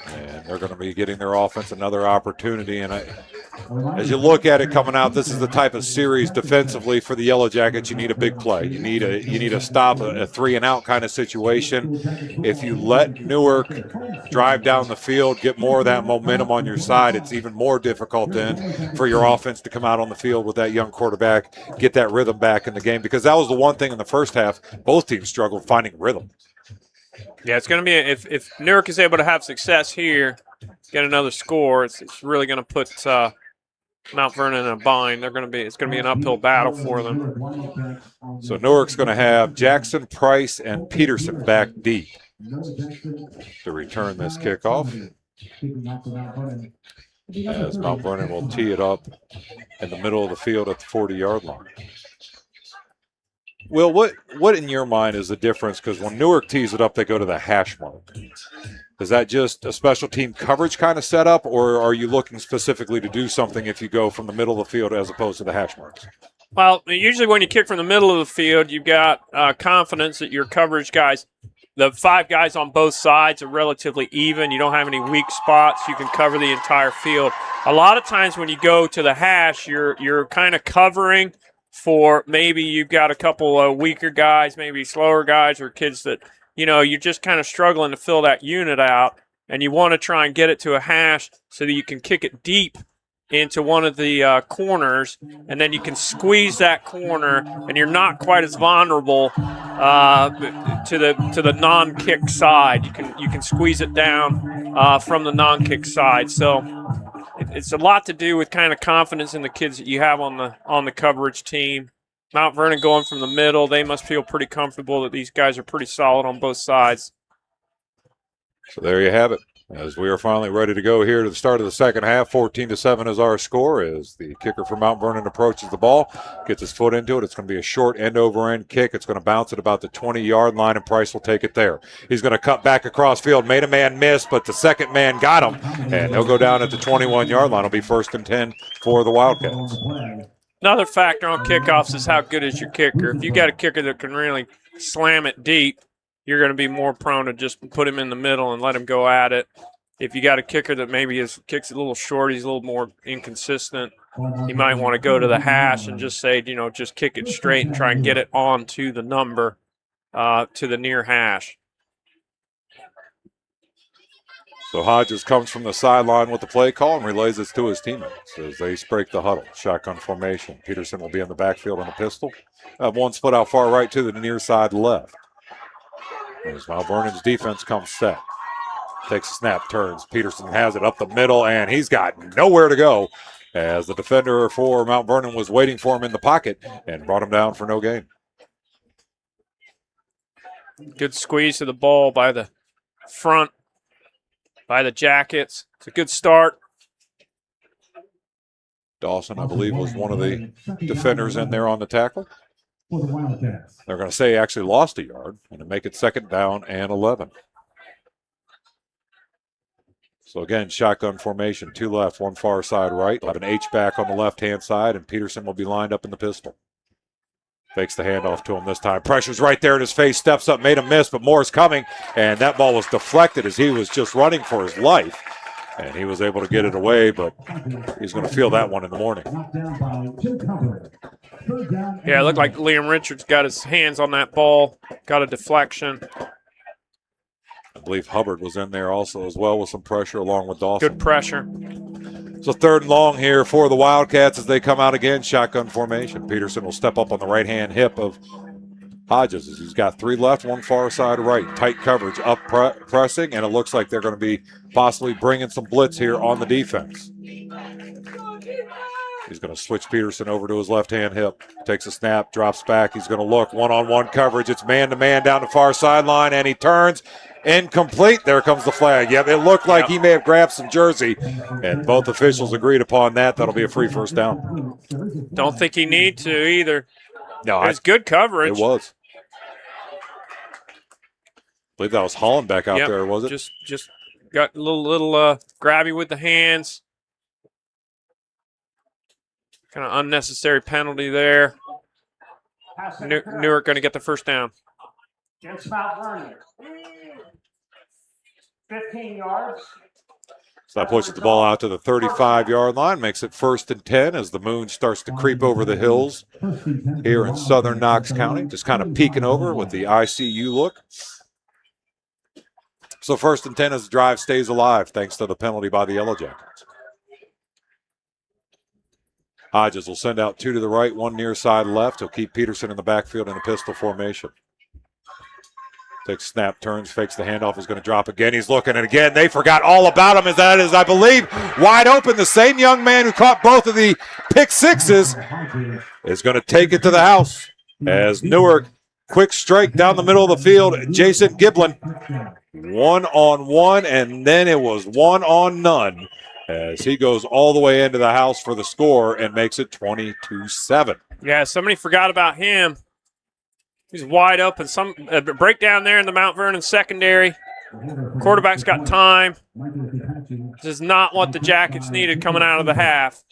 And they're going to be getting their offense another opportunity. And as you look at it coming out, this is the type of series defensively for the Yellow Jackets. You need a big play. You need a stop, a 3-and-out kind of situation. If you let Newark drive down the field, get more of that momentum on your side, it's even more difficult then for your offense to come out on the field with that young quarterback, get that rhythm back in the game. Because that was the one thing in the first half, both teams struggled finding rhythm. Yeah, it's going to be if Newark is able to have success here, get another score, it's really going to put Mount Vernon in a bind. It's going to be an uphill battle for them. So Newark's going to have Jackson, Price, and Peterson back deep to return this kickoff. As Mount Vernon will tee it up in the middle of the field at the 40-yard line. Will, what in your mind is the difference? Because when Newark tees it up, they go to the hash mark. Is that just a special team coverage kind of setup, or are you looking specifically to do something if you go from the middle of the field as opposed to the hash marks? Well, usually when you kick from the middle of the field, you've got confidence that your coverage guys, the 5 guys on both sides, are relatively even. You don't have any weak spots. You can cover the entire field. A lot of times when you go to the hash, you're kind of covering for maybe you've got a couple of weaker guys, maybe slower guys, or kids that, you're just kind of struggling to fill that unit out, and you want to try and get it to a hash so that you can kick it deep into one of the corners, and then you can squeeze that corner, and you're not quite as vulnerable to the non-kick side. You can squeeze it down from the non-kick side. So it's a lot to do with kind of confidence in the kids that you have on the coverage team. Mount Vernon going from the middle, they must feel pretty comfortable that these guys are pretty solid on both sides. So there you have it. As we are finally ready to go here to the start of the second half, 14-7 is our score as the kicker for Mount Vernon approaches the ball, gets his foot into it. It's going to be a short end-over-end kick. It's going to bounce at about the 20-yard line, and Price will take it there. He's going to cut back across field, made a man miss, but the second man got him, and he'll go down at the 21-yard line. It'll be 1st and 10 for the Wildcats. Another factor on kickoffs is how good is your kicker. If you got a kicker that can really slam it deep, you're going to be more prone to just put him in the middle and let him go at it. If you got a kicker that maybe kicks a little short, he's a little more inconsistent, you might want to go to the hash and just say, just kick it straight and try and get it onto the number, to the near hash. So Hodges comes from the sideline with the play call and relays it to his teammates as they break the huddle. Shotgun formation. Peterson will be in the backfield on a pistol. One split out far right to the near side left. As Mount Vernon's defense comes set. Takes a snap, turns. Peterson has it up the middle, and he's got nowhere to go as the defender for Mount Vernon was waiting for him in the pocket and brought him down for no gain. Good squeeze to the ball by the front, by the Jackets. It's a good start. Dawson, I believe, was one of the defenders in there on the tackle. They're going to say he actually lost a yard and to make it 2nd down and 11. So again, shotgun formation, 2 left, 1 far side right. We'll have an H-back on the left-hand side, and Peterson will be lined up in the pistol. Fakes the handoff to him this time. Pressure's right there in his face, steps up, made a miss, but more is coming, and that ball was deflected as he was just running for his life. And he was able to get it away, but he's going to feel that one in the morning. Yeah, it looked like Liam Richards got his hands on that ball, got a deflection. I believe Hubbard was in there also as well with some pressure along with Dawson. Good pressure. So 3rd and long here for the Wildcats as they come out again, shotgun formation. Peterson will step up on the right-hand hip of Hodges as he's got 3 left, 1 far side right. Tight coverage, up pressing, and it looks like they're going to be possibly bringing some blitz here on the defense. He's going to switch Peterson over to his left-hand hip. Takes a snap, drops back. He's going to look. One-on-one coverage. It's man-to-man down the far sideline, and he turns. Incomplete. There comes the flag. Yep, it looked like he may have grabbed some jersey, and both officials agreed upon that. That'll be a free first down. Don't think he need to either. No, it's good coverage. It was. I believe that was Holland back out there, was it? Just got a little grabby with the hands. Kind of unnecessary penalty there. Newark going to get the first down. Against Mount Vernon. 15 yards. So that pushes the ball out to the 35-yard line, makes it 1st and 10 as the moon starts to creep over the hills here in southern Knox County, just kind of peeking over with the ICU look. So 1st and 10 as the drive stays alive thanks to the penalty by the Yellow Jackets. Hodges will send out 2 to the right, 1 near side left. He'll keep Peterson in the backfield in a pistol formation. Takes snap, turns, fakes the handoff, is going to drop again. He's looking, and again, they forgot all about him. As that is, I believe, wide open. The same young man who caught both of the pick sixes is going to take it to the house. As Newark, quick strike down the middle of the field. Jason Giblin, 1-on-1, and then it was 1-on-none as he goes all the way into the house for the score and makes it 22-7. Yeah, somebody forgot about him. He's wide open. Some breakdown there in the Mount Vernon secondary. Quarterback's got time. This is not what the Jackets needed coming out of the half.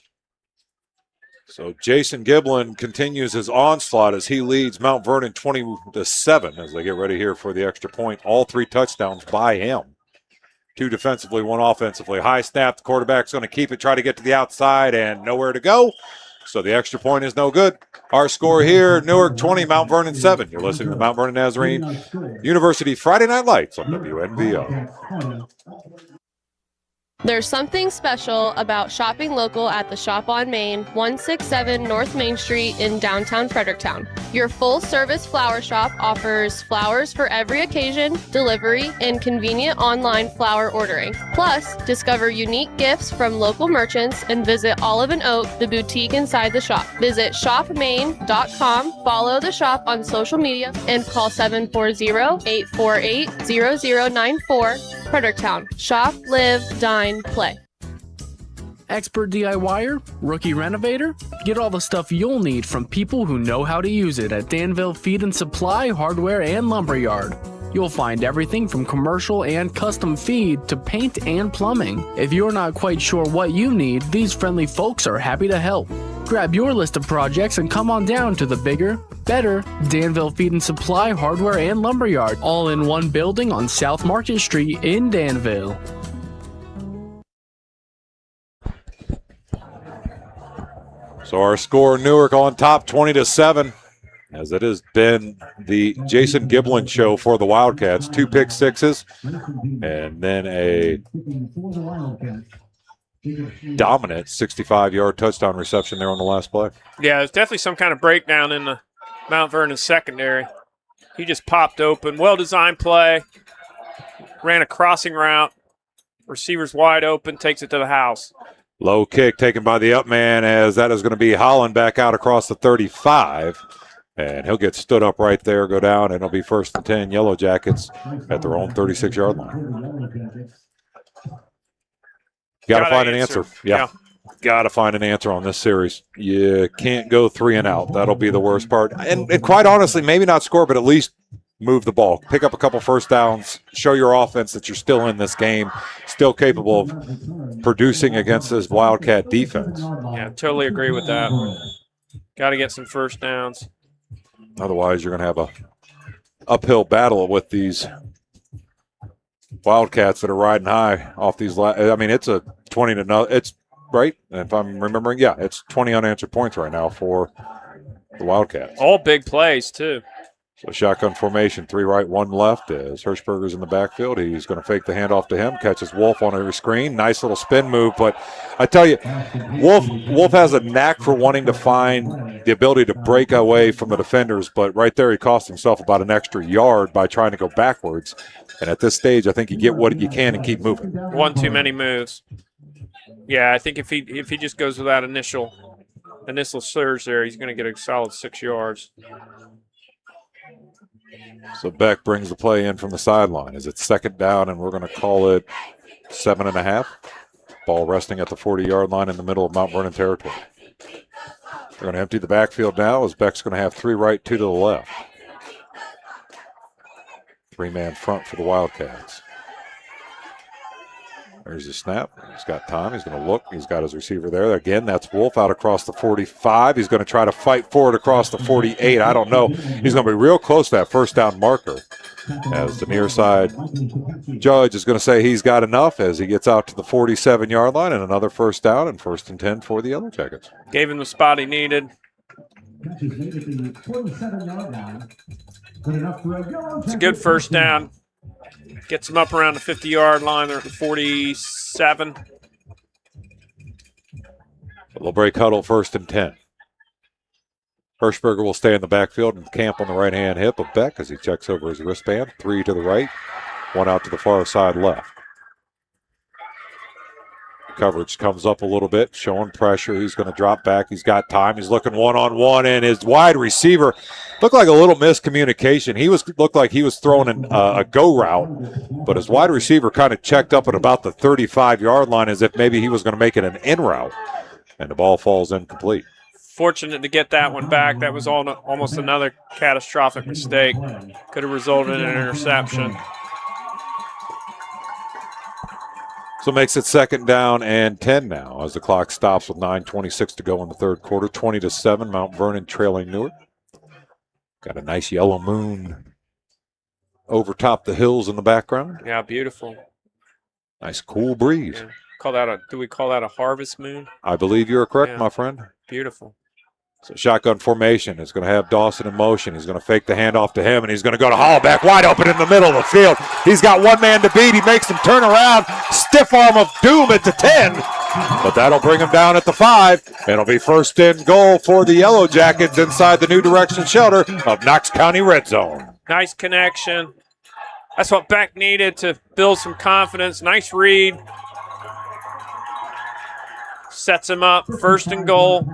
So Jason Giblin continues his onslaught as he leads Mount Vernon 20-7 as they get ready here for the extra point. All 3 touchdowns by him. 2 defensively, 1 offensively. High snap. The quarterback's going to keep it, try to get to the outside, and nowhere to go. So the extra point is no good. Our score here, Newark 20, Mount Vernon 7. You're listening to Mount Vernon Nazarene University Friday Night Lights on WNVO. There's something special about shopping local at the Shop on Main, 167 North Main Street in downtown Fredericktown. Your full-service flower shop offers flowers for every occasion, delivery, and convenient online flower ordering. Plus, discover unique gifts from local merchants and visit Olive & Oak, the boutique inside the shop. Visit shopmain.com, follow the shop on social media, and call 740-848-0094. Fredericktown. Shop, live, dine, play. Expert DIYer? Rookie renovator? Get all the stuff you'll need from people who know how to use it at Danville Feed and Supply Hardware and Lumberyard. You'll find everything from commercial and custom feed to paint and plumbing. If you're not quite sure what you need, these friendly folks are happy to help. Grab your list of projects and come on down to the bigger, better Danville Feed and Supply Hardware and Lumberyard, all in one building on South Market Street in Danville. So our score, Newark on top 20-7, as it has been the Jason Giblin show for the Wildcats. 2 pick sixes and then a dominant 65-yard touchdown reception there on the last play. Yeah, there's definitely some kind of breakdown in the Mount Vernon secondary. He just popped open. Well-designed play. Ran a crossing route. Receiver's wide open. Takes it to the house. Low kick taken by the up man as that is going to be Holland back out across the 35. And he'll get stood up right there, go down, and it'll be 1st and 10 Yellow Jackets at their own 36-yard line. Got to find an answer. Yeah. Got to find an answer on this series. You can't go 3 and out. That'll be the worst part. And quite honestly, maybe not score, but at least move the ball. Pick up a couple first downs. Show your offense that you're still in this game, still capable of producing against this Wildcat defense. Yeah, totally agree with that. Got to get some first downs. Otherwise, you're going to have a uphill battle with these Wildcats that are riding high off these. I mean, it's a 20-0. It's right. If I'm remembering, it's 20 unanswered points right now for the Wildcats. All big plays too. So shotgun formation, 3 right, 1 left. As Hirschberger's in the backfield, he's going to fake the handoff to him, catches Wolf on every screen. Nice little spin move, but I tell you, Wolf has a knack for wanting to find the ability to break away from the defenders, but right there he cost himself about an extra yard by trying to go backwards. And at this stage, I think you get what you can and keep moving. One too many moves. Yeah, I think if he just goes with that initial surge there, he's going to get a solid 6 yards. So Beck brings the play in from the sideline. Is it 2nd down, and we're going to call it 7.5. Ball resting at the 40-yard line in the middle of Mount Vernon territory. They're going to empty the backfield now as Beck's going to have 3 right, 2 to the left. 3-man front for the Wildcats. There's the snap. He's got time. He's going to look. He's got his receiver there. Again, that's Wolf out across the 45. He's going to try to fight forward across the 48. I don't know. He's going to be real close to that 1st down marker as the near side judge is going to say he's got enough as he gets out to the 47-yard line and another 1st down and 1st and 10 for the Yellow Jackets. Gave him the spot he needed. It's a good 1st down. Gets them up around the 50-yard line. They're at the 47. They'll break huddle 1st and 10. Hirschberger will stay in the backfield and camp on the right-hand hip of Beck as he checks over his wristband. 3 to the right, 1 out to the far side left. Coverage comes up a little bit, showing pressure. He's going to drop back. He's got time. He's looking one-on-one, and his wide receiver looked like a little miscommunication. Looked like he was throwing a go route, but his wide receiver kind of checked up at about the 35-yard line as if maybe he was going to make it an in route, and the ball falls incomplete. Fortunate to get that one back. That was almost another catastrophic mistake. Could have resulted in an interception. So makes it 2nd down and 10 now as the clock stops with 9:26 to go in the 3rd quarter. 20-7, Mount Vernon trailing Newark. Got a nice yellow moon over top the hills in the background. Yeah, beautiful. Nice cool breeze. Yeah. Do we call that a harvest moon? I believe you're correct, my friend. Beautiful. So shotgun formation is going to have Dawson in motion. He's going to fake the handoff to him, and he's going to go to Hollaback wide open in the middle of the field. He's got 1 man to beat. He makes him turn around. Stiff arm of doom at the 10. But that'll bring him down at the 5. It'll be 1st and goal for the Yellow Jackets inside the New Direction shelter of Knox County Red Zone. Nice connection. That's what Beck needed to build some confidence. Nice read. Sets him up. 1st and goal.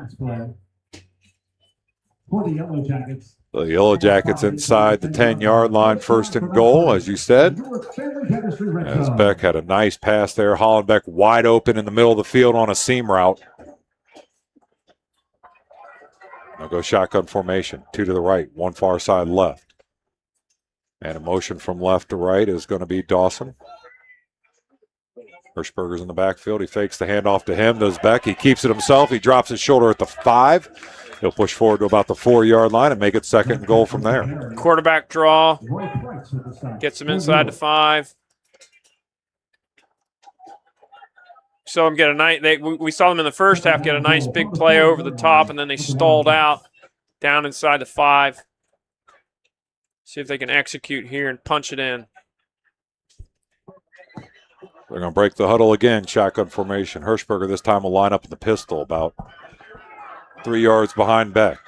For the Yellow Jackets. The Yellow Jackets inside the 10-yard line, 1st and goal, as you said. As Beck had a nice pass there. Hollenbeck wide open in the middle of the field on a seam route. Now go shotgun formation. 2 to the right, 1 far side left. And a motion from left to right is going to be Dawson. Hirschberger's in the backfield. He fakes the handoff to him. Does Beck. He keeps it himself. He drops his shoulder at the 5. He'll push forward to about the 4-yard line and make it 2nd and goal from there. Quarterback draw. Gets him inside the 5. Saw him get a nice. We saw them in the 1st half get a nice big play over the top, and then they stalled out down inside the 5. See if they can execute here and punch it in. They're going to break the huddle again. Shotgun formation. Hirschberger this time will line up in the pistol about 3 yards behind Beck.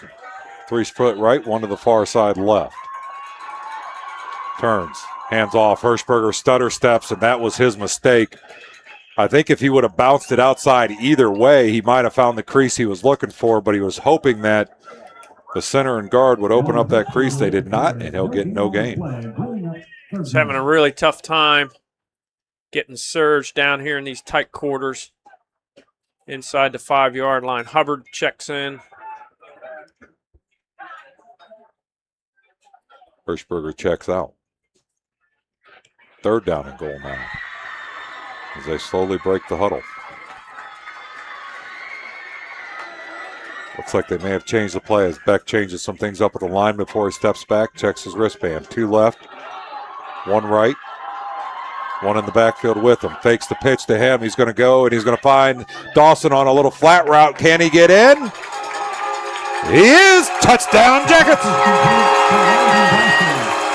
3 foot right, 1 to the far side left. Turns, hands off. Hirschberger stutter steps, and that was his mistake. I think if he would have bounced it outside either way, he might have found the crease he was looking for, but he was hoping that the center and guard would open up that crease. They did not, and he'll get no gain. He's having a really tough time getting surged down here in these tight quarters. Inside the 5-yard line. Hubbard checks in. Hirschberger checks out. 3rd down and goal now as they slowly break the huddle. Looks like they may have changed the play as Beck changes some things up at the line before he steps back, checks his wristband. 2 left, 1 right. 1 in the backfield with him. Fakes the pitch to him. He's going to go, and he's going to find Dawson on a little flat route. Can he get in? He is. Touchdown, Jackets!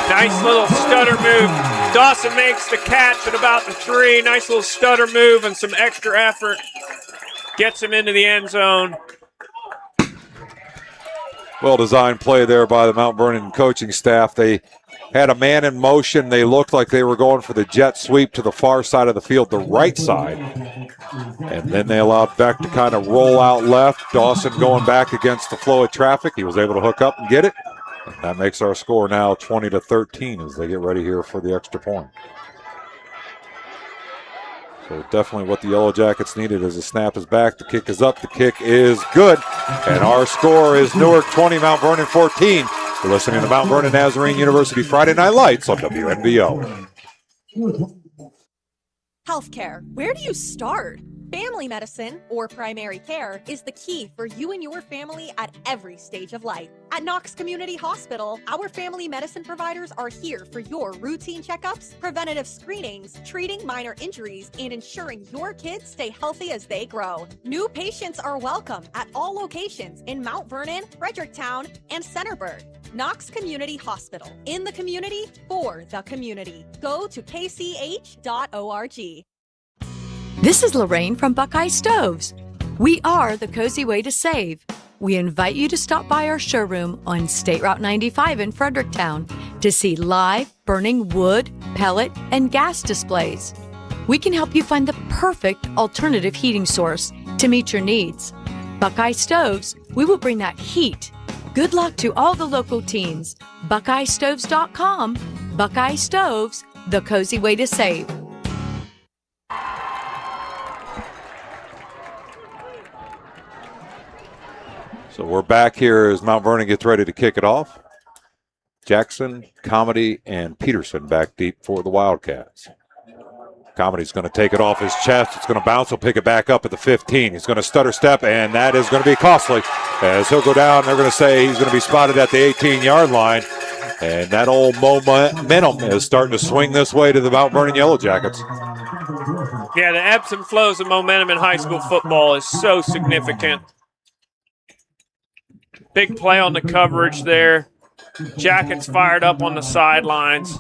Nice little stutter move. Dawson makes the catch at about the 3. Nice little stutter move and some extra effort. Gets him into the end zone. Well-designed play there by the Mount Vernon coaching staff. They had a man in motion. They looked like they were going for the jet sweep to the far side of the field, the right side. And then they allowed Beck to kind of roll out left. Dawson going back against the flow of traffic. He was able to hook up and get it. And that makes our score now 20-13 as they get ready here for the extra point. So definitely what the Yellow Jackets needed as the snap is back. The kick is up. The kick is good. And our score is Newark 20, Mount Vernon 14. You're listening to Mount Vernon Nazarene University Friday Night Lights on WNBO. Healthcare. Where do you start? Family medicine, or primary care, is the key for you and your family at every stage of life. At Knox Community Hospital, our family medicine providers are here for your routine checkups, preventative screenings, treating minor injuries, and ensuring your kids stay healthy as they grow. New patients are welcome at all locations in Mount Vernon, Fredericktown, and Centerburg. Knox Community Hospital, in the community, for the community. Go to kch.org. This is Lorraine from Buckeye Stoves. We are the cozy way to save. We invite you to stop by our showroom on State Route 95 in Fredericktown to see live burning wood, pellet, and gas displays. We can help you find the perfect alternative heating source to meet your needs. Buckeye Stoves, we will bring that heat. Good luck to all the local teams. BuckeyeStoves.com. Buckeye Stoves, the cozy way to save. So we're back here as Mount Vernon gets ready to kick it off. Jackson, Comedy, and Peterson back deep for the Wildcats. Comedy's going to take it off his chest. It's going to bounce. He'll pick it back up at the 15. He's going to stutter step, and that is going to be costly. As he'll go down, they're going to say he's going to be spotted at the 18-yard line. And that old momentum is starting to swing this way to the Mount Vernon Yellow Jackets. Yeah, the ebbs and flows of momentum in high school football is so significant. Big play on the coverage there. Jackets fired up on the sidelines.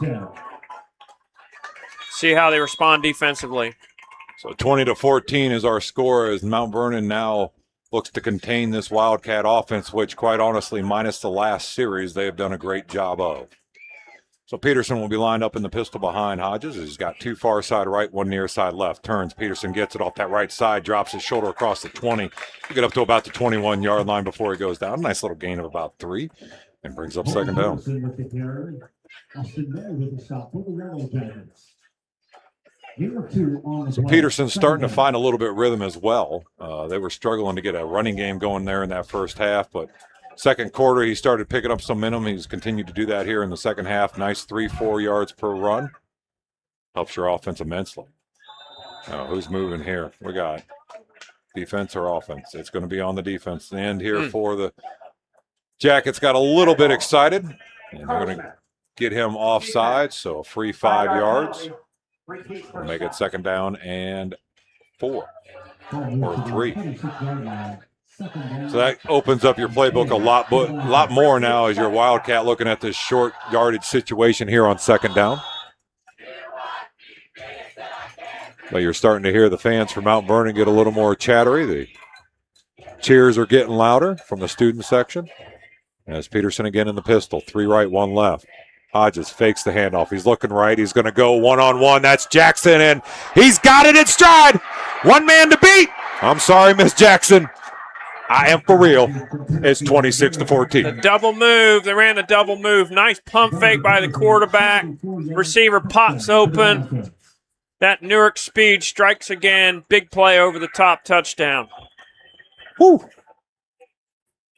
See how they respond defensively. So 20-14 is our score as Mount Vernon now looks to contain this Wildcat offense, which quite honestly, minus the last series, they have done a great job of. So Peterson will be lined up in the pistol behind Hodges. He's got two far side right, one near side left. Turns. Peterson gets it off that right side, drops his shoulder across the 20. He'll get up to about the 21-yard line before he goes down. Nice little gain of about 3 and brings up second down. So Peterson's starting to find a little bit of rhythm as well. They were struggling to get a running game going there in that first half, but second quarter, he started picking up some momentum. He's continued to do that here in the second half. Nice 3-4 yards per run. Helps your offense immensely. Who's moving here? We got defense or offense. It's going to be on the defense end here for the Jackets. Got a little bit excited, and they're going to get him offside, so a free 5 yards. We'll make it second down and 4 or 3. So that opens up your playbook a lot more now as your Wildcat looking at this short yardage situation here on second down. But you're starting to hear the fans from Mount Vernon get a little more chattery. The cheers are getting louder from the student section. As Peterson again in the pistol, 3 right, 1 left. Hodges fakes the handoff. He's looking right. He's going to go one-on-one. That's Jackson, and he's got it in stride. One man to beat. I'm sorry, Miss Jackson. I am for real. It's 26-14. The double move. They ran a double move. Nice pump fake by the quarterback. Receiver pops open. That Newark speed strikes again. Big play over the top, touchdown. Woo.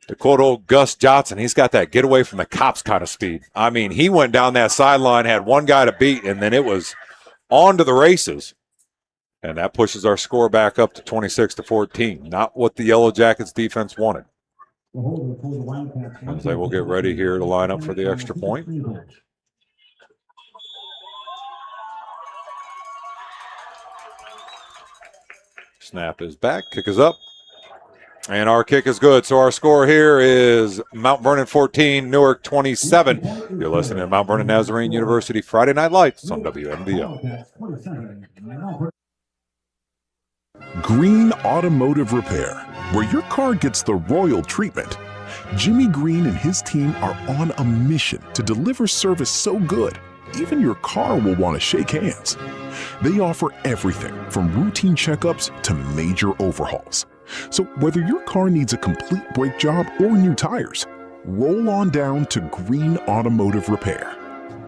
To quote old Gus Johnson, he's got that get away from the cops kind of speed. I mean, he went down that sideline, had one guy to beat, and then it was on to the races. And that pushes our score back up to 26-14. Not what the Yellow Jackets defense wanted. As they will get ready here to line up for the extra point. Snap is back. Kick is up. And our kick is good. So our score here is Mount Vernon 14, Newark 27. You're listening to Mount Vernon Nazarene University Friday Night Lights on WMVO. Green Automotive Repair, where your car gets the royal treatment. Jimmy Green and his team are on a mission to deliver service so good, even your car will want to shake hands. They offer everything from routine checkups to major overhauls. So whether your car needs a complete brake job or new tires, roll on down to Green Automotive Repair.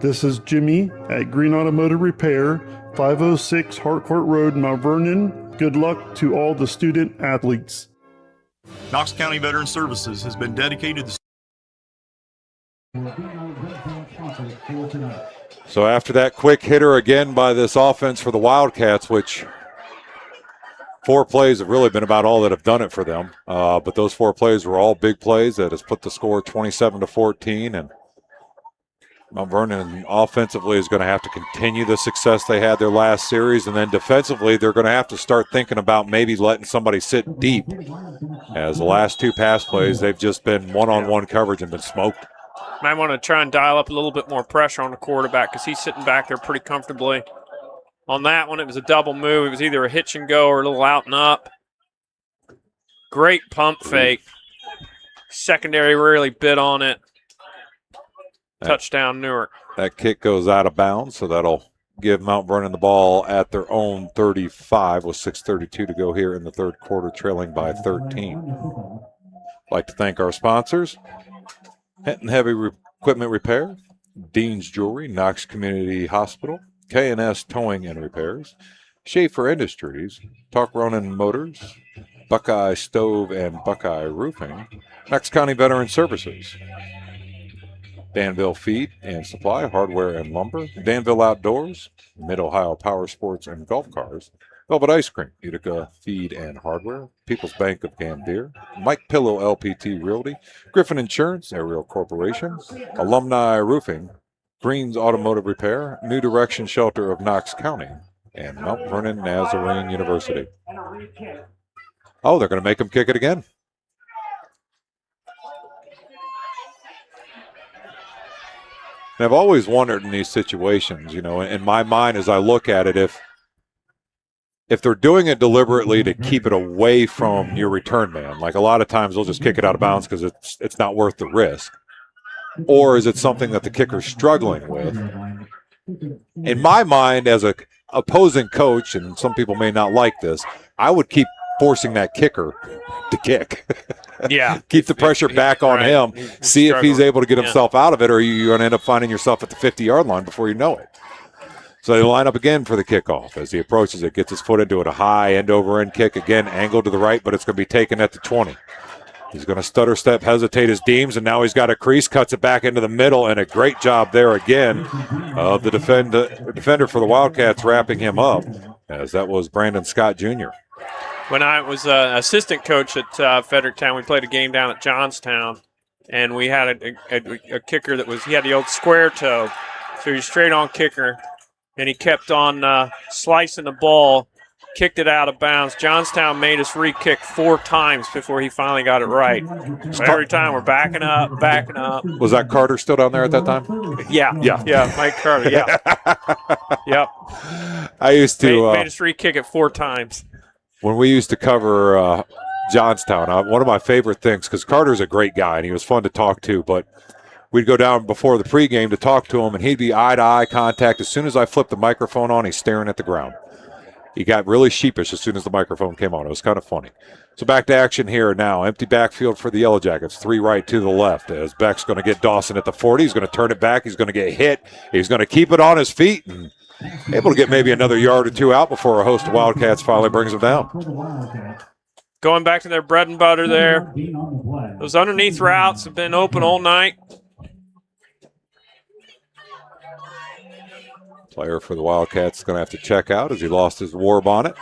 This is Jimmy at Green Automotive Repair, 506 Harcourt Road, Mount Vernon. Good luck to all the student athletes. Knox County Veteran Services has been dedicated to. So after that quick hitter again by this offense for the Wildcats, which 4 plays have really been about all that have done it for them. But those 4 plays were all big plays that has put the score 27-14. And Mount Vernon offensively is going to have to continue the success they had their last series. And then defensively, they're going to have to start thinking about maybe letting somebody sit deep. As the last 2 pass plays, they've just been one-on-one coverage and been smoked. Might want to try and dial up a little bit more pressure on the quarterback because he's sitting back there pretty comfortably. On that one, it was a double move. It was either a hitch and go or a little out and up. Great pump fake. Secondary really bit on it. Touchdown, Newark. That kick goes out of bounds, so that'll give Mount Vernon the ball at their own 35 with 6:32 to go here in the third quarter, trailing by 13. I'd like to thank our sponsors, Hinton Heavy Equipment Repair, Dean's Jewelry, Knox Community Hospital, K&S Towing and Repairs, Schaefer Industries, Talk Ronin Motors, Buckeye Stove and Buckeye Roofing, Knox County Veteran Services, Danville Feed and Supply, Hardware and Lumber, Danville Outdoors, Mid-Ohio Power Sports and Golf Cars, Velvet Ice Cream, Utica Feed and Hardware, People's Bank of Gambier, Mike Pillow LPT Realty, Griffin Insurance, Ariel Corporation, Alumni Roofing, Green's Automotive Repair, New Direction Shelter of Knox County, and Mount Vernon Nazarene University. Oh, they're going to make them kick it again. And I've always wondered in these situations, you know, in my mind as I look at it, if they're doing it deliberately to keep it away from your return man, like a lot of times they'll just kick it out of bounds because it's not worth the risk. Or is it something that the kicker's struggling with? In my mind, as a opposing coach, and some people may not like this, I would keep forcing that kicker to kick. Yeah. Keep the pressure back on him. See if he's able to get himself out of it, or you're going to end up finding yourself at the 50-yard line before you know it. So they line up again for the kickoff. As he approaches it, gets his foot into it, a high end-over-end kick, again, angled to the right, but it's going to be taken at the 20. He's going to stutter step, hesitate his deems, and now he's got a crease, cuts it back into the middle, and a great job there again of the defender for the Wildcats wrapping him up, as that was Brandon Scott Jr. When I was an assistant coach at Fredericktown, we played a game down at Johnstown, and we had a kicker that he had the old square toe, so he was straight on kicker, and he kept on slicing the ball, kicked it out of bounds. Johnstown made us re-kick 4 times before he finally got it right. So every time we're backing up. Was that Carter still down there at that time? Yeah, Mike Carter, yeah. Yep. I used to made us re-kick it 4 times. When we used to cover Johnstown, one of my favorite things, because Carter's a great guy and he was fun to talk to, but we'd go down before the pregame to talk to him, and he'd be eye-to-eye contact. As soon as I flipped the microphone on, he's staring at the ground. He got really sheepish as soon as the microphone came on. It was kind of funny. So back to action here now. Empty backfield for the Yellow Jackets. 3 right, 2 to the left. As Beck's going to get Dawson at the 40. He's going to turn it back. He's going to get hit. He's going to keep it on his feet and able to get maybe another yard or 2 out before a host of Wildcats finally brings him down. Going back to their bread and butter there. Those underneath routes have been open all night. Player for the Wildcats is going to have to check out as he lost his war bonnet.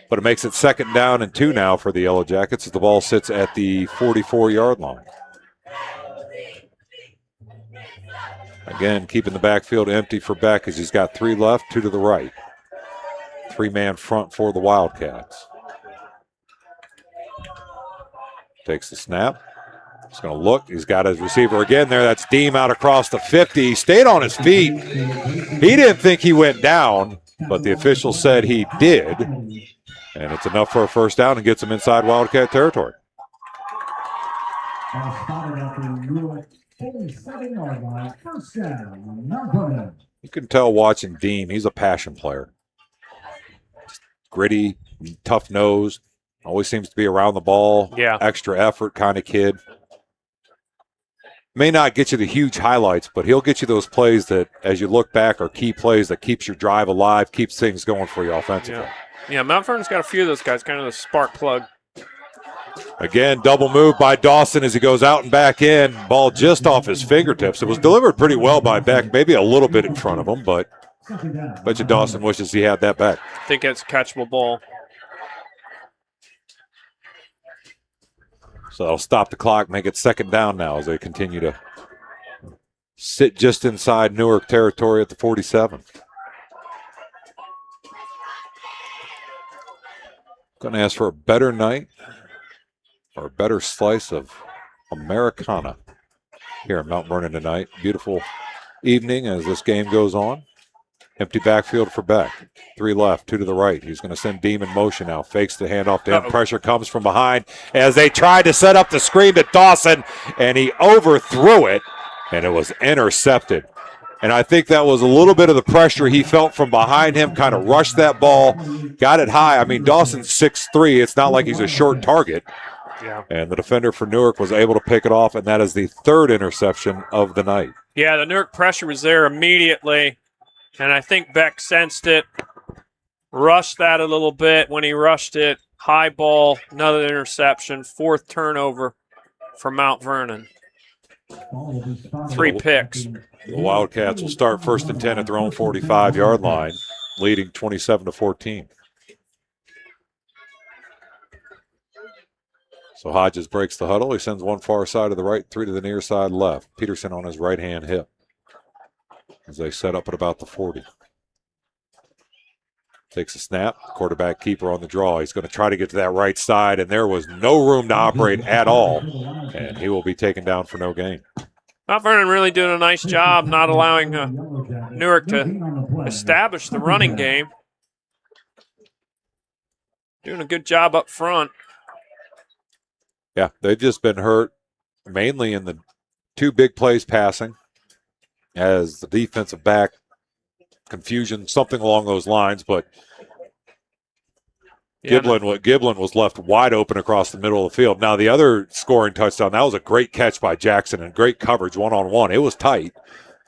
But it makes it 2nd down and 2 now for the Yellow Jackets as the ball sits at the 44-yard line. Again, keeping the backfield empty for Beck as he's got 3 left, 2 to the right. 3-man front for the Wildcats. Takes the snap. He's going to look. He's got his receiver again there. That's Deem out across the 50. He stayed on his feet. He didn't think he went down, but the official said he did. And it's enough for a first down and gets him inside Wildcat territory. You can tell watching Deem, he's a passion player. Gritty, tough-nosed, always seems to be around the ball. Yeah. Extra effort kind of kid. May not get you the huge highlights, but he'll get you those plays that, as you look back, are key plays that keeps your drive alive, keeps things going for you offensively. Yeah, Mount Vernon's got a few of those guys, kind of the spark plug. Again, double move by Dawson as he goes out and back in. Ball just off his fingertips. It was delivered pretty well by Beck, maybe a little bit in front of him, but I bet you Dawson wishes he had that back. I think it's a catchable ball. So that'll stop the clock, make it second down now as they continue to sit just inside Newark territory at the 47. Going to ask for a better night or a better slice of Americana here in Mount Vernon tonight. Beautiful evening as this game goes on. Empty backfield for Beck. 3 left, 2 to the right. He's going to send Deem in motion now. Fakes the handoff to him. Pressure comes from behind as they tried to set up the screen to Dawson, and he overthrew it, and it was intercepted. And I think that was a little bit of the pressure he felt from behind him, kind of rushed that ball, got it high. I mean, Dawson's 6'3". It's not like he's a short target. Yeah. And the defender for Newark was able to pick it off, and that is the 3rd interception of the night. Yeah, the Newark pressure was there immediately. And I think Beck sensed it, rushed that a little bit. When he rushed it, high ball, another interception, 4th turnover for Mount Vernon. 3 picks. The Wildcats will start 1st and 10 at their own 45-yard line, leading 27-14. So Hodges breaks the huddle. He sends one far side to the right, 3 to the near side left. Peterson on his right-hand hip as they set up at about the 40. Takes a snap. Quarterback keeper on the draw. He's going to try to get to that right side, and there was no room to operate at all. And he will be taken down for no gain. Mount Vernon really doing a nice job not allowing Newark to establish the running game. Doing a good job up front. Yeah, they've just been hurt mainly in the 2 big plays passing as the defensive back confusion, something along those lines, but Giblin was left wide open across the middle of the field. Now, the other scoring touchdown, that was a great catch by Jackson and great coverage one-on-one. It was tight,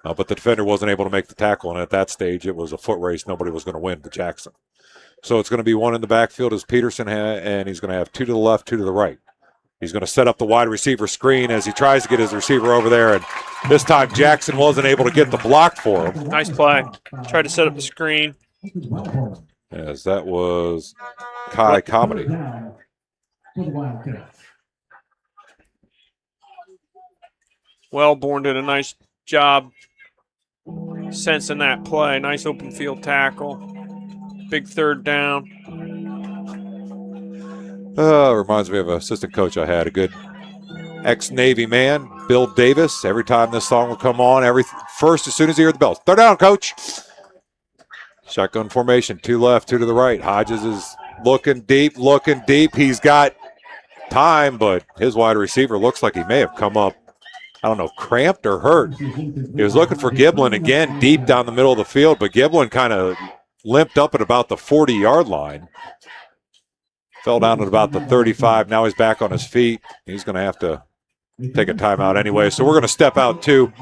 but the defender wasn't able to make the tackle, and at that stage, it was a foot race. Nobody was going to win but Jackson. So it's going to be 1 in the backfield as Peterson and he's going to have 2 to the left, 2 to the right. He's going to set up the wide receiver screen as he tries to get his receiver over there, and this time Jackson wasn't able to get the block for him. Nice play. Tried to set up the screen. As that was Kai Comedy. Wellborn did a nice job sensing that play. Nice open field tackle. Big 3rd down. Reminds me of an assistant coach I had, a good ex-Navy man, Bill Davis. Every time this song would come on, first as soon as he heard the bells, 3rd down, coach. Shotgun formation, 2 left, 2 to the right. Hodges is looking deep. He's got time, but his wide receiver looks like he may have come up, I don't know, cramped or hurt. He was looking for Giblin again deep down the middle of the field, but Giblin kind of limped up at about the 40-yard line. Fell down at about the 35. Now he's back on his feet. He's going to have to take a timeout anyway. So we're going to step out, too,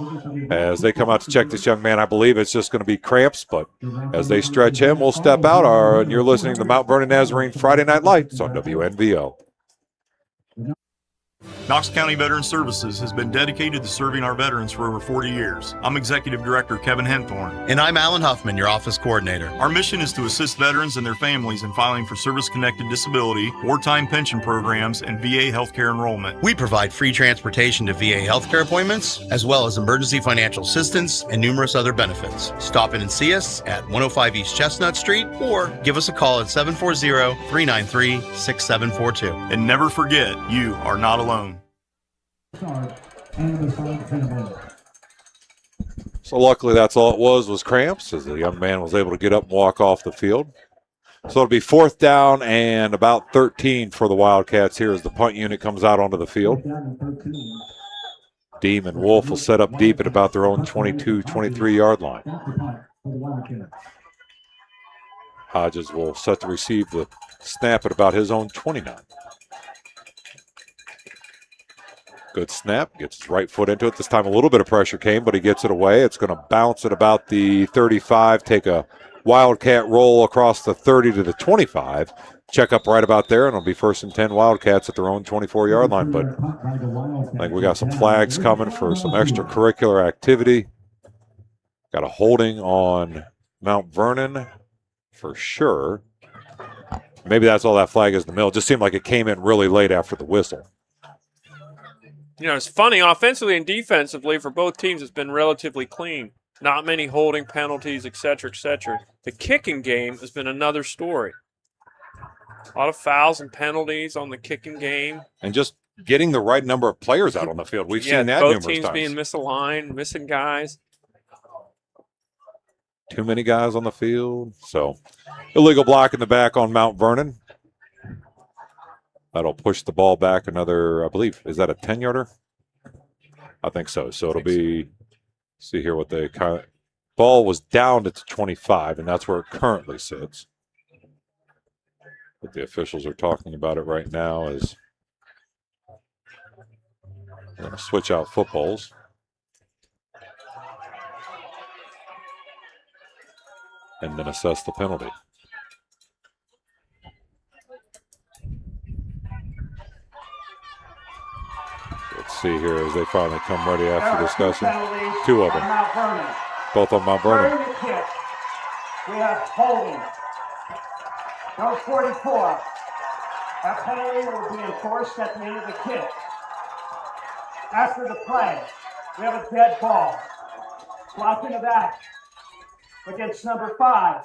as they come out to check this young man. I believe it's just going to be cramps, but as they stretch him, we'll step out. And you're listening to Mount Vernon Nazarene Friday Night Lights on WNVO. Knox County Veteran Services has been dedicated to serving our veterans for over 40 years. I'm Executive Director Kevin Henthorn. And I'm Alan Huffman, your office coordinator. Our mission is to assist veterans and their families in filing for service-connected disability, wartime pension programs, and VA healthcare enrollment. We provide free transportation to VA healthcare appointments, as well as emergency financial assistance and numerous other benefits. Stop in and see us at 105 East Chestnut Street, or give us a call at 740-393-6742. And never forget, you are not alone. So luckily that's all it was cramps, as the young man was able to get up and walk off the field. So it'll be 4th down and about 13 for the Wildcats here as the punt unit comes out onto the field. Deem and Wolf will set up deep at about their own 22, 23-yard line. Hodges will set to receive the snap at about his own 29. Good snap, gets his right foot into it. This time a little bit of pressure came, but he gets it away. It's going to bounce at about the 35, take a Wildcat roll across the 30 to the 25. Check up right about there, and it'll be 1st and 10 Wildcats at their own 24-yard line. But I think we got some flags coming for some extracurricular activity. Got a holding on Mount Vernon for sure. Maybe that's all that flag is in the middle. It just seemed like it came in really late after the whistle. You know, it's funny, offensively and defensively for both teams, it's been relatively clean. Not many holding penalties, et cetera, et cetera. The kicking game has been another story. A lot of fouls and penalties on the kicking game. And just getting the right number of players out on the field. We've seen that numerous times. Both teams being misaligned, missing guys. Too many guys on the field. So, illegal block in the back on Mount Vernon. That'll push the ball back another, I believe, is that a 10-yarder? I think so. So it'll be, see here what they kind of, ball was down to 25, and that's where it currently sits. But the officials are talking about it right now as they're going to switch out footballs. And then assess the penalty. Let's see here as they finally come ready after discussion. 2 of them. Both on Mount Vernon. We have holding. Number 44. That penalty will be enforced at the end of the kick. After the play, we have a dead ball. Blocking the back against number 5.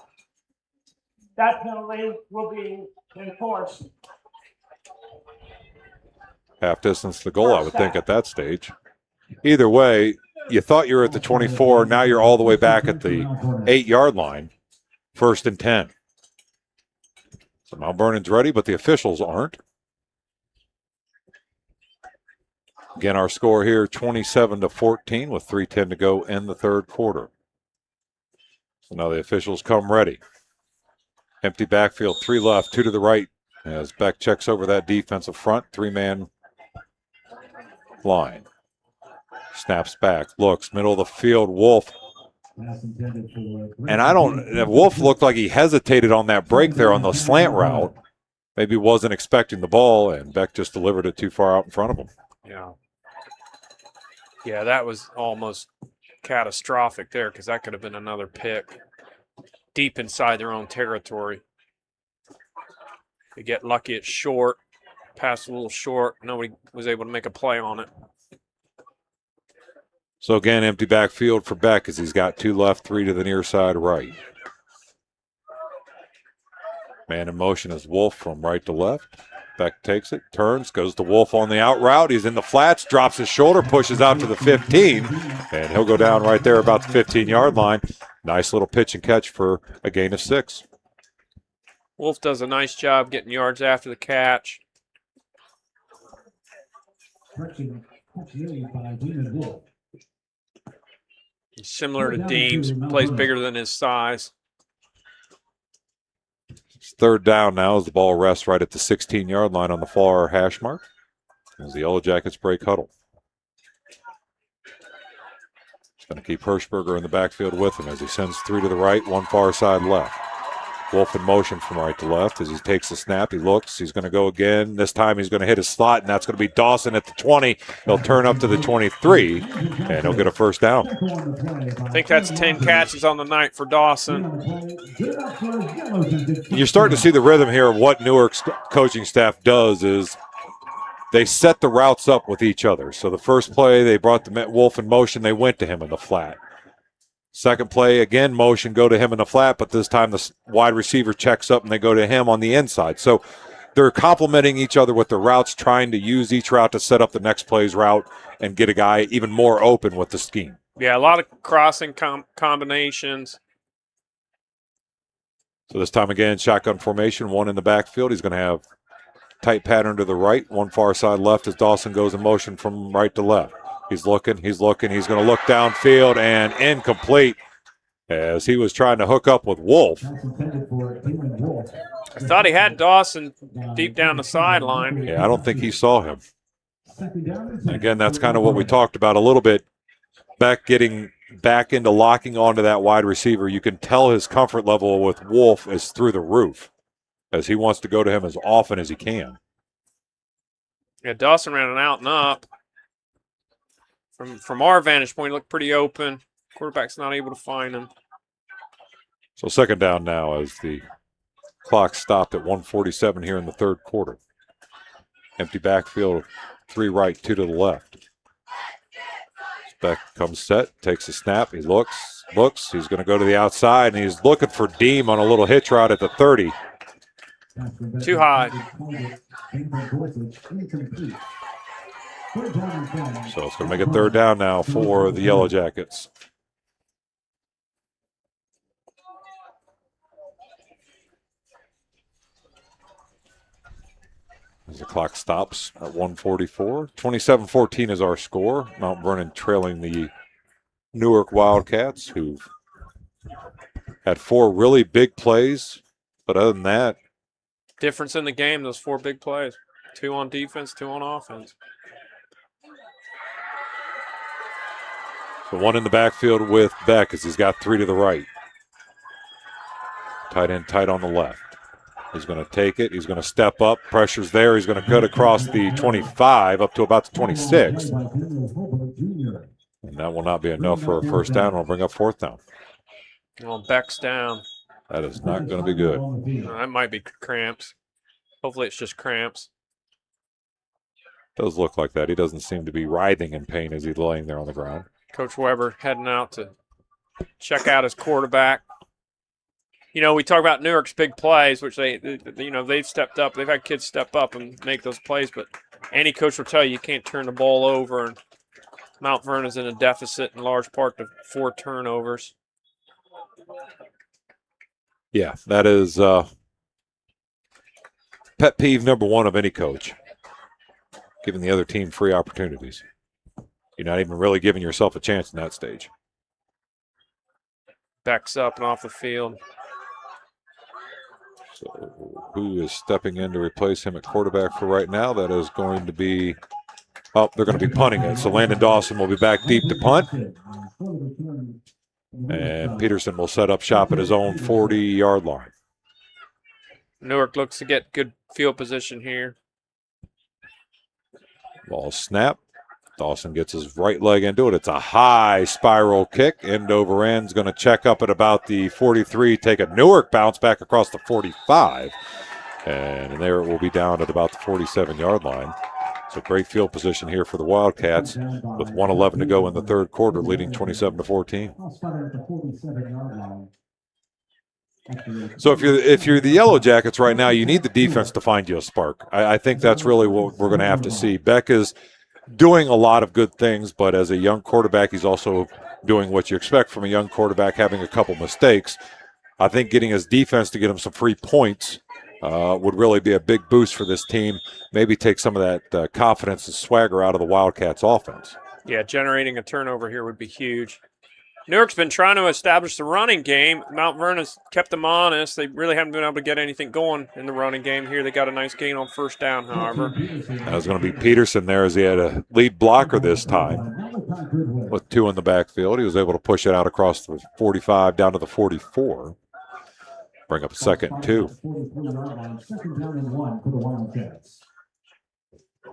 That penalty will be enforced. Half distance to the goal, I would think, at that stage. Either way, you thought you were at the 24. Now you're all the way back at the 8-yard line. 1st and 10. So Mount Vernon's ready, but the officials aren't. Again, our score here, 27-14 with 3:10 to go in the 3rd quarter. So now the officials come ready. Empty backfield, 3 left, 2 to the right. As Beck checks over that defensive front, 3-man line. Snaps back, looks, middle of the field, Wolf. And Wolf looked like he hesitated on that break there on the slant route. Maybe wasn't expecting the ball, and Beck just delivered it too far out in front of him. Yeah. Yeah, that was almost catastrophic there because that could have been another pick deep inside their own territory. They get lucky it's short, passed a little short. Nobody was able to make a play on it. So again, empty backfield for Beck as he's got 2 left, 3 to the near side right. Man in motion is Wolf from right to left. Beck takes it, turns, goes to Wolf on the out route. He's in the flats, drops his shoulder, pushes out to the 15, and he'll go down right there about the 15-yard line. Nice little pitch and catch for a gain of 6. Wolf does a nice job getting yards after the catch. He's similar to Deems, plays bigger than his size. It's 3rd down now as the ball rests right at the 16-yard line on the far hash mark as the Yellow Jackets break huddle. He's going to keep Hirschberger in the backfield with him as he sends 3 to the right, 1 far side left. Wolf in motion from right to left as he takes the snap. He looks. He's going to go again. This time he's going to hit his slot, and that's going to be Dawson at the 20. He'll turn up to the 23, and he'll get a first down. I think that's 10 catches on the night for Dawson. You're starting to see the rhythm here of what Newark's coaching staff does is they set the routes up with each other. So the first play, they brought the Wolf in motion. They went to him in the flat. Second play, again, motion, go to him in the flat, but this time the wide receiver checks up and they go to him on the inside. So they're complementing each other with their routes, trying to use each route to set up the next play's route and get a guy even more open with the scheme. Yeah, a lot of crossing combinations. So this time again, shotgun formation, one in the backfield. He's going to have tight pattern to the right, one far side left as Dawson goes in motion from right to left. He's looking. He's going to look downfield and incomplete as he was trying to hook up with Wolf. I thought he had Dawson deep down the sideline. Yeah, I don't think he saw him. Again, that's kind of what we talked about a little bit. Getting back into locking onto that wide receiver. You can tell his comfort level with Wolf is through the roof as he wants to go to him as often as he can. Yeah, Dawson ran an out and up. From our vantage point, he looked pretty open. Quarterback's not able to find him. So second down now as the clock stopped at 1:47 here in the third quarter. Empty backfield, 3 right, 2 to the left. Beck comes set, takes a snap. He looks. He's going to go to the outside, and he's looking for Deem on a little hitch route at the 30. Too high. So it's going to make a third down now for the Yellow Jackets. As the clock stops at 1:44. 27-14 is our score. Mount Vernon trailing the Newark Wildcats, who've had 4 really big plays. But other than that, difference in the game, those 4 big plays. 2 on defense, 2 on offense. So 1 in the backfield with Beck as he's got 3 to the right. Tight end tight on the left. He's going to take it. He's going to step up. Pressure's there. He's going to cut across the 25 up to about the 26. And that will not be enough for a first down. We'll bring up fourth down. Well, Beck's down. That is not going to be good. That might be cramps. Hopefully it's just cramps. Does look like that. He doesn't seem to be writhing in pain as he's laying there on the ground. Coach Weber heading out to check out his quarterback. You know, we talk about Newark's big plays, which they've stepped up. They've had kids step up and make those plays, but any coach will tell you can't turn the ball over. And Mount Vernon's in a deficit in large part to 4 turnovers. Yeah, that is pet peeve number 1 of any coach, giving the other team free opportunities. You're not even really giving yourself a chance in that stage. Backs up and off the field. So who is stepping in to replace him at quarterback for right now? That is going to be, they're going to be punting it. So Landon Dawson will be back deep to punt. And Peterson will set up shop at his own 40-yard line. Newark looks to get good field position here. Ball snap. Dawson gets his right leg into it. It's a high spiral kick. End over end's going to check up at about the 43, take a Newark bounce back across the 45. And there it will be down at about the 47-yard line. So great field position here for the Wildcats with 1:11 to go in the third quarter, leading 27-14. So if you're the Yellow Jackets right now, you need the defense to find you a spark. I think that's really what we're going to have to see. Beck is doing a lot of good things, but as a young quarterback, he's also doing what you expect from a young quarterback, having a couple mistakes. I think getting his defense to get him some free points would really be a big boost for this team. Maybe take some of that confidence and swagger out of the Wildcats' offense. Yeah, generating a turnover here would be huge. Newark's been trying to establish the running game. Mount Vernon's kept them honest. They really haven't been able to get anything going in the running game here. They got a nice gain on first down, however. That was going to be Peterson there as he had a lead blocker this time. With 2 in the backfield, he was able to push it out across the 45 down to the 44. Bring up a 2nd and 2. 43-yard line, 2nd down and 1 for the Wildcats. A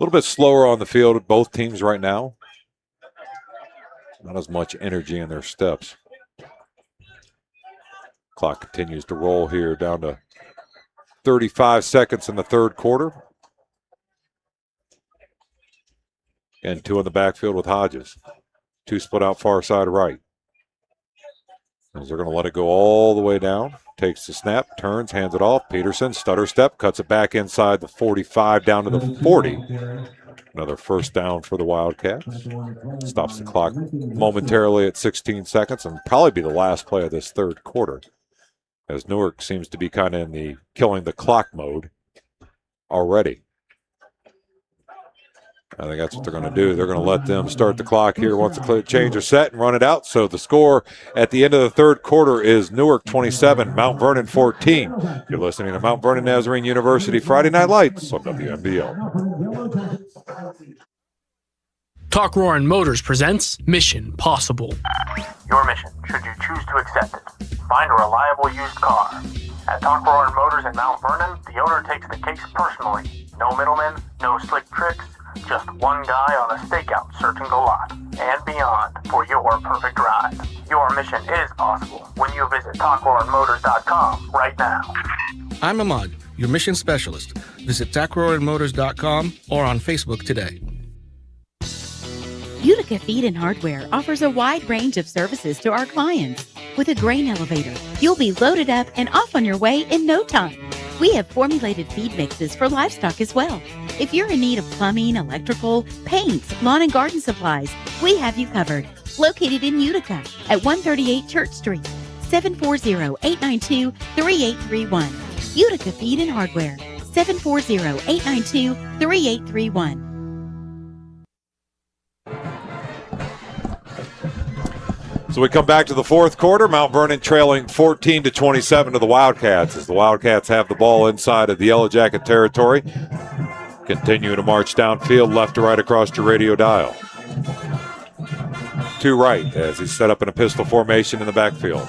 little bit slower on the field at both teams right now. Not as much energy in their steps. Clock continues to roll here down to 35 seconds in the third quarter. And 2 in the backfield with Hodges. 2 split out far side right. As they're going to let it go all the way down. Takes the snap, turns, hands it off. Peterson, stutter step, cuts it back inside the 45 down to the 40. Another first down for the Wildcats. Stops the clock momentarily at 16 seconds and probably be the last play of this third quarter, as Newark seems to be kind of in the killing the clock mode already. I think that's what they're going to do. They're going to let them start the clock here once the change is set and run it out. So the score at the end of the third quarter is Newark 27, Mount Vernon 14. You're listening to Mount Vernon Nazarene University Friday Night Lights on WMVO. Talk Roaring Motors presents Mission Possible. Your mission, should you choose to accept it, find a reliable used car. At Talk Roaring Motors in Mount Vernon, the owner takes the case personally. No middlemen, no slick tricks, just one guy on a stakeout searching the lot and beyond for your perfect ride. Your mission is possible when you visit TalkRoaringMotors.com right now. I'm Ahmad, your mission specialist. Visit TalkRoaringMotors.com or on Facebook today. Utica Feed and Hardware offers a wide range of services to our clients. With a grain elevator, you'll be loaded up and off on your way in no time. We have formulated feed mixes for livestock as well. If you're in need of plumbing, electrical, paints, lawn and garden supplies, we have you covered. Located in Utica at 138 Church Street, 740-892-3831. Utica Feed and Hardware, 740-892-3831. So we come back to the fourth quarter. Mount Vernon trailing 14-27 to the Wildcats as the Wildcats have the ball inside of the Yellow Jacket territory. Continue to march downfield, left to right across your radio dial. To right as he's set up in a pistol formation in the backfield.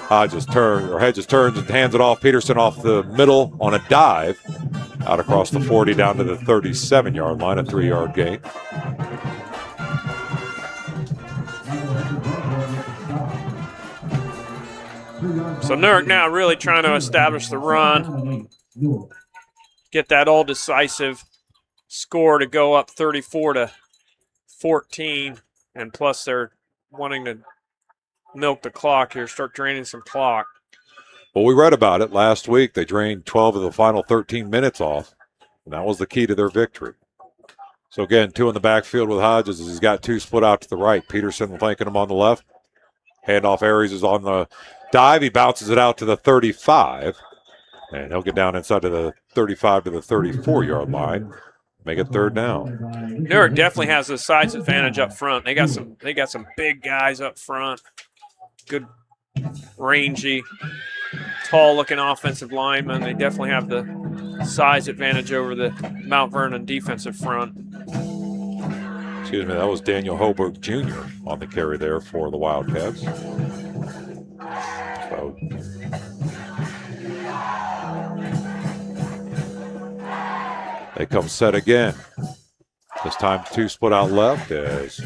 Hedges turns and hands it off. Peterson off the middle on a dive. Out across the 40 down to the 37-yard line, a 3-yard gain. So Newark now really trying to establish the run, get that all-decisive score to go up 34-14, and plus they're wanting to milk the clock here, start draining some clock. Well, we read about it last week. They drained 12 of the final 13 minutes off, and that was the key to their victory. So again, 2 in the backfield with Hodges as he's got 2 split out to the right. Peterson flanking him on the left. Handoff Aries is on the dive. He bounces it out to the 35, and he'll get down inside of the 35 to the 34-yard line. Make it third down. Newark definitely has the size advantage up front. They got some big guys up front. Good, rangy, tall-looking offensive linemen. They definitely have the size advantage over the Mount Vernon defensive front. Excuse me, that was Daniel Hoberg Jr. on the carry there for the Wildcats. So they come set again. This time 2 split out left as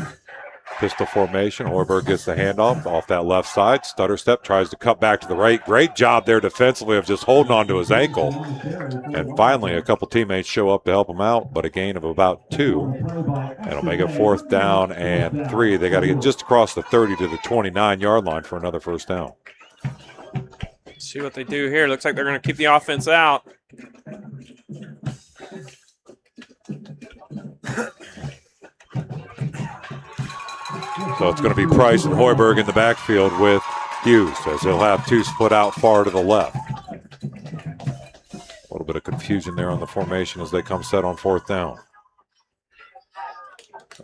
pistol formation. Hoiberg gets the handoff off that left side. Stutter step, tries to cut back to the right. Great job there defensively of just holding on to his ankle. And finally, a couple teammates show up to help him out, but a gain of about 2. And it'll make it 4th down and 3. They got to get just across the 30 to the 29-yard line for another first down. See what they do here. Looks like they're going to keep the offense out. So it's going to be Price and Hoiberg in the backfield with Hughes as he'll have 2 split out far to the left. A little bit of confusion there on the formation as they come set on 4th down.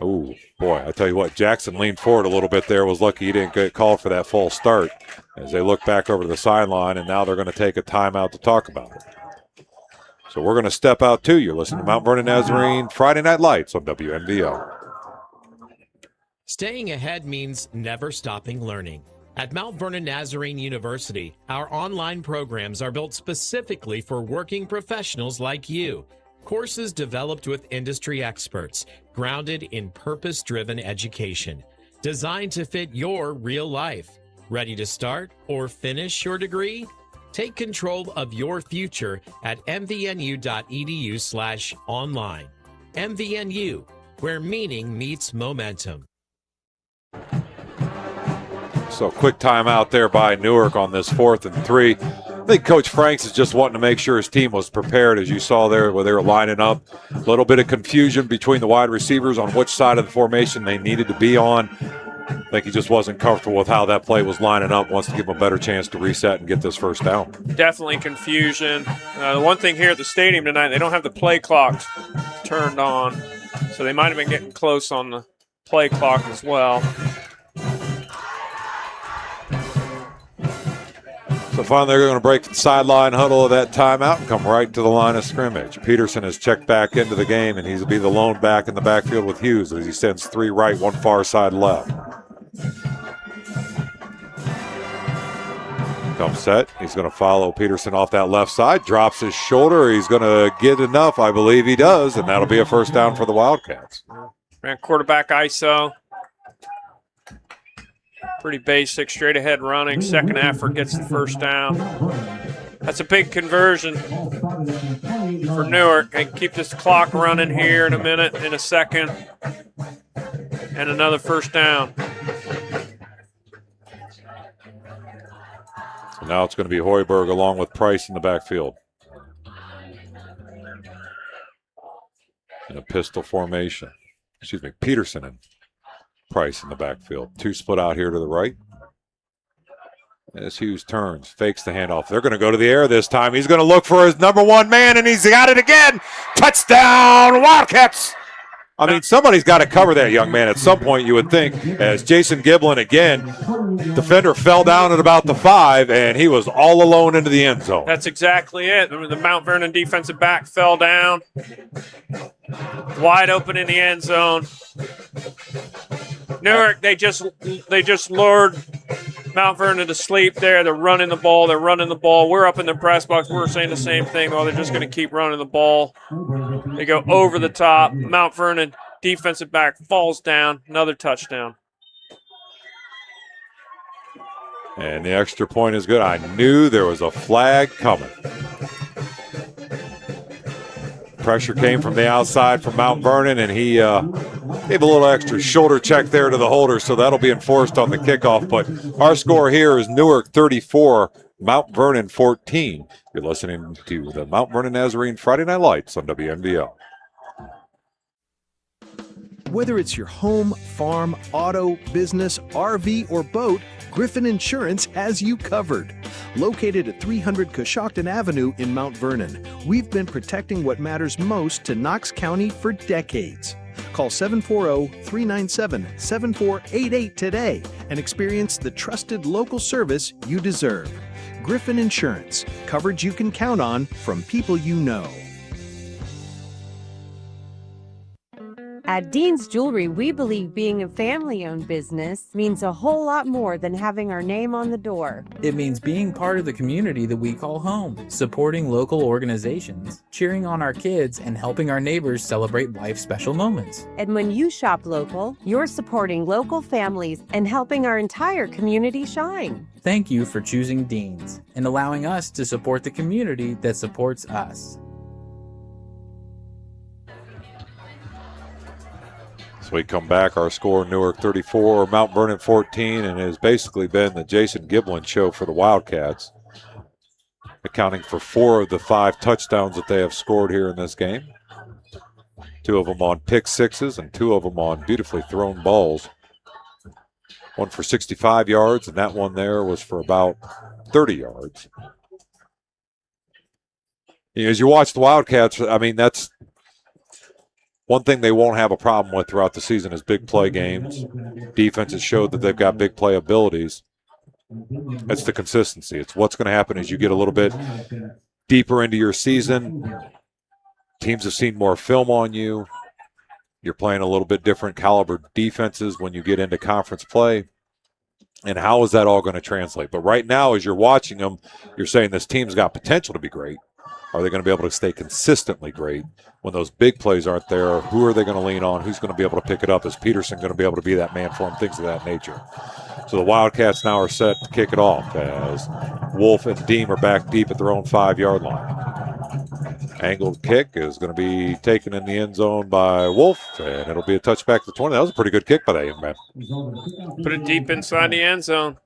Oh, boy, I tell you what, Jackson leaned forward a little bit there. Was lucky he didn't get called for that false start as they look back over to the sideline, and now they're going to take a timeout to talk about it. So we're going to step out too. You're listening to Mount Vernon Nazarene Friday Night Lights on WMVO. Staying ahead means never stopping learning. At Mount Vernon Nazarene University, our online programs are built specifically for working professionals like you. Courses developed with industry experts, grounded in purpose-driven education, designed to fit your real life. Ready to start or finish your degree? Take control of your future at mvnu.edu/online. MVNU, where meaning meets momentum. So quick timeout there by Newark on this 4th and 3. I think Coach Franks is just wanting to make sure his team was prepared, as you saw there where they were lining up. A little bit of confusion between the wide receivers on which side of the formation they needed to be on. I think he just wasn't comfortable with how that play was lining up, wants to give him a better chance to reset and get this first down. Definitely confusion. The one thing here at the stadium tonight, they don't have the play clocks turned on, so they might have been getting close on the play clock as well. So finally they're going to break the sideline huddle of that timeout and come right to the line of scrimmage. Peterson has checked back into the game, and he'll be the lone back in the backfield with Hughes as he sends 3 right, 1 far side left. Comes set. He's going to follow Peterson off that left side. Drops his shoulder. He's going to get enough. I believe he does, and that'll be a first down for the Wildcats. Ran quarterback ISO. Pretty basic, straight ahead running. Second effort gets the first down. That's a big conversion for Newark. They can keep this clock running here in a minute, in a second, and another first down. So now it's going to be Hoiberg along with Price in the backfield. In a pistol formation. Excuse me, Peterson and Price in the backfield. 2 split out here to the right. As Hughes turns, fakes the handoff. They're going to go to the air this time. He's going to look for his number 1 man, and he's got it again. Touchdown, Wildcats! I mean, somebody's got to cover that young man at some point, you would think, as Jason Giblin again, defender fell down at about the 5, and he was all alone into the end zone. That's exactly it. The Mount Vernon defensive back fell down. Wide open in the end zone. Newark, they just lured Mount Vernon to sleep there. They're running the ball. We're up in the press box. We're saying the same thing. Well, they're just going to keep running the ball. They go over the top. Mount Vernon defensive back falls down. Another touchdown. And the extra point is good. I knew there was a flag coming. Pressure came from the outside from Mount Vernon, and he gave a little extra shoulder check there to the holder, so that'll be enforced on the kickoff. But our score here is Newark 34, Mount Vernon 14. You're listening to the Mount Vernon Nazarene Friday Night Lights on WNVL. Whether it's your home, farm, auto, business, RV, or boat, Griffin Insurance has you covered. Located at 300 Coshocton Avenue in Mount Vernon, we've been protecting what matters most to Knox County for decades. Call 740-397-7488 today and experience the trusted local service you deserve. Griffin Insurance, coverage you can count on from people you know. At Dean's Jewelry, we believe being a family-owned business means a whole lot more than having our name on the door. It means being part of the community that we call home, supporting local organizations, cheering on our kids, and helping our neighbors celebrate life's special moments. And when you shop local, you're supporting local families and helping our entire community shine. Thank you for choosing Dean's and allowing us to support the community that supports us. We come back, our score Newark 34, Mount Vernon 14, and it has basically been the Jason Giblin show for the Wildcats, accounting for 4 of the 5 touchdowns that they have scored here in this game. 2 of them on pick sixes and 2 of them on beautifully thrown balls. 1 for 65 yards, and that one there was for about 30 yards. As you watch the Wildcats, I mean, that's one thing they won't have a problem with throughout the season is big play games. Defense has showed that they've got big play abilities. It's the consistency. It's what's going to happen as you get a little bit deeper into your season. Teams have seen more film on you. You're playing a little bit different caliber defenses when you get into conference play. And how is that all going to translate? But right now, as you're watching them, you're saying this team's got potential to be great. Are they going to be able to stay consistently great? When those big plays aren't there, who are they going to lean on? Who's going to be able to pick it up? Is Peterson going to be able to be that man for him? Things of that nature. So the Wildcats now are set to kick it off as Wolf and Deem are back deep at their own 5-yard line. Angled kick is going to be taken in the end zone by Wolf, and it'll be a touchback to 20. That was a pretty good kick by that young man. Put it deep inside the end zone.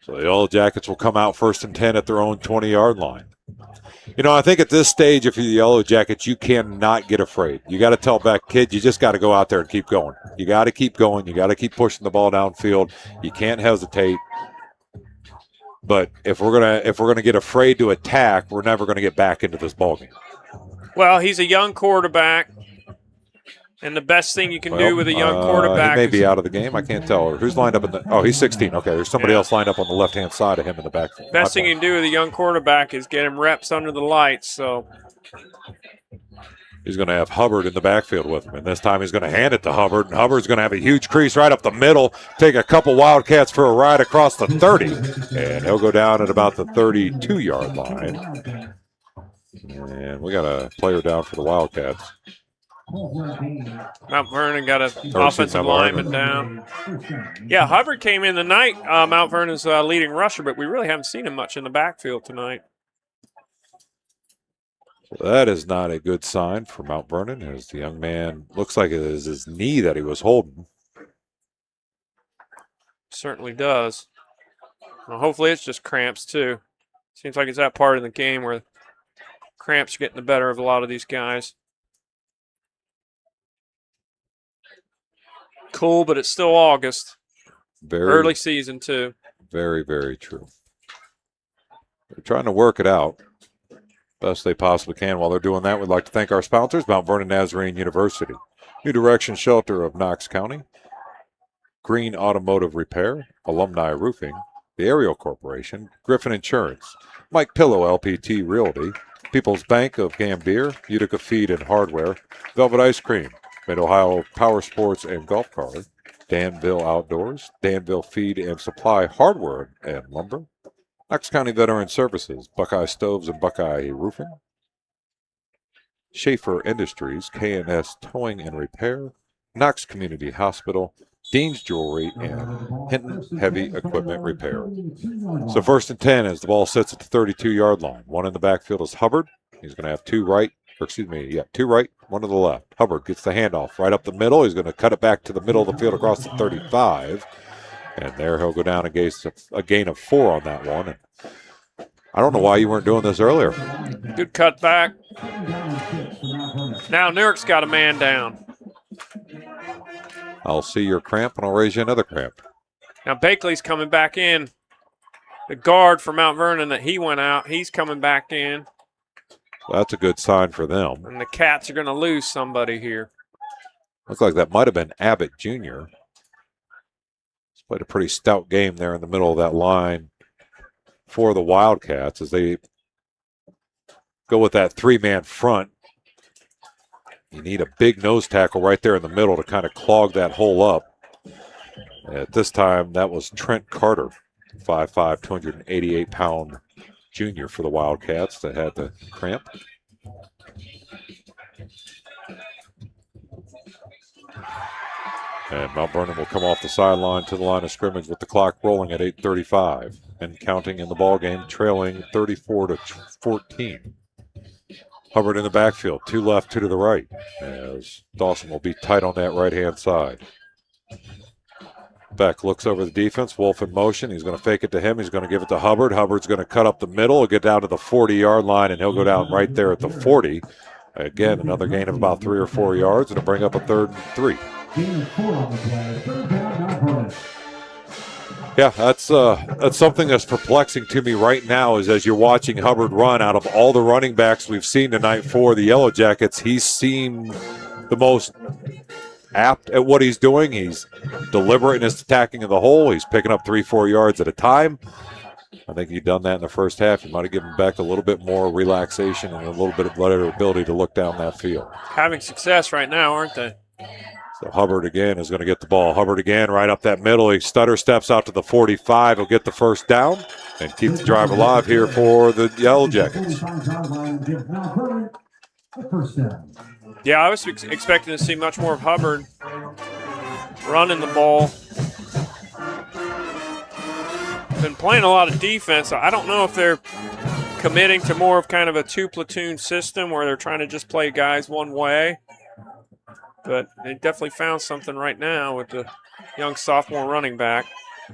So the Yellow Jackets will come out 1st and 10 at their own 20-yard line. You know, I think at this stage, if you're the Yellow Jackets, you cannot get afraid. You got to tell back, kid, you just got to go out there and keep going. You got to keep going. You got to keep pushing the ball downfield. You can't hesitate. But if we're gonna get afraid to attack, we're never gonna get back into this ballgame. Well, he's a young quarterback, and the best thing you can do with a young quarterback. He may be out of the game. I can't tell. Who's lined up in the? Oh, he's 16. Okay, there's somebody else lined up on the left-hand side of him in the backfield. Best thing you can do with a young quarterback is get him reps under the lights. So he's going to have Hubbard in the backfield with him, and this time he's going to hand it to Hubbard, and Hubbard's going to have a huge crease right up the middle, take a couple Wildcats for a ride across the 30, and he'll go down at about the 32-yard line. And we got a player down for the Wildcats. Mount Vernon got an offensive lineman down. Yeah, Hubbard came in tonight, Mount Vernon's leading rusher, but we really haven't seen him much in the backfield tonight. That is not a good sign for Mount Vernon, as the young man looks like it is his knee that he was holding. Certainly does. Well, hopefully it's just cramps, too. Seems like it's that part of the game where cramps are getting the better of a lot of these guys. Cool, but it's still August. Early season, too. Very, very true. They're trying to work it out best they possibly can. While they're doing that, we'd like to thank our sponsors, Mount Vernon Nazarene University, New Direction Shelter of Knox County, Green Automotive Repair, Alumni Roofing, the Ariel Corporation, Griffin Insurance, Mike Pillow LPT Realty, People's Bank of Gambier, Utica Feed and Hardware, Velvet Ice Cream, Mid-Ohio Power Sports and Golf Cart, Danville Outdoors, Danville Feed and Supply Hardware and Lumber, Knox County Veteran Services, Buckeye Stoves and Buckeye Roofing, Schaefer Industries, K&S Towing and Repair, Knox Community Hospital, Dean's Jewelry, and Hinton Heavy Equipment Repair. So 1st and 10 as the ball sits at the 32-yard line. One in the backfield is Hubbard. He's going to have two right, one to the left. Hubbard gets the handoff right up the middle. He's going to cut it back to the middle of the field across the 35. And there he'll go down against a gain of 4 on that one. And I don't know why you weren't doing this earlier. Good cut back. Now Newark's got a man down. I'll see your cramp, and I'll raise you another cramp. Now Bakley's coming back in. The guard for Mount Vernon that he went out, he's coming back in. Well, that's a good sign for them. And the Cats are going to lose somebody here. Looks like that might have been Abbott Jr. Played a pretty stout game there in the middle of that line for the Wildcats as they go with that 3-man front. You need a big nose tackle right there in the middle to kind of clog that hole up. At this time, that was Trent Carter, 5'5", 288-pound junior for the Wildcats that had the cramp. And Mount Vernon will come off the sideline to the line of scrimmage with the clock rolling at 8:35 and counting in the ball game, trailing 34-14. Hubbard in the backfield, 2 left, 2 to the right, as Dawson will be tight on that right-hand side. Beck looks over the defense. Wolf in motion. He's going to fake it to him. He's going to give it to Hubbard. Hubbard's going to cut up the middle. He'll get down to the 40-yard line, and he'll go down right there at the 40. Again, another gain of about 3 or 4 yards, and it'll bring up a 3rd and 3. Yeah, that's something that's perplexing to me right now is as you're watching Hubbard run, out of all the running backs we've seen tonight for the Yellow Jackets, he's seemed the most apt at what he's doing. He's deliberate in his attacking of the hole. He's picking up 3-4 yards at a time. I think he'd done that in the first half. He might have given Beck a little bit more relaxation and a little bit of better ability to look down that field. Having success right now, aren't they? So Hubbard again is going to get the ball. Hubbard again right up that middle. He stutter steps out to the 45. He'll get the first down and keep the drive alive here for the Yellow Jackets. Yeah, I was expecting to see much more of Hubbard running the ball. Been playing a lot of defense. I don't know if they're committing to more of kind of a two-platoon system where they're trying to just play guys one way. But they definitely found something right now with the young sophomore running back.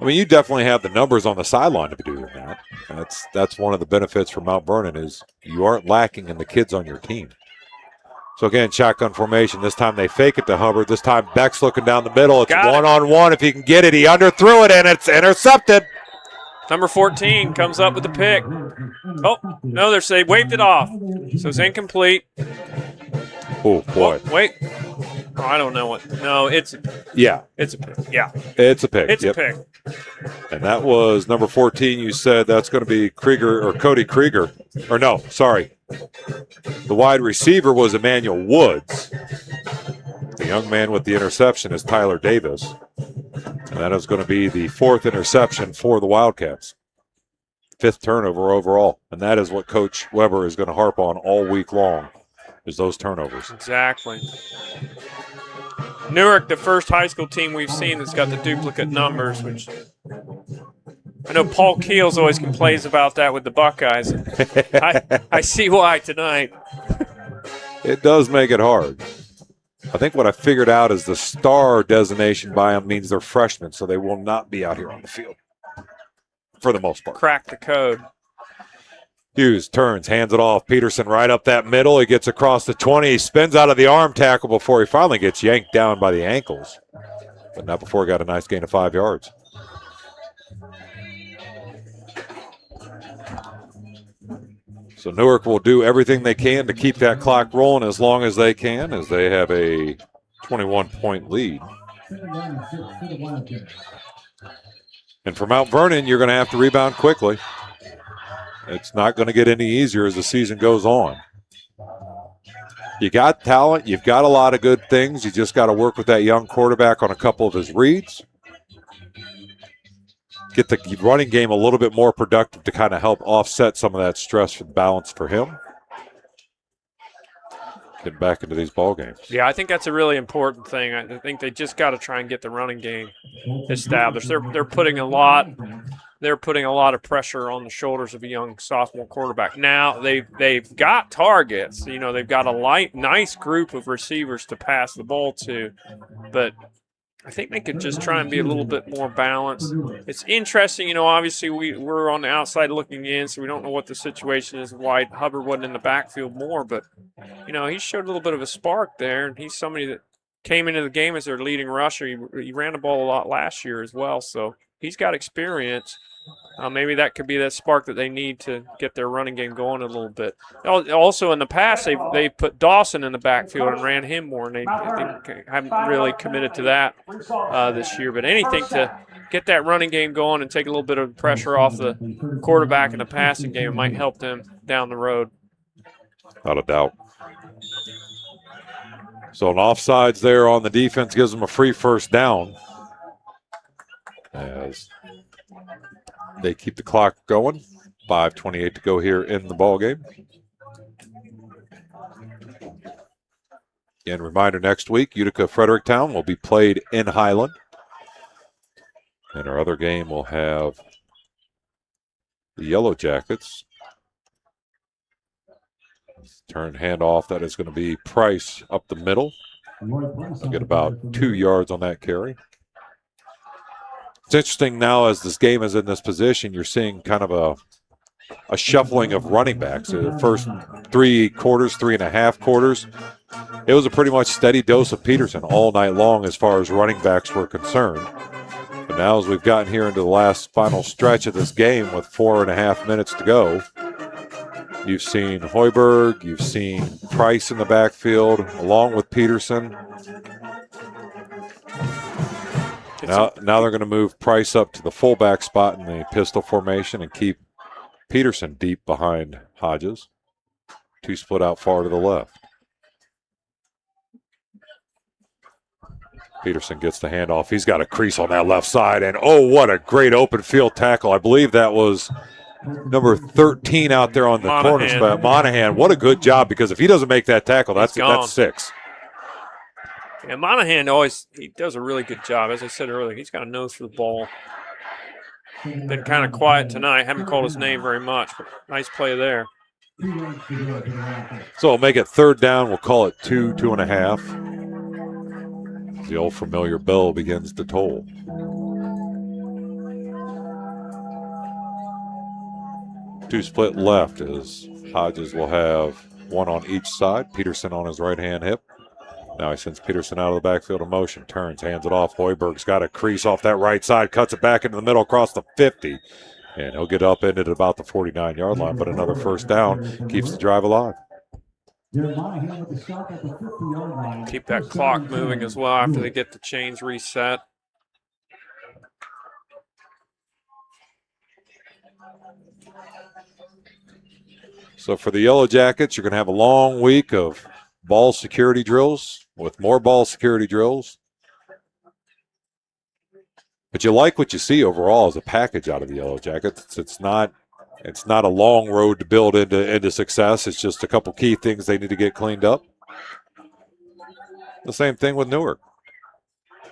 I mean, you definitely have the numbers on the sideline to be doing that. That's one of the benefits for Mount Vernon is you aren't lacking in the kids on your team. So, again, shotgun formation. This time they fake it to Hubbard. This time Beck's looking down the middle. It's one-on-one. If he can get it, he underthrew it, and it's intercepted. Number 14 comes up with the pick. Oh, no, they waved it off. So it's incomplete. Oh, boy. Oh, wait. Oh, I don't know what. No, it's yeah. It's a pick. Yeah. It's a pick. It's a pick. And that was number 14. You said that's going to be Krieger or Cody Krieger. Or no, sorry. The wide receiver was Emmanuel Woods. The young man with the interception is Tyler Davis. And that is going to be the 4th interception for the Wildcats. 5th turnover overall. And that is what Coach Weber is going to harp on all week long, is those turnovers. Exactly. Newark, the first high school team we've seen that's got the duplicate numbers, which I know Paul Keels always complains about that with the Buckeyes. I see why tonight. It does make it hard. I think what I figured out is the star designation by them means they're freshmen, so they will not be out here on the field for the most part. Crack the code. Hughes turns, hands it off. Peterson right up that middle. He gets across the 20. He spins out of the arm tackle before he finally gets yanked down by the ankles. But not before he got a nice gain of 5 yards. So Newark will do everything they can to keep that clock rolling as long as they can, as they have a 21-point lead. And for Mount Vernon, you're going to have to rebound quickly. It's not going to get any easier as the season goes on. You got talent. You've got a lot of good things. You just got to work with that young quarterback on a couple of his reads. Get the running game a little bit more productive to kind of help offset some of that stress for the balance for him. Get back into these ball games. Yeah, I think that's a really important thing. I think they just got to try and get the running game established. They're putting a lot of pressure on the shoulders of a young sophomore quarterback. Now they've got targets. You know, they've got a nice group of receivers to pass the ball to, but I think they could just try and be a little bit more balanced. It's interesting, you know, obviously we're on the outside looking in, so we don't know what the situation is, why Hubbard wasn't in the backfield more, but, you know, he showed a little bit of a spark there, and he's somebody that came into the game as their leading rusher. He ran the ball a lot last year as well, so he's got experience. Maybe that could be that spark that they need to get their running game going a little bit. Also, in the past, they put Dawson in the backfield and ran him more, and they haven't really committed to that this year. But anything to get that running game going and take a little bit of pressure off the quarterback in the passing game, it might help them down the road. Without a doubt. So an offsides there on the defense gives them a free first down. As they keep the clock going. 5:28 to go here in the ball game. Again, reminder, next week, Utica-Fredericktown will be played in Highland. And our other game will have the Yellow Jackets. Turn handoff. That is going to be Price up the middle. He'll get about 2 yards on that carry. It's interesting now as this game is in this position, you're seeing kind of a shuffling of running backs. The first 3 quarters, 3.5 quarters, it was a pretty much steady dose of Peterson all night long as far as running backs were concerned. But now as we've gotten here into the last final stretch of this game with 4.5 minutes to go, you've seen Hoiberg, you've seen Price in the backfield along with Peterson. Now they're going to move Price up to the fullback spot in the pistol formation and keep Peterson deep behind Hodges. 2 split out far to the left. Peterson gets the handoff. He's got a crease on that left side, and oh, what a great open field tackle. I believe that was number 13 out there on the corner spot. Monahan, what a good job, because if he doesn't make that tackle, that's 6. Yeah, Monahan he does a really good job. As I said earlier, he's got a nose for the ball. Been kind of quiet tonight. Haven't called his name very much, but nice play there. So we'll make it 3rd down. We'll call it 2.5. The old familiar bell begins to toll. Two split left as Hodges will have one on each side. Peterson on his right-hand hip. Now he sends Peterson out of the backfield in motion. Turns, hands it off. Hoiberg's got a crease off that right side. Cuts it back into the middle across the 50. And he'll get upended at about the 49-yard line. But another 1st down keeps the drive alive. Keep that clock moving as well after they get the chains reset. So for the Yellow Jackets, you're going to have a long week of ball security drills with more ball security drills. But you like what you see overall as a package out of the Yellow Jackets. It's not a long road to build into success. It's just a couple key things they need to get cleaned up. The same thing with Newark.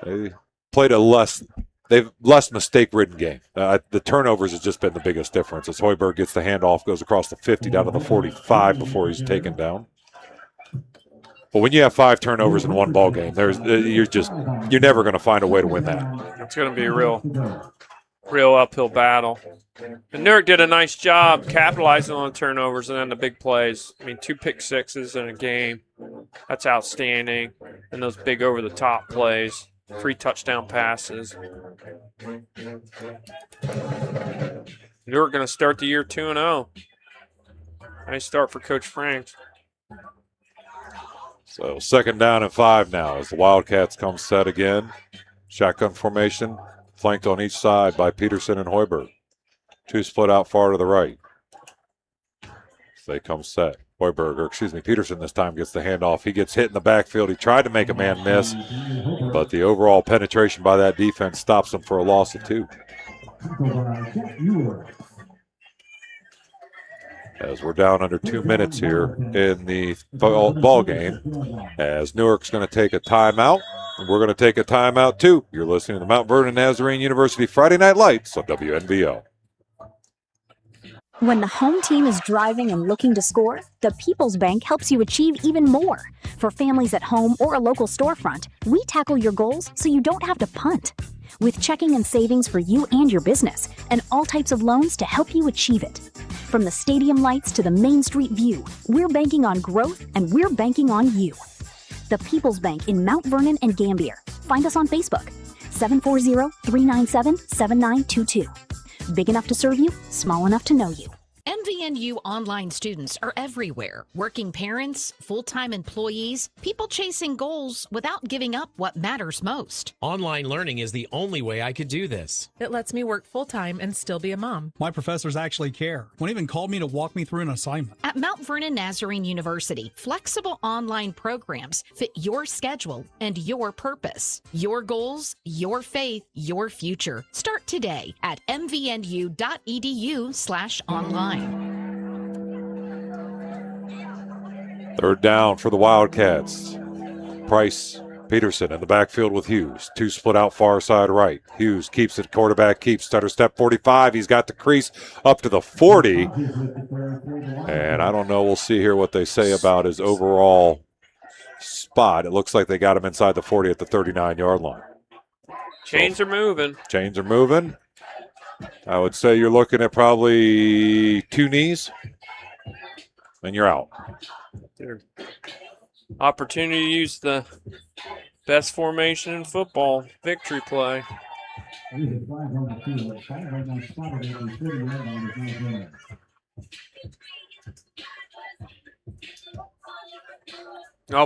They played less mistake-ridden game. The turnovers has just been the biggest difference. As Hoiberg gets the handoff, goes across the 50 down to the 45 before he's taken down. But when you have 5 turnovers in one ball game, you're never going to find a way to win that. It's going to be a real uphill battle. And Newark did a nice job capitalizing on the turnovers and then the big plays. I mean, 2 pick sixes in a game. That's outstanding. And those big over-the-top plays. 3 touchdown passes. Newark going to start the year 2-0. Nice start for Coach Franks. So 2nd down and 5 now as the Wildcats come set again. Shotgun formation, flanked on each side by Peterson and Hoiberg. 2 split out far to the right. So they come set. Peterson this time gets the handoff. He gets hit in the backfield. He tried to make a man miss, but the overall penetration by that defense stops him for a loss of 2. As we're down under 2 minutes here in the ball game, as Newark's going to take a timeout, and we're going to take a timeout too. You're listening to the Mount Vernon Nazarene University Friday Night Lights on WNBO. When the home team is driving and looking to score, the People's Bank helps you achieve even more. For families at home or a local storefront, we tackle your goals so you don't have to punt. With checking and savings for you and your business, and all types of loans to help you achieve it. From the stadium lights to the Main Street view, we're banking on growth and we're banking on you. The People's Bank in Mount Vernon and Gambier. Find us on Facebook, 740-397-7922. Big enough to serve you, small enough to know you. MVNU online students are everywhere. Working parents, full-time employees, people chasing goals without giving up what matters most. Online learning is the only way I could do this. It lets me work full-time and still be a mom. My professors actually care. One even called me to walk me through an assignment. At Mount Vernon Nazarene University, flexible online programs fit your schedule and your purpose. Your goals, your faith, your future. Start today at mvnu.edu/online. 3rd down for the Wildcats. Price, Peterson in the backfield with Hughes. 2 split out far side right. Hughes keeps it, quarterback keeps, stutter step 45. He's got the crease up to the 40. And I don't know, we'll see here what they say about his overall spot. It looks like they got him inside the 40 at the 39-yard line. Chains are moving. Chains are moving. I would say you're looking at probably 2 knees, and you're out. Opportunity to use the best formation in football, victory play.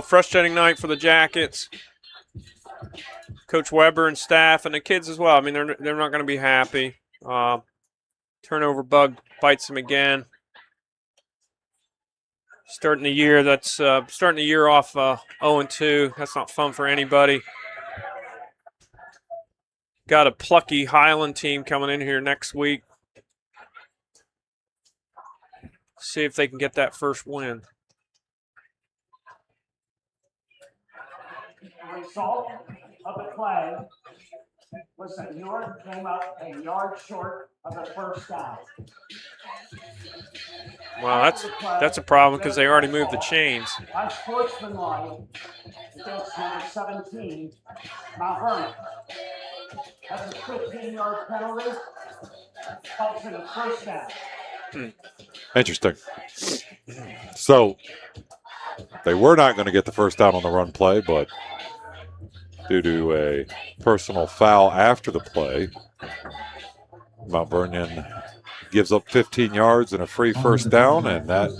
Frustrating night for the Jackets. Coach Weber and staff and the kids as well. I mean, they're not going to be happy. Turnover bug bites them again. Starting the year off 0-2. That's not fun for anybody. got a plucky Highland team coming in here next week. See if they can get that first win. The result of the play was that Newark came up a yard short of the first down. Well, that's a problem because they already moved the chains. Unsportsmanlike against number 17, Mount Vernon. That's a 15-yard penalty. Helps in the first down. Interesting. So they were not going to get the first down on the run play, but due to a personal foul after the play, Mount Vernon gives up 15 yards and a free first down, and that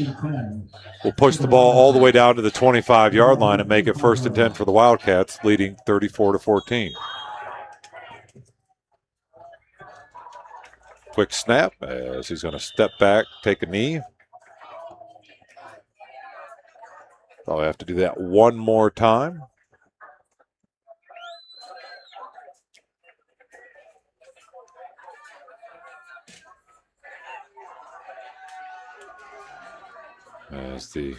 will push the ball all the way down to the 25-yard line and make it 1st and 10 for the Wildcats, leading 34-14. Quick snap as he's going to step back, take a knee. Probably have to do that one more time. As the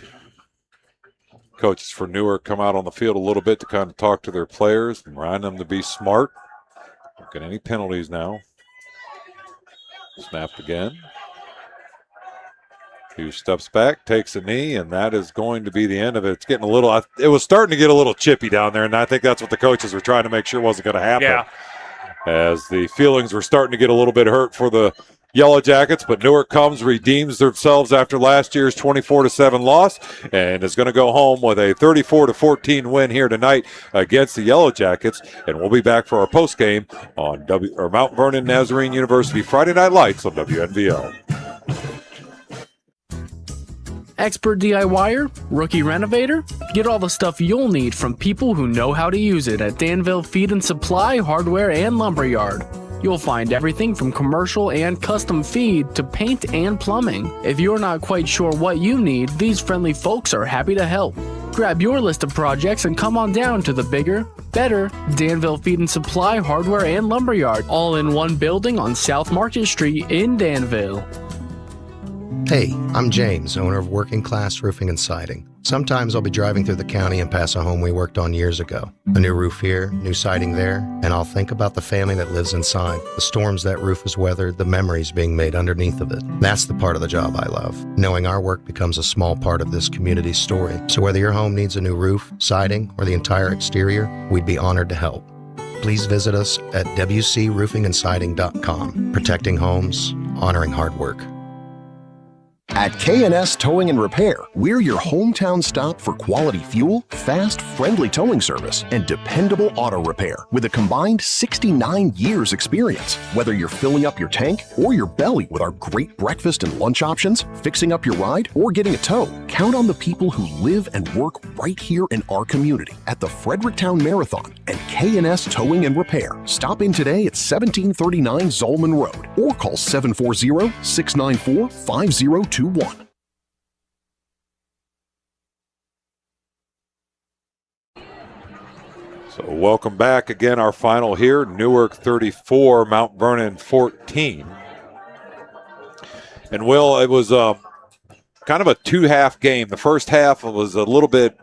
coaches for Newark come out on the field a little bit to kind of talk to their players and remind them to be smart. Don't get any penalties now. Snapped again. Hugh steps back, takes a knee, and that is going to be the end of it. It's getting a little, it was starting to get a little chippy down there, and I think that's what the coaches were trying to make sure wasn't going to happen. Yeah. As the feelings were starting to get a little bit hurt for the Yellow Jackets, but Newark comes, redeems themselves after last year's 24-7 loss, and is going to go home with a 34-14 win here tonight against the Yellow Jackets. And we'll be back for our post game on Mount Vernon Nazarene University Friday Night Lights on WNVL. Expert DIYer? Rookie renovator? Get all the stuff you'll need from people who know how to use it at Danville Feed and Supply Hardware and Lumberyard. You'll find everything from commercial and custom feed to paint and plumbing. If you're not quite sure what you need, these friendly folks are happy to help. Grab your list of projects and come on down to the bigger, better Danville Feed and Supply Hardware and Lumberyard, all in one building on South Market Street in Danville. Hey, I'm James, owner of Working Class Roofing and Siding. Sometimes I'll be driving through the county and pass a home we worked on years ago. A new roof here, new siding there, and I'll think about the family that lives inside, the storms that roof has weathered, the memories being made underneath of it. That's the part of the job I love, knowing our work becomes a small part of this community's story. So whether your home needs a new roof, siding, or the entire exterior, we'd be honored to help. Please visit us at wcroofingandsiding.com. Protecting homes, honoring hard work. At K&S Towing and Repair, we're your hometown stop for quality fuel, fast, friendly towing service, and dependable auto repair with a combined 69 years experience. Whether you're filling up your tank or your belly with our great breakfast and lunch options, fixing up your ride, or getting a tow, count on the people who live and work right here in our community at the Fredericktown Marathon and K&S Towing and Repair. Stop in today at 1739 Zolman Road or call 740-694-5021. So welcome back again. Our final here, Newark 34, Mount Vernon 14. And Will, it was kind of a two-half game. The first half was a little bit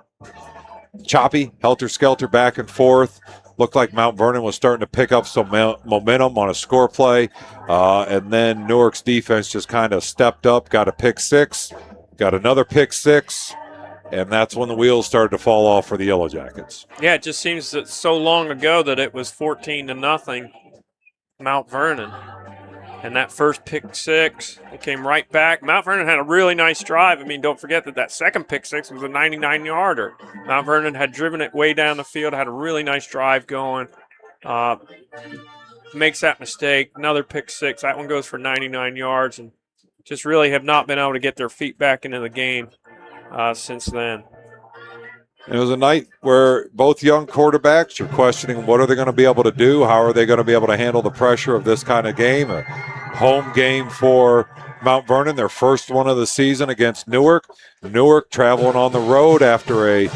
choppy, helter-skelter back and forth. Looked like Mount Vernon was starting to pick up some momentum on a score play. And then Newark's defense just kind of stepped up, got a pick six, got another pick six, and that's when the wheels started to fall off for the Yellow Jackets. Yeah, it just seems that so long ago that it was 14-0 Mount Vernon. And that first pick six, it came right back. Mount Vernon had a really nice drive. I mean, don't forget that second pick six was a 99-yarder. Mount Vernon had driven it way down the field, had a really nice drive going. Makes that mistake. Another pick six. That one goes for 99 yards. And just really have not been able to get their feet back into the game since then. It was a night where both young quarterbacks, you're questioning what are they going to be able to do? How are they going to be able to handle the pressure of this kind of game? A home game for Mount Vernon, their first one of the season against Newark. Newark traveling on the road after a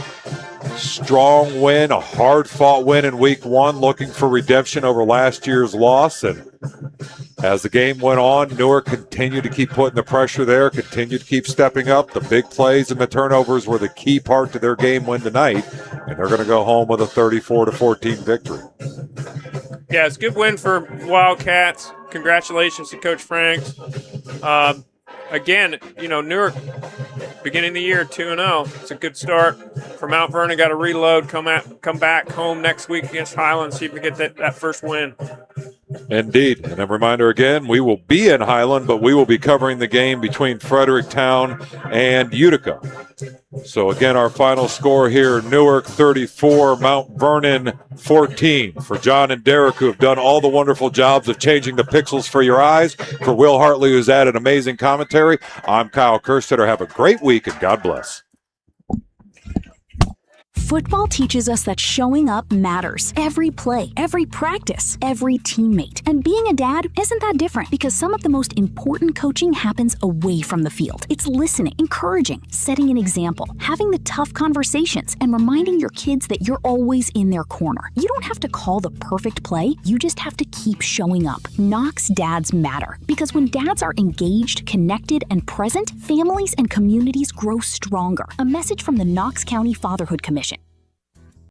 strong win, a hard-fought win in week 1, looking for redemption over last year's loss. And as the game went on, Newark continued to keep putting the pressure there, continued to keep stepping up. The big plays and the turnovers were the key part to their game win tonight, and they're going to go home with a 34-14 victory. Yeah, it's a good win for Wildcats. Congratulations to Coach Franks. Again, Newark, beginning of the year, 2-0. It's a good start for Mount Vernon. Got to reload, come back home next week against Highland, see if we get that first win. Indeed. And a reminder again, we will be in Highland, but we will be covering the game between Fredericktown and Utica. So again, our final score here, Newark 34, Mount Vernon 14. For John and Derek, who have done all the wonderful jobs of changing the pixels for your eyes, for Will Hartley, who's added amazing commentary, I'm Kyle Kerstetter. Have a great week, and God bless. Football teaches us that showing up matters. Every play, every practice, every teammate. And being a dad isn't that different because some of the most important coaching happens away from the field. It's listening, encouraging, setting an example, having the tough conversations, and reminding your kids that you're always in their corner. You don't have to call the perfect play, you just have to keep showing up. Knox dads matter because when dads are engaged, connected, and present, families and communities grow stronger. A message from the Knox County Fatherhood Commission.